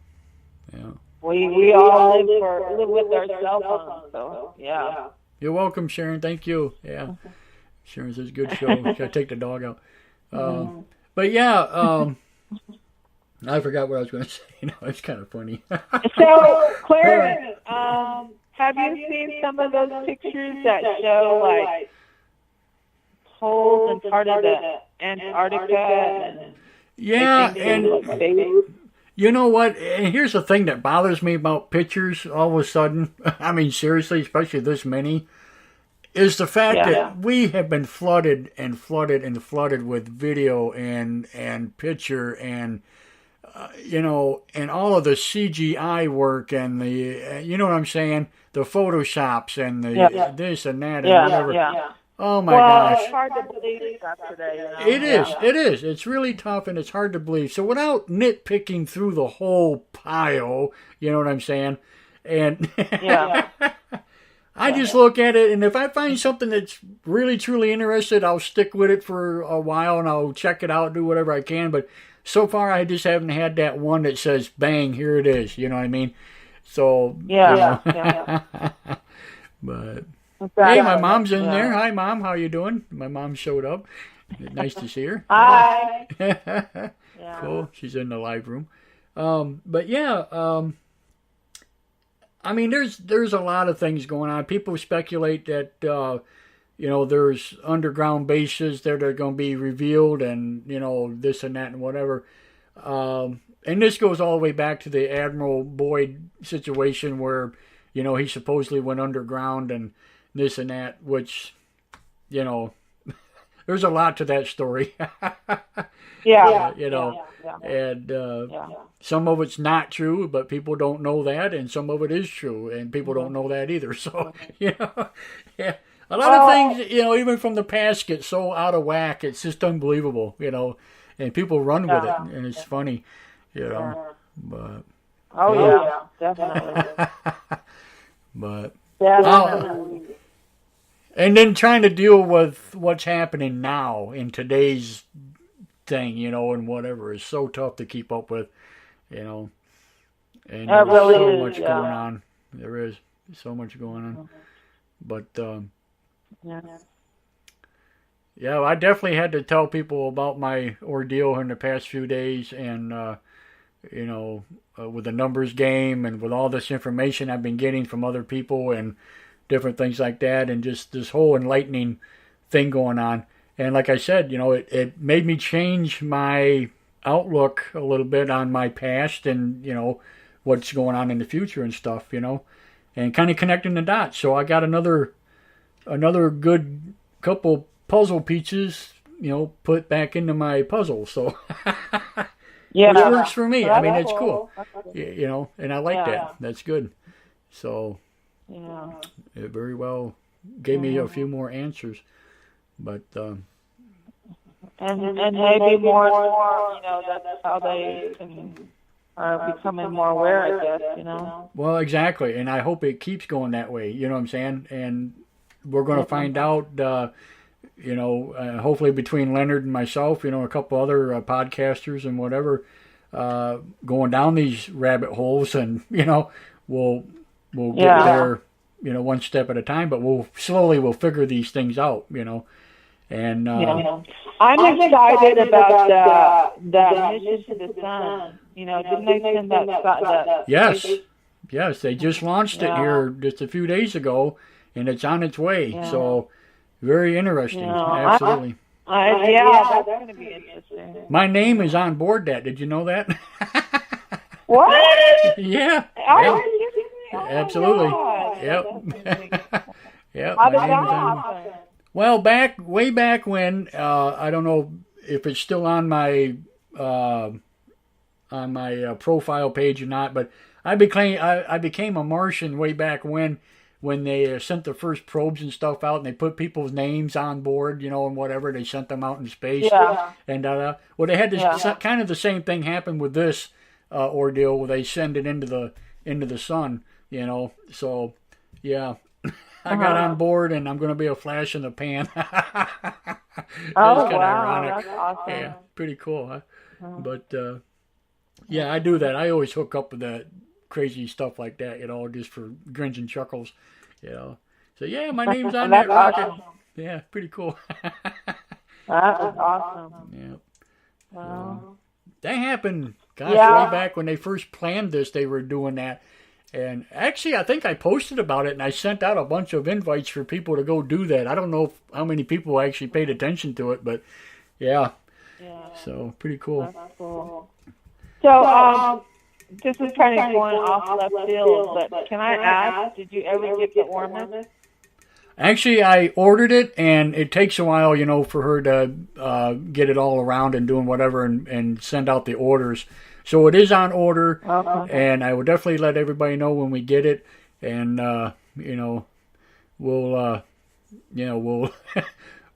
Yeah. We all live with our cell phones, so yeah. You're welcome, Sharon. Thank you. Yeah. Sharon says, good show. Gotta take the dog out. But I forgot what I was going to say. It's kind of funny. So, Claire, have you seen some of those pictures that show, poles and part of the Antarctica? And you know what? And here's the thing that bothers me about pictures all of a sudden. I mean, seriously, especially this many. is the fact Yeah. that we have been flooded and flooded and flooded with video and picture and and all of the CGI work and the you know what I'm saying, the photoshops and the this and that and whatever. Yeah. Oh my Well, gosh. it's hard to believe stuff today. It is. It's really tough and it's hard to believe. So without nitpicking through the whole pile, you know what I'm saying? And I just look at it, and if I find something that's really, truly interested, I'll stick with it for a while, and I'll check it out, do whatever I can. But so far, I just haven't had that one that says, bang, here it is. You know what I mean? So, Yeah. But, Exactly. hey, my mom's in there. Hi, Mom. How you doing? My mom showed up. Nice to see her. Hi. Cool. She's in the live room. But, yeah, I mean, there's a lot of things going on. People speculate that there's underground bases that are going to be revealed, and this and that and whatever. And this goes all the way back to the Admiral Boyd situation where he supposedly went underground and this and that, which there's a lot to that story. And some of it's not true, but people don't know that, and some of it is true, and people don't know that either. So, a lot of things, even from the past get so out of whack, it's just unbelievable, and people run with it, and it's funny, but. Definitely. But. Definitely. And then trying to deal with what's happening now in today's thing, and whatever is so tough to keep up with, and there's so much going on. There is so much going on, but I definitely had to tell people about my ordeal in the past few days, and with the numbers game and with all this information I've been getting from other people and different things like that, and just this whole enlightening thing going on. And like I said, it made me change my outlook a little bit on my past and, what's going on in the future and stuff, and kind of connecting the dots. So I got another good couple puzzle pieces, put back into my puzzle. So, which works for me. I mean, it's cool, and I like that. That's good. So, it very well gave me a few more answers. But and maybe more, that's how they are becoming more aware, I guess, Well, exactly, and I hope it keeps going that way. You know what I'm saying? And we're going to find out. Hopefully between Leonard and myself, a couple other podcasters and whatever, going down these rabbit holes, and we'll get there, one step at a time. But we'll figure these things out, And I'm excited about the mission to the sun. Didn't they send that? Yes, they just launched it here just a few days ago, and it's on its way. So very interesting. Absolutely. That's going to be interesting. My name is on board that. Did you know that? What? Yeah. Absolutely. Yep. Yep. How did that happen? Well, way back when, I don't know if it's still on my profile page or not, but I became a Martian way back when they sent the first probes and stuff out, and they put people's names on board, and whatever, they sent them out in space. Yeah. And well, they had this kind of the same thing happen with this ordeal, where they send it into the sun, So, yeah. I got on board, and I'm going to be a flash in the pan. That's kind of ironic. That's awesome. Yeah, pretty cool, huh? But, I do that. I always hook up with that crazy stuff like that, just for grins and chuckles, So, yeah, my name's on that rocket. Awesome. Yeah, pretty cool. That was awesome. Yeah. Wow. That happened, way back when they first planned this, they were doing that. And actually, I think I posted about it, and I sent out a bunch of invites for people to go do that. I don't know how many people actually paid attention to it, but yeah. So, pretty cool. That's cool. So, this is kind of going off left field, but can I ask, did you ever get the Ormus? Actually, I ordered it, and it takes a while, for her to get it all around and doing whatever and send out the orders. So it is on order, and I will definitely let everybody know when we get it, and we'll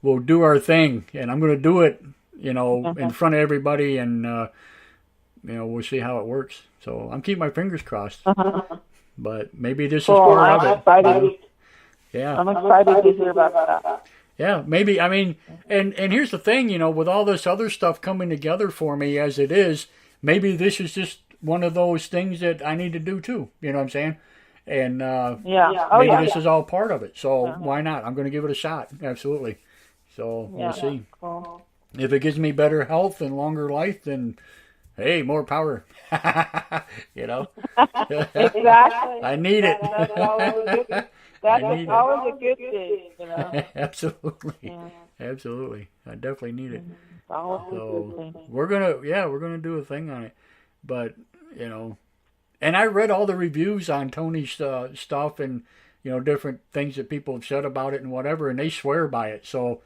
we'll do our thing, and I'm going to do it, in front of everybody, and we'll see how it works. So I'm keeping my fingers crossed, but maybe this is part of it. Yeah. I'm excited to hear about that. Yeah, maybe. I mean, and here's the thing, with all this other stuff coming together for me as it is, maybe this is just one of those things that I need to do too. You know what I'm saying? And maybe this is all part of it. So why not? I'm going to give it a shot. Absolutely. So we'll see. Cool. If it gives me better health and longer life, then hey, more power. Exactly. I need it. That's always a good thing, Absolutely. Absolutely. I definitely need it. So we're gonna do a thing on it. But, and I read all the reviews on Tony's stuff and, different things that people have said about it and whatever, and they swear by it. So,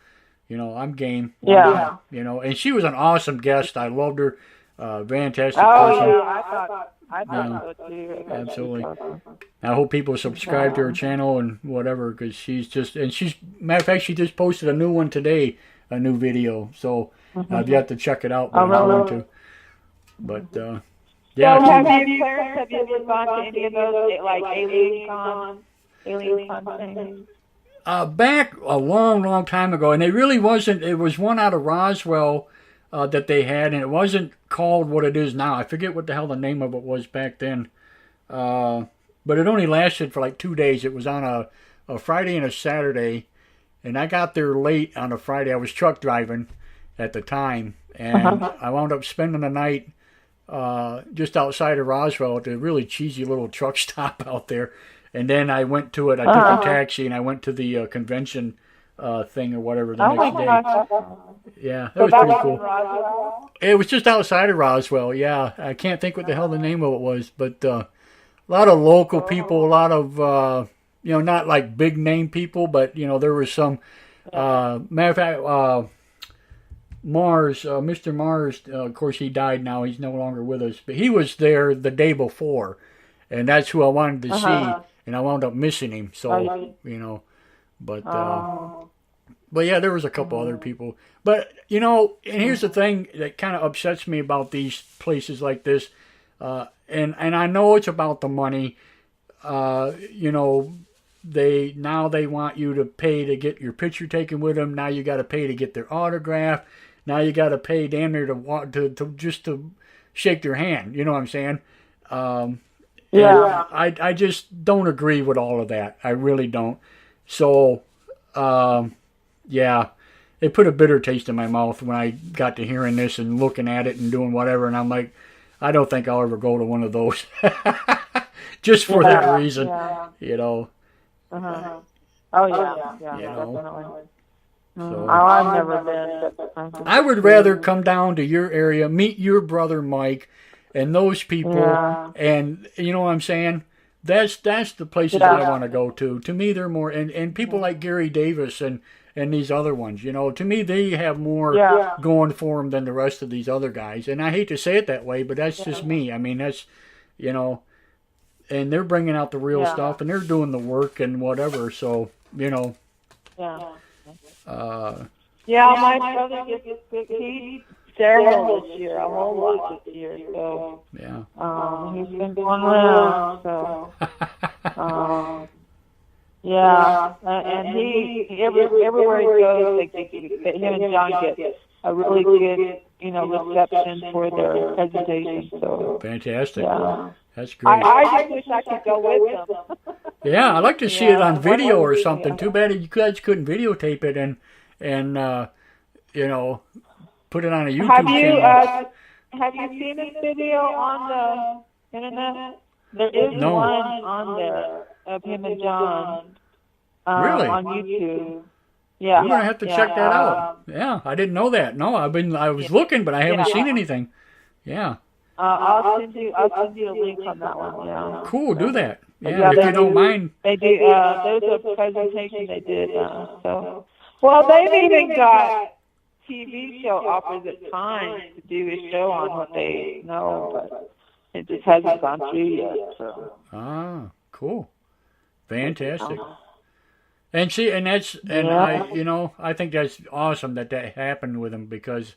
I'm game. Yeah. And she was an awesome guest. I loved her. Fantastic person. Yeah, I thought so too. Absolutely. I hope people subscribe to her channel and whatever, because matter of fact, she just posted a new one today, a new video. So I've yet to check it out, but I'm going to. But yeah. So have you ever gone to any of those like Alien Con things? Back a long, long time ago, and it really wasn't. It was one out of Roswell that they had, and it wasn't called what it is now. I forget what the hell the name of it was back then. But it only lasted for like 2 days. It was on a Friday and a Saturday, and I got there late on a Friday. I was truck driving at the time, and I wound up spending the night just outside of Roswell at a really cheesy little truck stop out there. And then I went to it. I took a taxi, and I went to the convention thing or whatever the next day. Yeah, that was pretty cool. It was just outside of Roswell. Yeah, I can't think what the hell the name of it was, but a lot of local people, a lot of not like big name people, but there was some. Matter of fact, Mars, Mr. Mars. Of course, he died now. He's no longer with us, but he was there the day before, and that's who I wanted to see, and I wound up missing him. So but yeah, there was a couple other people. But, and here's the thing that kind of upsets me about these places like this. And I know it's about the money. They want you to pay to get your picture taken with them. Now you got to pay to get their autograph. Now you got to pay damn near to just to shake their hand. You know what I'm saying? I just don't agree with all of that. I really don't. So, it put a bitter taste in my mouth when I got to hearing this and looking at it and doing whatever. And I'm like, I don't think I'll ever go to one of those. Just for that reason, Oh, yeah, definitely. So, I've never been. I would rather come down to your area, meet your brother Mike, and those people, and you know what I'm saying? That's the places I want to go to. To me, they're more, and people like Gary Davis and these other ones, to me, they have more going for them than the rest of these other guys. And I hate to say it that way, but that's just me. I mean, that's, and they're bringing out the real stuff, and they're doing the work and whatever. So, My brother he's sterile this year, a whole lot this year. So he's been going around. So and he everywhere he goes, him and John get a really good reception for their presentation. So fantastic. Yeah. That's great. I just wish I could go with them. Yeah, I'd like to see it on video or something. Too bad you guys couldn't videotape it and put it on a YouTube channel. Have you seen this video on the internet? There is one on there of him and John. Really? On YouTube. Yeah. I'm gonna have to check that out. Yeah, I didn't know that. No, I was looking, but I haven't seen anything. Yeah. I'll send you a link on that one. Yeah. Cool, do that. But Yeah, if you don't mind. They do. There's a presentation they did. Well, they've even got TV show offers at times to do a show on what they know, but it just hasn't gone through yet. So. Ah, cool, fantastic. And I think that's awesome that happened with them because,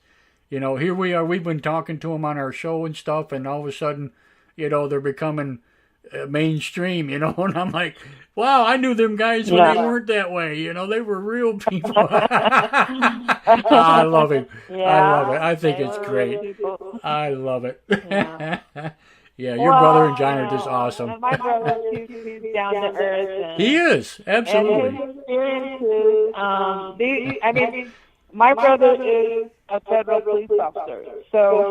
here we are. We've been talking to them on our show and stuff, and all of a sudden, they're becoming mainstream. And I'm like, wow, I knew them guys when they weren't that way. They were real people. I love it. I love it. I think it's great. I love it. Yeah, your brother and John are just awesome. And my brother, he's down to earth. He is, absolutely. And his experiences, my brother is a federal police officer. So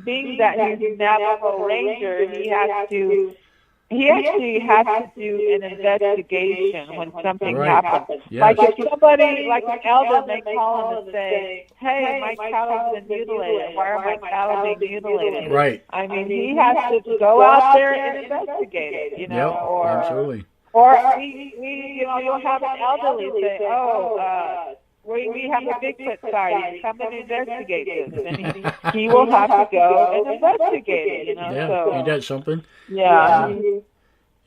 being that he's a Navajo Ranger, he actually has to do an investigation when something happens. Yes. Like if somebody, like an elder, may call him and say, hey, my cattle's been mutilated. Why are my cattle being mutilated? Right. I mean, he has to go out there and investigate it, absolutely. Or you'll have an elderly say, we have a Bigfoot sighting. Come and investigate this. And he will have to go and investigate it, Yeah, ain't that something? Yeah.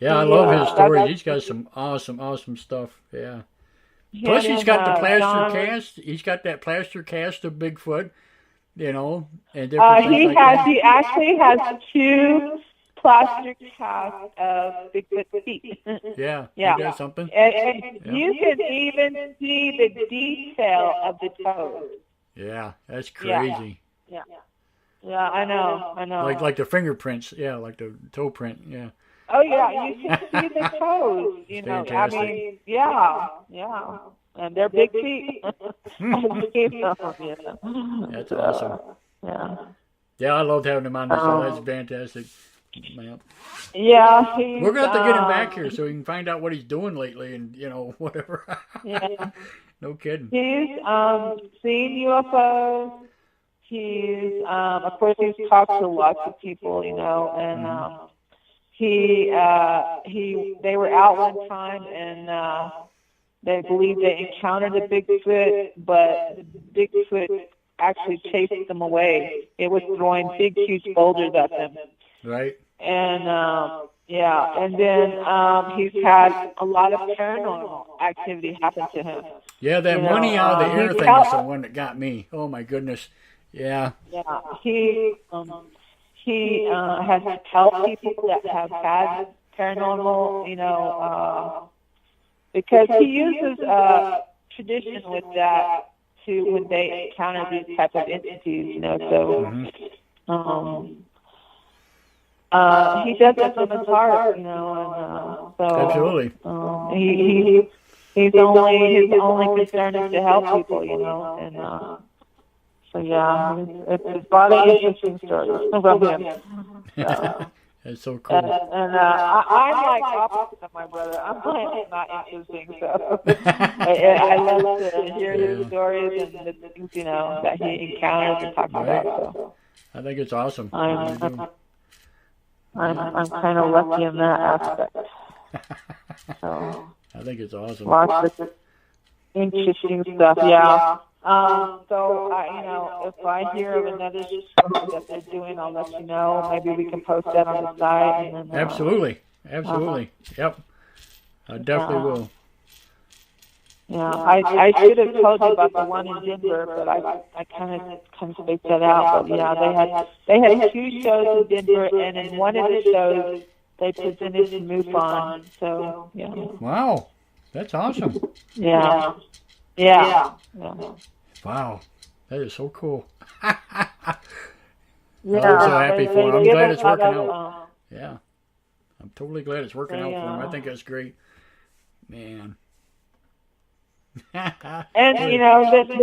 I love his stories. He's got some awesome stuff. Yeah. Plus, he's got the plaster cast. He's got that plaster cast of Bigfoot, and different things like that. He actually has 2 plaster casts of Bigfoot feet. Yeah. Ain't that something? And you can even see the detail of the toes. Yeah, that's crazy. Yeah, I know. Like the fingerprints. Yeah, like the toe print. Yeah. Oh yeah, you can see the toes. Fantastic. I mean, yeah, and they're big feet. That's awesome. Yeah, I loved having him on the show. That's fantastic. Yeah, we're gonna have to get him back here so we can find out what he's doing lately and whatever. Yeah. No kidding. He's seen UFOs. He's of course he's talked to lots of people, and they were out one time and they believed they encountered a Bigfoot, but the Bigfoot actually chased them away. It was throwing big, huge boulders at them. Right. And and then he's had a lot of paranormal activity happen to him. Yeah, that money out of the air thing is the one that got me. Oh my goodness. Yeah. Yeah, he has helped people that have had paranormal, because he uses tradition with that to when they encounter these type of entities, so. He does it from his heart, and so absolutely. His only concern is to help people, and so it's a lot of interesting stories about him. That's so cool. And I'm like opposite of my brother. I'm like not interesting, so I love to hear his stories and the things that he encounters and talks about. So. I think it's awesome. I'm kind of lucky in that aspect. So I think it's awesome. Lots of interesting stuff, yeah. So if I hear of another show that they're doing, I'll let you know. Maybe we can post that on the site. And then, absolutely. Yep. I definitely will. Yeah, I should have told you about the one in Denver, but I kind of spaced that out. But yeah, they had 2 shows in Denver, and in one of the shows they presented in MUFON. So yeah. Wow, that's awesome. Yeah. Wow, that is so cool. Yeah, I'm so happy for him. I'm glad it's working out. Yeah, I'm totally glad it's working out for him. I think that's great, man. And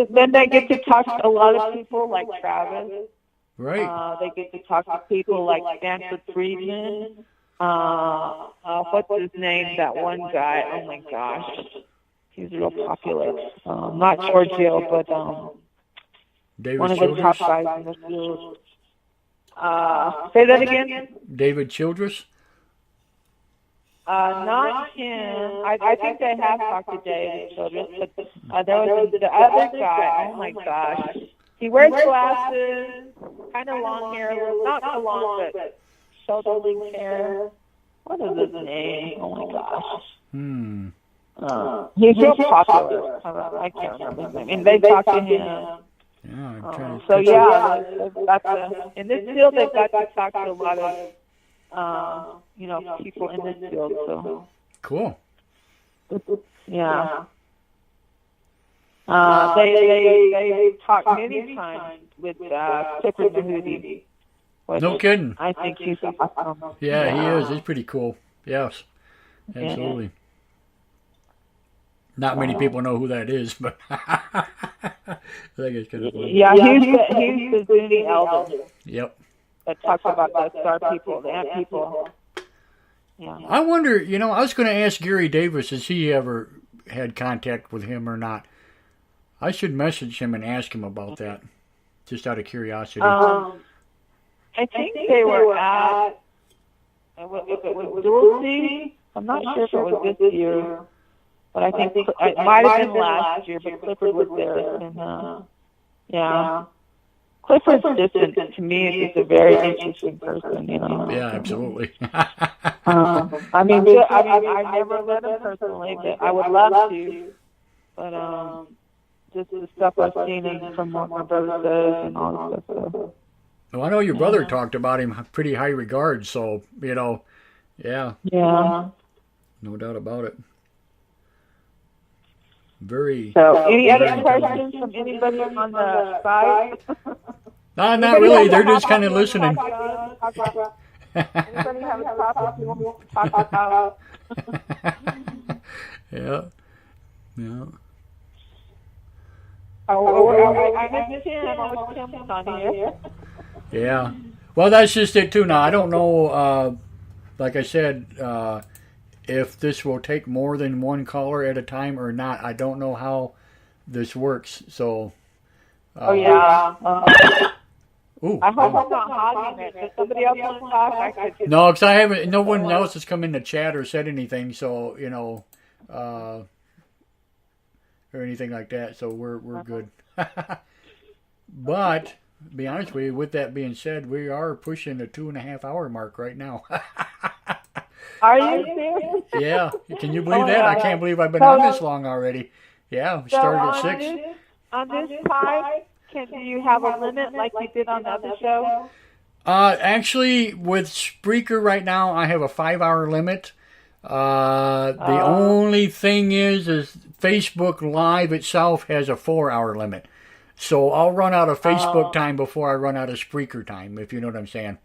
then they get to talk to a lot of people like Travis. Right. They get to talk to people like Stanford Friedman. What's his name? That one guy. Oh my gosh, he's real popular. Not Giorgio, but David one of the top guys in the field. Say that again. David Childress? Not him. I think they have talked to David Childress, but there was the other guy. Oh my gosh. He wears glasses, kind of long hair, not so long, but shoulder-length hair. What is his name? Oh my gosh. He's real popular. I can't remember his name. And they talked to him. Yeah, I'm trying to So yeah, in this field they've got to talk to a lot of people in this field. So cool. yeah. They talked many times with Clifford Mahooty. No kidding. I think he's awesome. Yeah, he is. He's pretty cool. Yes, absolutely. Yeah. Not many people know who that is, but I think it's kind of funny. Yeah, he's the Zuni elder. Yep. That talks about the star people, the ant people. Yeah. I wonder, I was going to ask Gary Davis, has he ever had contact with him or not? I should message him and ask him about that, just out of curiosity. I think they were at, if it was Dulce, I'm not sure if it was this year, but I think it might have been last year, but Clifford was there. And, yeah. Clifford's just, to me, is a very interesting person, Yeah, absolutely. I mean, I've never met him personally, but I would love to. But just the stuff I've seen from what my brother says and all this stuff. So. Well, I know your brother talked about him pretty high regard, so, yeah. Yeah. No doubt about it. Very. So, any other questions from anybody on the site? No, not really. They're just kind of listening. Anybody have a topic you want to talk about? Yeah. Yeah. I miss him. I wish Tim was on here. Yeah. Well, that's just it, too. Now, I don't know, like I said, if this will take more than one caller at a time or not. I don't know how this works. So. Yeah. Ooh, I hope I'm not hogging it. Does somebody else want to talk? No, because I haven't. No one else has come in the chat or said anything. So or anything like that. So we're good. But to be honest with you, with that being said, we are pushing the 2.5 hour mark right now. Are you serious? Yeah. Can you believe that? I can't believe I've been on this long already. Yeah, we started at 6. On this time, do you have a limit like you did on the other show? Actually, with Spreaker right now, I have a 5 hour limit. The only thing is Facebook Live itself has a 4 hour limit. So I'll run out of Facebook time before I run out of Spreaker time, if you know what I'm saying.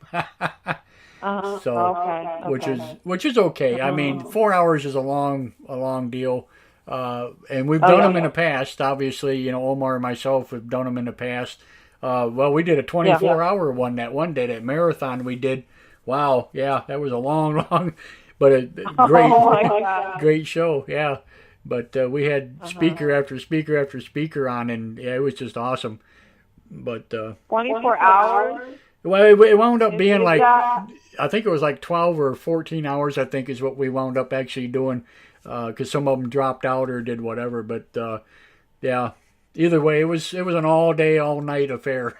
Which is okay. I mean, 4 hours is a long deal. And we've done them in the past. Obviously, Omar and myself have done them in the past. Well, we did a 24-hour one that one day, that marathon we did. Wow, yeah, that was a long, but a great show, yeah. But we had speaker after speaker after speaker on, and yeah, it was just awesome. But 24 hours? Well, it wound up being like, I think it was like 12 or 14 hours, I think is what we wound up actually doing. Because some of them dropped out or did whatever, but yeah. Either way, it was an all day, all night affair.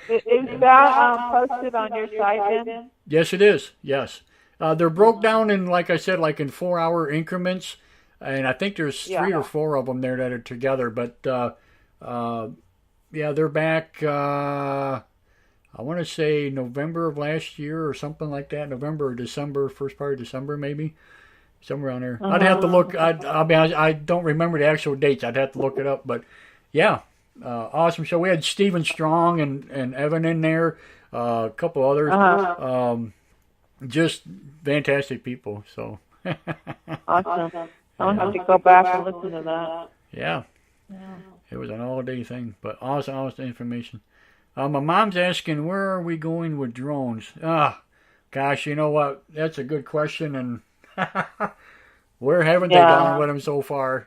Is that posted on your site then? Yes, it is. Yes, they're broke down in, like I said, like in 4 hour increments, and I think there's 3 or 4 of them there that are together. But yeah, they're back. I want to say November of last year or something like that. November or December, first part of December maybe. Somewhere on there. I'd have to look. I'll be honest, I don't remember the actual dates. I'd have to look it up. But yeah, awesome show. We had Stephen Strong and Evan in there, a couple others. Just fantastic people. So awesome. I'll have to go back and listen to that. Yeah. It was an all-day thing, but awesome information. My mom's asking, where are we going with drones? Gosh, you know what? That's a good question, and where haven't they gone with them so far?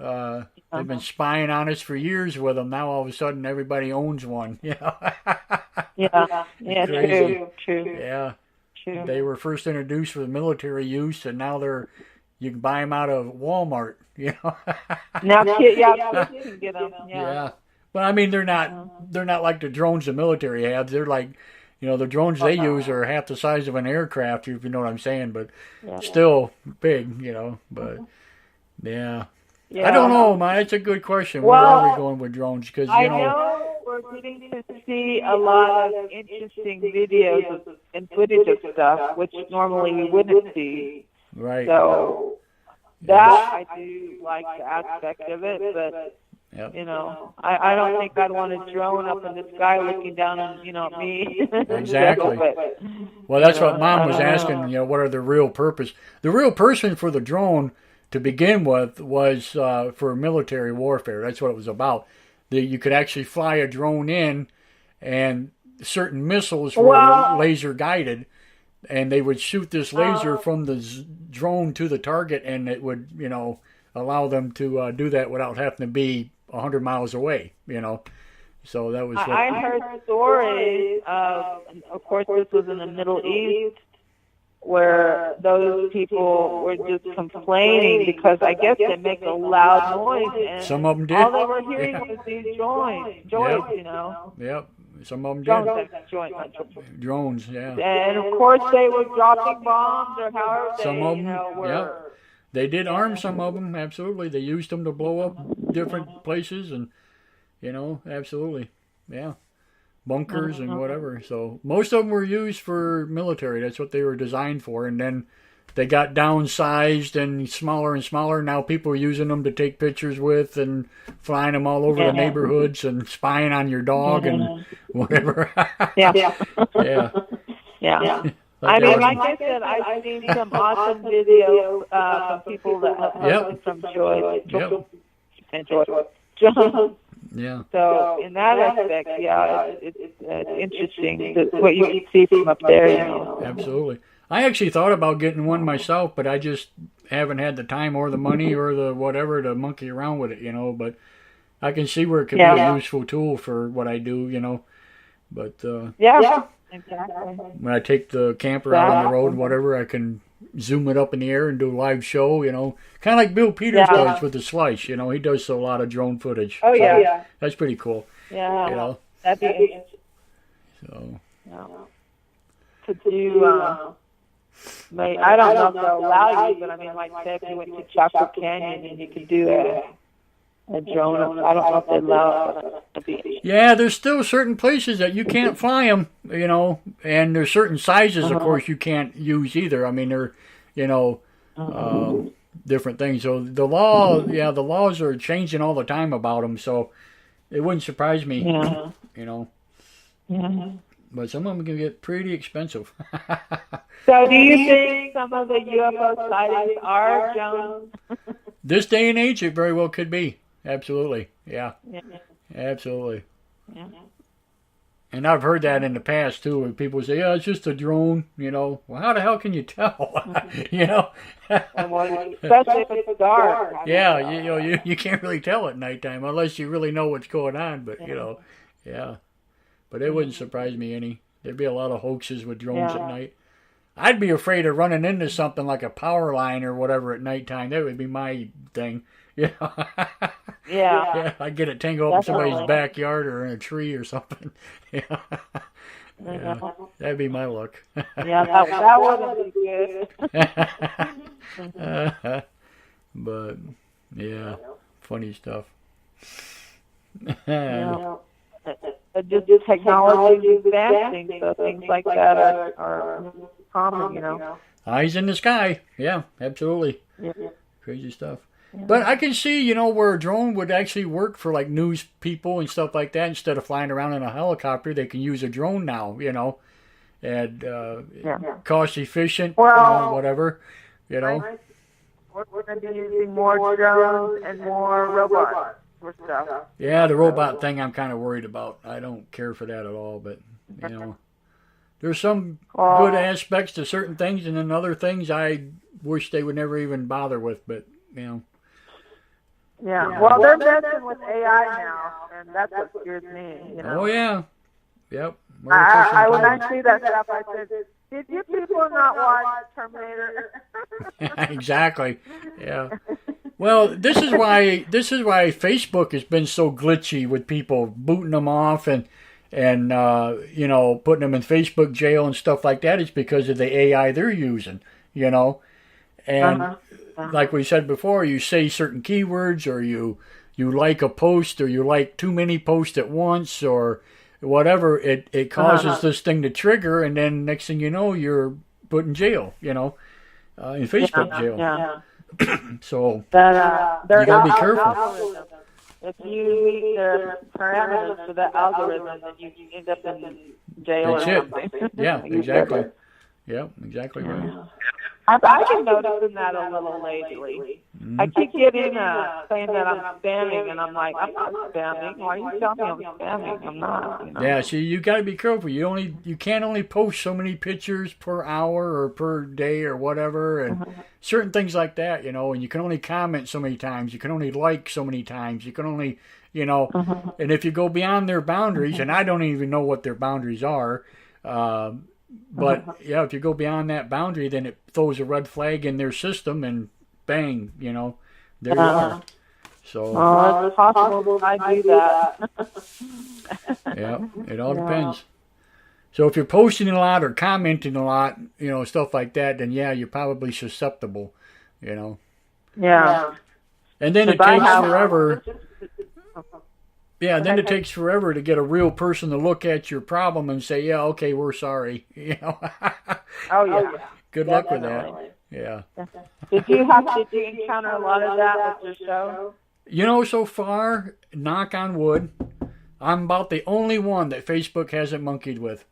They've been spying on us for years with them. Now all of a sudden everybody owns one. Yeah, Crazy. true. Yeah. True. They were first introduced for military use, and now you can buy them out of Walmart. Now, kids can get them. Yeah. But I mean, they're not like the drones the military have. They're like, the drones they use are half the size of an aircraft, if you know what I'm saying. But still big, But yeah. I don't know, man. It's a good question. Where are we going with drones? Because I know we're getting to see a lot of interesting videos and footage of stuff, which normally we wouldn't see. Right. So that I do like the aspect of it, but I don't think I'd want a drone up in the sky looking down on me. Exactly. Well, that's what Mom was asking. What are the real purpose? The real person for the drone, to begin with, was for military warfare. That's what it was about. You could actually fly a drone in, and certain missiles were laser guided, and they would shoot this laser from the drone to the target, and it would, allow them to do that without having to be 100 miles away. So that was. I heard stories of course, this was in the Middle East, where those people were just complaining because I guess they make a loud noise, and some of them did. All they were hearing was these joints, Yep. Some of them did. Drones, yeah. And of course they were dropping bombs or however they, some of them, were. Yep. They did arm some of them, absolutely. They used them to blow up different places, and absolutely, yeah. Bunkers and whatever. So most of them were used for military. That's what they were designed for. And then they got downsized and smaller. Now people are using them to take pictures with and flying them all over the neighborhoods and spying on your dog and whatever. Yeah. Yeah. I mean, like I said, I've seen some awesome videos from people that have from Joy. And Joy. Yeah. So in that aspect, it's interesting what you can see from up there. Absolutely. I actually thought about getting one myself, but I just haven't had the time or the money or the whatever to monkey around with it, But I can see where it could be a useful tool for what I do, But exactly. When I take the camper out on the road and whatever, I can zoom it up in the air and do a live show, kind of like Bill Peters does with the Slice, he does a lot of drone footage. Oh, so that's pretty cool. Yeah. That'd be interesting. So. To do, I don't know if they'll allow you, but I mean, like say if you went to Chocolate Canyon and you could do a drone, I don't know if they allow it. Yeah, there's still certain places that you can't fly them, and there's certain sizes, of course, you can't use either. I mean, they're, different things. So the laws are changing all the time about them. So it wouldn't surprise me, But some of them can get pretty expensive. So do you think some of the UFO sightings are drones? This day and age, it very well could be. Absolutely. Yeah. Absolutely. Yeah. And I've heard that in the past, too, where people say, it's just a drone, Well, how the hell can you tell? Especially if it's dark. Yeah, you can't really tell at nighttime unless you really know what's going on. But, But it wouldn't surprise me any. There'd be a lot of hoaxes with drones at night. I'd be afraid of running into something like a power line or whatever at nighttime. That would be my thing. Yeah, I'd get it tangled up in somebody's backyard or in a tree or something. That'd be my luck. That wouldn't be good. But, funny stuff. Just technology is advancing, so things like that are common, Eyes in the sky. Yeah, absolutely. Crazy stuff. But I can see, where a drone would actually work for like news people and stuff like that. Instead of flying around in a helicopter, they can use a drone now, and cost efficient, whatever, We're going to be using more drones and more robots for stuff. Yeah, the robot thing I'm kind of worried about. I don't care for that at all, but, there's some good aspects to certain things, and then other things I wish they would never even bother with, but, Yeah. Well, they're messing with AI now, and that's what scares me. You know. Oh yeah. Yep. When I see that stuff, I said, "Did you people not watch Terminator?" Exactly. Yeah. Well, this is why Facebook has been so glitchy with people booting them off and you know, putting them in Facebook jail and stuff like that. Is because of the AI they're using. You know, and like we said before, you say certain keywords, or you like a post, or you like too many posts at once, or whatever. It causes this thing to trigger, and then next thing you know, you're put in jail. You know, in Facebook jail. Yeah. So you gotta be careful. If you meet their parameters for that algorithm, then you end up in jail That's or it. something. Yeah, exactly. Yeah, exactly right. I've been noticing that a little lately. I keep getting saying that I'm spamming, and I'm like, I'm not spamming. Why are you telling me I'm spamming? I'm not. You know? Yeah, see, you got to be careful. You can't only post so many pictures per hour or per day or whatever, and certain things like that, you know. And you can only comment so many times. You can only like so many times. You can only, you know. And if you go beyond their boundaries, and I don't even know what their boundaries are. But yeah, if you go beyond that boundary, then it throws a red flag in their system, and bang, you know, there you are. So it's possible I do that. yeah, it all depends. So if you're posting a lot or commenting a lot, you know, stuff like that, then yeah, you're probably susceptible, you know. Yeah. And then it takes forever. Yeah, then it takes forever to get a real person to look at your problem and say, yeah, okay, we're sorry. You know. Oh yeah. Good luck with that. Yeah. Did you encounter a lot of that with your show? You know, so far, knock on wood, I'm about the only one that Facebook hasn't monkeyed with.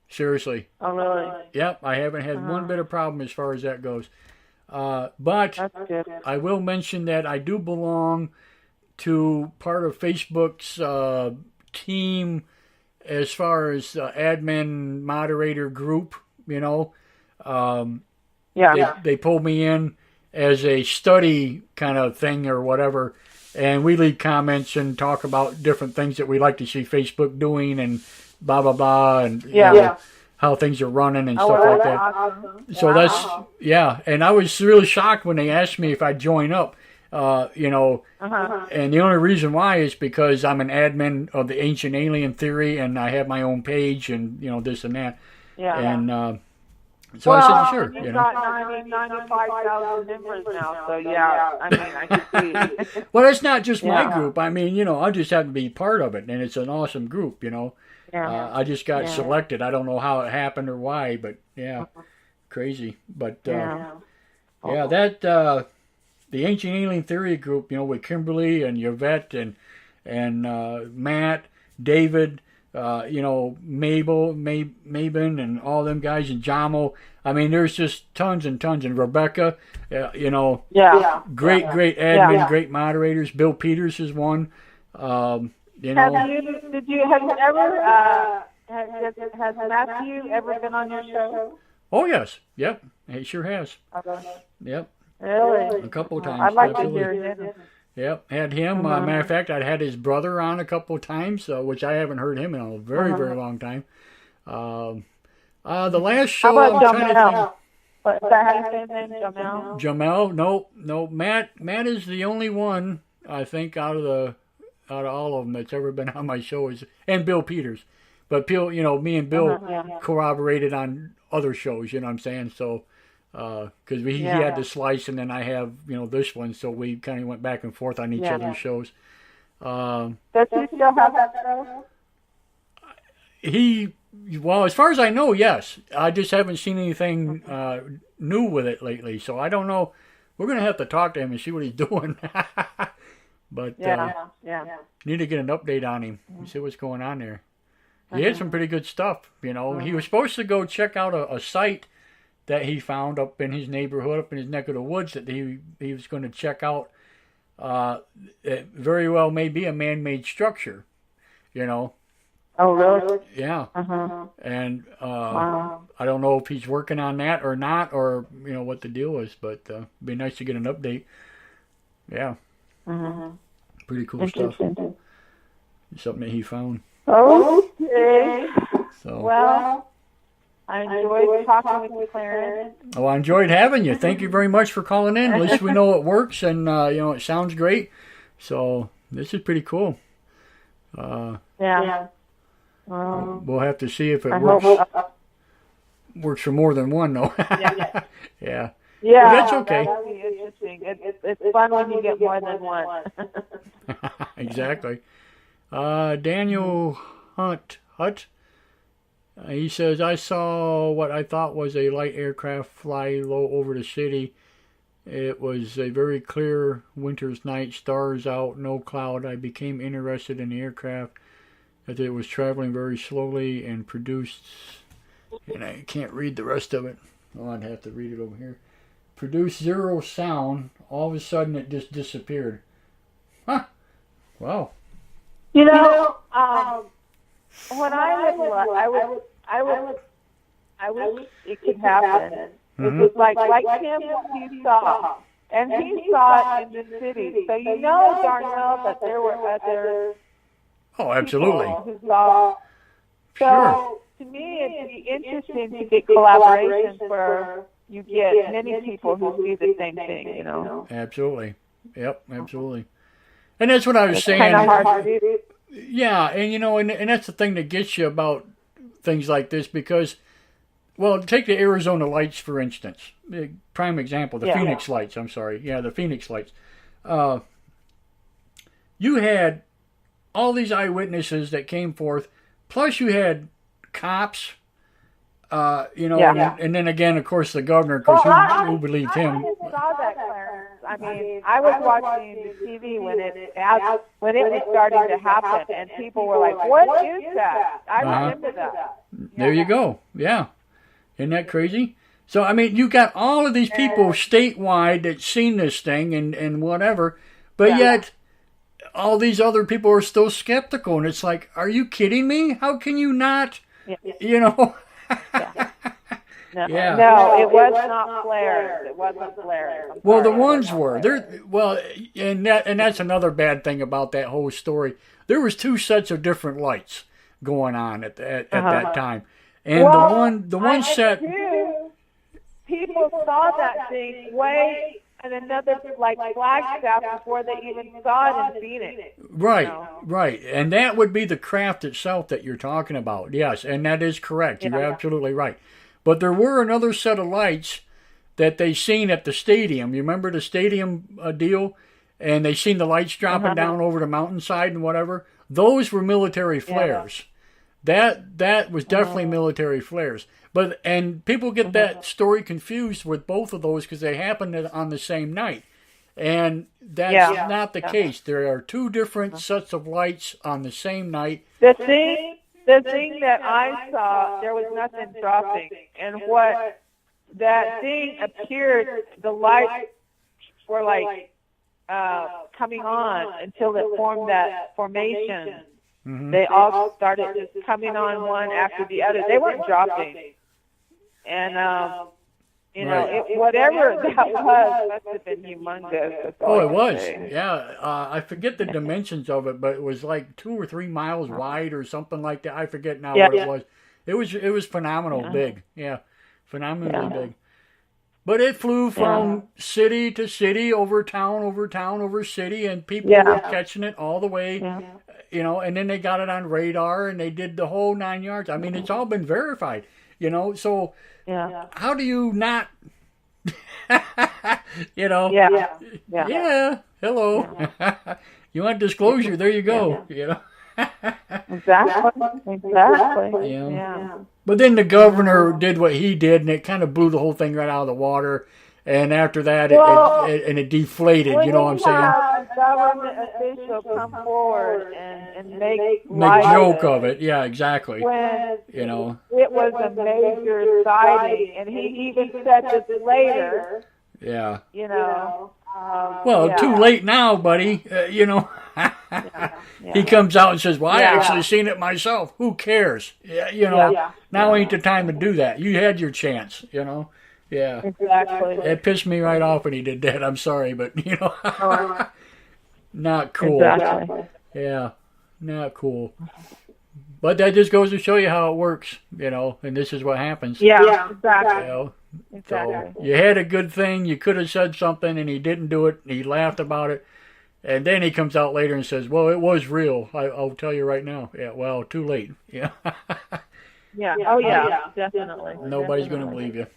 Seriously. Oh really? Yep, I haven't had one bit of problem as far as that goes. But That's good. I will mention that I do belong to part of Facebook's team as far as admin moderator group, you know. They pulled me in as a study kind of thing or whatever, and we leave comments and talk about different things that we like to see Facebook doing and blah, blah, blah, and you know, how things are running and stuff like that. Awesome. So that's, and I was really shocked when they asked me if I'd join up. You know, and the only reason why is because I'm an admin of the Ancient Alien Theory, and I have my own page, and you know, this and that. And so I said, sure. You've got 95,000 members now, so yeah, I mean, I can see. Well, it's not just my group. I mean, you know, I just happen to be part of it, and it's an awesome group. You know, I just got selected. I don't know how it happened or why, but yeah, crazy. But that. The Ancient Alien Theory group, you know, with Kimberly and Yvette and Matt, David, you know, Mabin and all them guys, and Jamo. I mean, there's just tons and tons. And Rebecca, you know, great admin, great moderators. Bill Peters is one. You know, have you ever has Matthew ever been on your show? Oh yes, yep, he sure has. Yep. Really? A couple of times. I'd like absolutely. to hear him. Yep, had him. Matter of fact, I'd had his brother on a couple of times, which I haven't heard him in a very, very long time. The last show, how about I'm trying to think. What, is that how you say his name, Jamel? Jamel? No. Matt is the only one, I think, out of all of them that's ever been on my show, and Bill Peters. But Bill, you know, me and Bill corroborated on other shows. You know what I'm saying? So. Because he had the slice, and then I have, you know, this one, so we kind of went back and forth on each other's shows. Does he still have that show? Well, as far as I know, yes. I just haven't seen anything new with it lately, so I don't know. We're gonna have to talk to him and see what he's doing. But need to get an update on him. See what's going on there. He had some pretty good stuff, you know. He was supposed to go check out a site that he found up in his neighborhood, up in his neck of the woods, that he was going to check out. It very well may be a man-made structure, you know. Oh, really? Yeah. And I don't know if he's working on that or not, or, you know, what the deal is, but it'd be nice to get an update. Yeah. Mm-hmm. Pretty cool stuff. Something that he found. Okay. So. Well, I enjoyed talking with you, Clarence. Oh, I enjoyed having you. Thank you very much for calling in. At least we know it works, and it sounds great. So this is pretty cool. Yeah. We'll have to see if it works for more than one, though. Yeah. Yeah. Yeah, well, that's okay. That'll be interesting. It's fun when you get more than one. Exactly. Daniel Hutt. He says, I saw what I thought was a light aircraft fly low over the city. It was a very clear winter's night, stars out, no cloud. I became interested in the aircraft as it was traveling very slowly and produced, and I can't read the rest of it. Oh, I'd have to read it over here. Produced zero sound. All of a sudden it just disappeared. Huh. Wow. When I wish it could happen. Mm-hmm. It was like him, he saw. And he saw it in the city. So you know darn well that there were other Oh, absolutely. people who saw. So to me it'd be interesting to get collaborations where you get many people who see the same thing, Absolutely. Yep, absolutely. And that's what I was It's saying. kind of hard to do. Yeah, and that's the thing that gets you about things like this because, well, take the Arizona Lights, for instance. Prime example, the Phoenix Lights, I'm sorry. Yeah, the Phoenix Lights. You had all these eyewitnesses that came forth, plus you had cops, and then again, of course, the governor, because who believed him? I saw that, Clarence. I mean, I was watching the TV when it was starting to happen, and people were like, "What is that?" I remember that. There you go. Yeah, isn't that crazy? So I mean, you got all of these people statewide that seen this thing and whatever, but yet all these other people are still skeptical, and it's like, are you kidding me? How can you not? No, it was not flares. It wasn't flares. Well, the ones were. And that's another bad thing about that whole story. There was two sets of different lights going on at that time, and the one set. People saw that thing way and another Flagstaff before they even saw it in Phoenix. Right, and that would be the craft itself that you're talking about. Yes, and that is correct. You're absolutely right. But there were another set of lights that they seen at the stadium. You remember the stadium deal? And they seen the lights dropping down over the mountainside and whatever. Those were military flares. That was definitely military flares. And people get that story confused with both of those because they happened on the same night. And that's not the case. There are two different sets of lights on the same night. The thing that I saw, there was nothing dropping. And what that thing appeared, the lights were coming on until it formed that formation. Mm-hmm. They all started just coming on one after the other. They weren't dropping. And, whatever that was must have been humongous. Oh, it was. Yeah. I forget the dimensions of it, but it was like 2 or 3 miles wide or something like that. I forget now what it was. It was phenomenal big. Yeah. Phenomenally big. But it flew from city to city, over town, over city, and people were catching it all the way, and then they got it on radar and they did the whole 9 yards. I mean, it's all been verified, so how do you not, hello. You want disclosure, there you go, Exactly. Yeah. But then the governor did what he did, and it kind of blew the whole thing right out of the water. And after that, it deflated. You know what I'm saying? A government official come forward and make joke of it. Yeah, exactly. When it was a major sighting, and he even said this later. Yeah. Well, too late now, buddy. He comes out and says, "Well, I actually seen it myself. Who cares?" Now ain't the time to do that. You had your chance. Yeah. Exactly. It pissed me right off when he did that. I'm sorry, but Not cool. Exactly. Yeah, not cool. But that just goes to show you how it works, and this is what happens. Yeah, exactly. You know? Exactly. So you had a good thing, you could have said something, and he didn't do it, and he laughed about it. And then he comes out later and says, well, it was real. I'll tell you right now. Yeah, well, too late. Yeah. Yeah. Oh, yeah. Definitely. Nobody's going to believe you.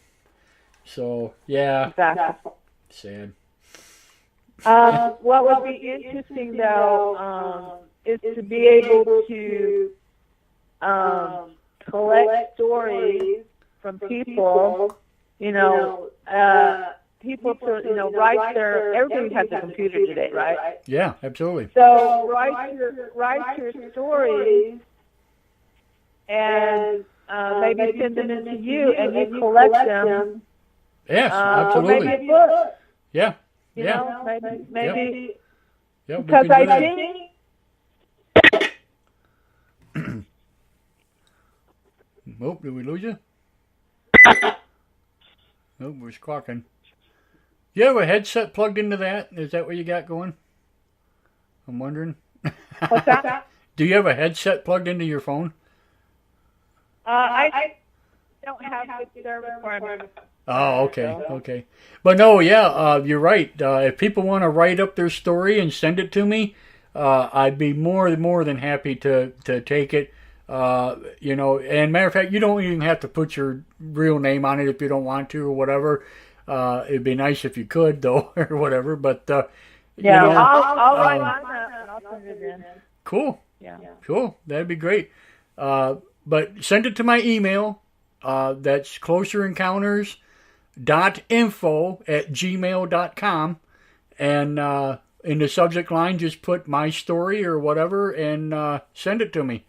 So, yeah. Exactly. Sad. What would be interesting, though, is to be able to collect stories from people, people to, write everybody has a computer today, right? Yeah, absolutely. So write your stories and maybe send them in to you, and you collect them. Yes, absolutely. Maybe a book. Yeah, You yeah. know, maybe Yep, we because can do I that. think. Oh, did we lose you? Oh, we're squawking. You have a headset plugged into that? Is that what you got going? I'm wondering. What's that? Do you have a headset plugged into your phone? I don't have good service for him. Oh, okay. But no, yeah, you're right. If people want to write up their story and send it to me, I'd be more than happy to take it. And matter of fact, you don't even have to put your real name on it if you don't want to or whatever. It'd be nice if you could, though, or whatever. But yeah, I'll write on that and I'll send it in. Cool. Yeah. Cool. That'd be great. But send it to my email. That's closerEncounters.info@gmail.com, and in the subject line, just put my story or whatever, and send it to me.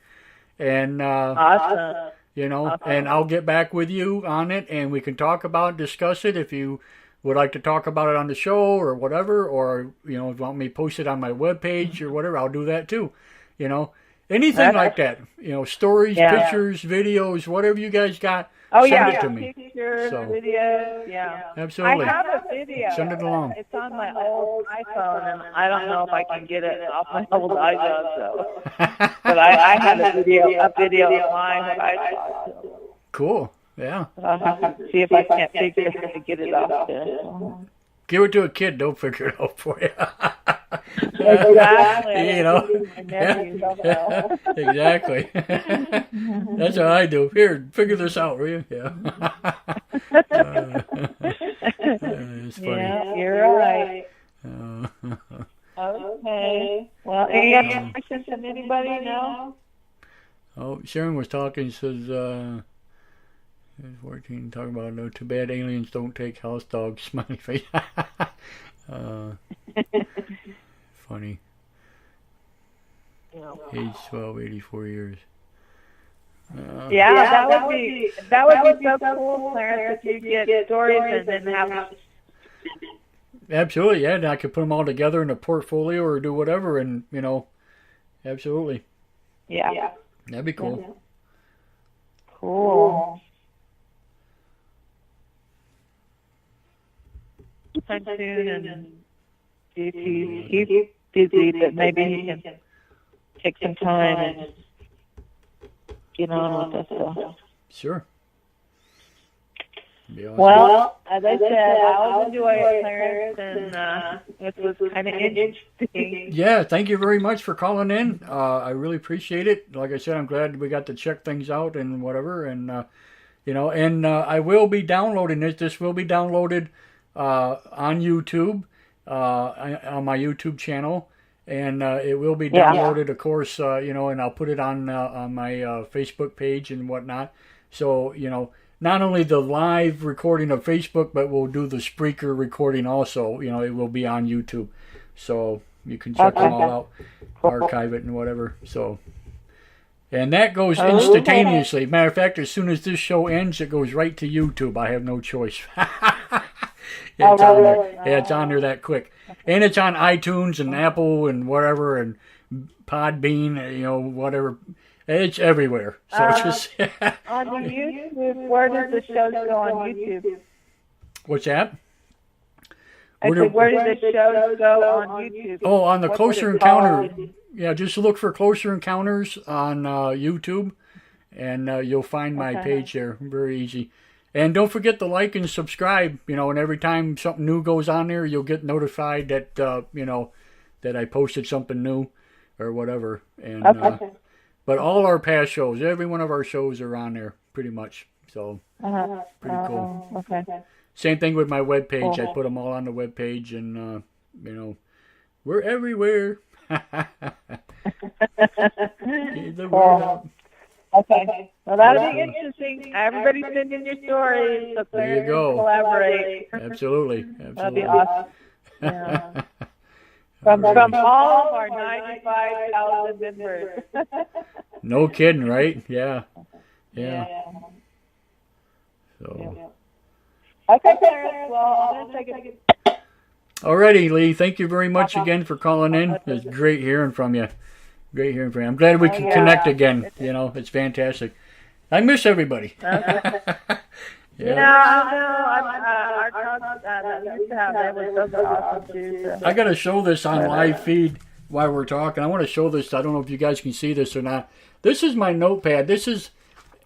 And Awesome. and I'll get back with you on it, and we can talk about it, discuss it. If you would like to talk about it on the show or whatever, or if you want me to post it on my webpage or whatever, I'll do that too. Anything like that. Stories, pictures, videos, whatever you guys got. Send it to me. Pictures, videos, yeah. Absolutely. I have a video. Send it along. It's on my old iPhone, and I don't know if I can get it off my old iPhone. So, but I had a video of mine that I saw. So. Cool. Yeah. I'll have to see if I can't figure out how to get it off there. Give it to a kid. They'll figure it out for you. Exactly. Exactly. That's what I do. Here, figure this out, will you? Yeah. It's funny. Yeah, you're right. Okay. Well, any other questions from anybody? No? Oh, Sharon was talking. Says, 14, talking about no, too bad aliens don't take house dogs. Smiley face. Funny. Age 12, 84 years. That would be so cool, Clarence, if you get stories and then have. Absolutely, yeah. And I could put them all together in a portfolio or do whatever, and absolutely. Yeah. That'd be cool. Cool. Soon and he's busy, but maybe he can take some time and get on with us. So. Sure. Awesome. Well, as I said, I always enjoy it, Clarence, and it was kind of interesting. Yeah, thank you very much for calling in. I really appreciate it. Like I said, I'm glad we got to check things out and whatever. And, I will be downloading this. This will be downloaded on YouTube, on my YouTube channel. And it will be downloaded, of course, and I'll put it on my Facebook page and whatnot. So, not only the live recording of Facebook, but we'll do the Spreaker recording also. It will be on YouTube. So you can check them all out, archive it and whatever. So, and that goes instantaneously. Matter of fact, as soon as this show ends, it goes right to YouTube. I have no choice. It's on there. Yeah, it's on there that quick. And it's on iTunes and Apple and whatever and Podbean, whatever. It's everywhere. So it's just on YouTube, where does the show go on YouTube? What's that? Where did the shows go on YouTube? Oh, on the What's Closer it Encounter. called? Yeah, just look for Closer Encounters on YouTube, and you'll find my page there. Very easy. And don't forget to like and subscribe, and every time something new goes on there, you'll get notified that, that I posted something new or whatever. And but all our past shows, every one of our shows are on there pretty much. So pretty cool. Okay. Same thing with my webpage. I put them all on the webpage, and, we're everywhere. Get the word out. Okay. Well, that'll be interesting. Everybody send in your stories. So There you go. Collaborate. Absolutely. That'll be awesome. Yeah. From all of our 95,000 members. No kidding, right? Yeah. So. Okay, Clarence. Well, I'm going to take it. Alrighty, Lee. Thank you very much again for calling in. It's great hearing from you. Great hearing from you. I'm glad we could connect again. It's fantastic. I miss everybody. I know. Our talks that we used to have, that was so awesome too. So. I got to show this on live feed while we're talking. I want to show this. I don't know if you guys can see this or not. This is my notepad.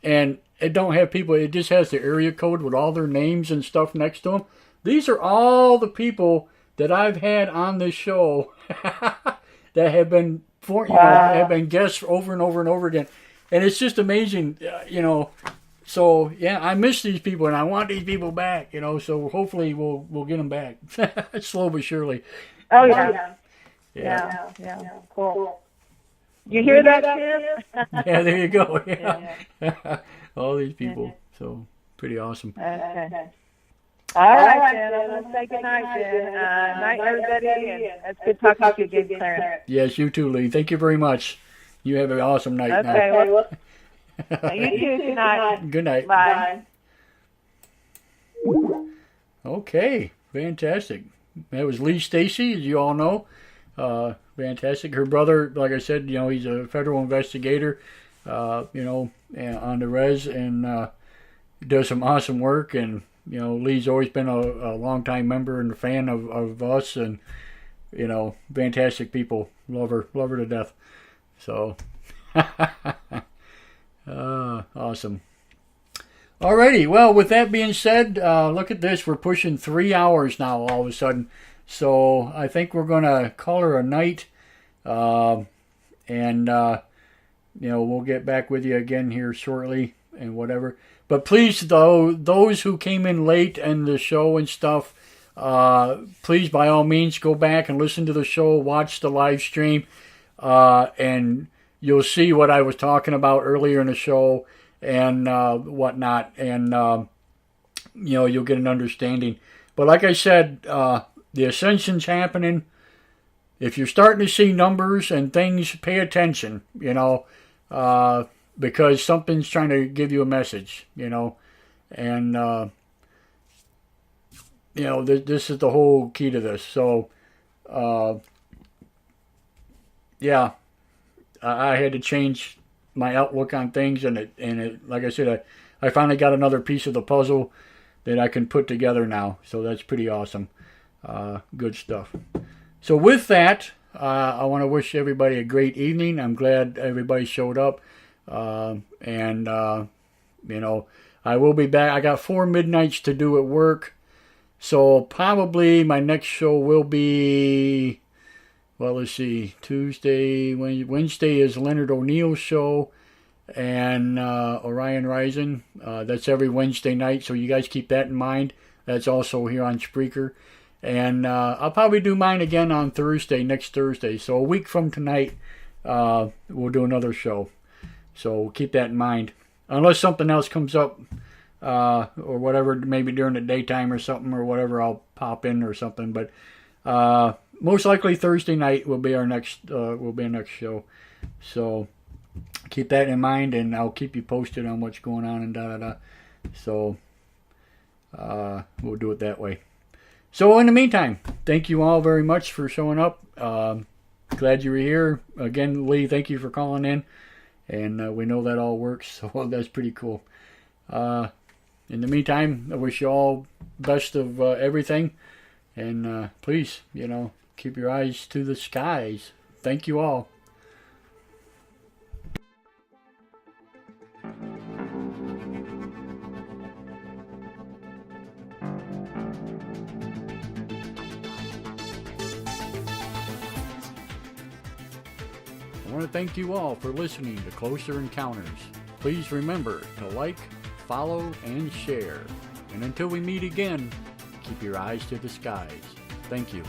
And it don't have people. It just has the area code with all their names and stuff next to them. These are all the people that I've had on this show that have been have been guests over and over and over again, and it's just amazing, So yeah, I miss these people and I want these people back, So hopefully we'll get them back, slow but surely. Oh yeah. Cool. You hear that, Tim? Yeah, there you go. Yeah. All these people, so pretty awesome. Okay. All right, then. I'm going to say good night, then. Night, everybody. And it's good talking to you again, Clarence. Yes, you too, Lee. Thank you very much. You have an awesome night now. Okay, well, you too. Good night. Good night. Bye. Okay, fantastic. That was Lee Stacy, as you all know. Fantastic. Her brother, like I said, he's a federal investigator, on the res, and does some awesome work. And Lee's always been a long-time member and a fan of us, and fantastic people. Love her to death. So, awesome. Alrighty, well, with that being said, look at this. We're pushing 3 hours now all of a sudden. So I think we're going to call her a night. And we'll get back with you again here shortly and whatever. But please, though, those who came in late in the show and stuff, please, by all means, go back and listen to the show, watch the live stream, and you'll see what I was talking about earlier in the show and whatnot, and you'll get an understanding. But like I said, the ascension's happening. If you're starting to see numbers and things, pay attention, because something's trying to give you a message, and this is the whole key to this. So, I had to change my outlook on things, and it, like I said, I finally got another piece of the puzzle that I can put together now. So that's pretty awesome. Good stuff. So with that, I want to wish everybody a great evening. I'm glad everybody showed up. I will be back. I got 4 midnights to do at work. So probably my next show will be, well, let's see, Tuesday, Wednesday is Leonard O'Neill's show, and Orion Rising. That's every Wednesday night, so you guys keep that in mind. That's also here on Spreaker. And I'll probably do mine again on Thursday, next Thursday. So a week from tonight, we'll do another show. So keep that in mind. Unless something else comes up, or whatever, maybe during the daytime or something, or whatever, I'll pop in or something. But most likely Thursday night will be our next show. So keep that in mind, and I'll keep you posted on what's going on and da-da-da. So we'll do it that way. So in the meantime, thank you all very much for showing up. Glad you were here. Again, Lee, thank you for calling in. And we know that all works, so that's pretty cool. In the meantime, I wish you all best of everything. And please, keep your eyes to the skies. Thank you all. I want to thank you all for listening to Closer Encounters. Please remember to like, follow, and share. And until we meet again, keep your eyes to the skies. Thank you.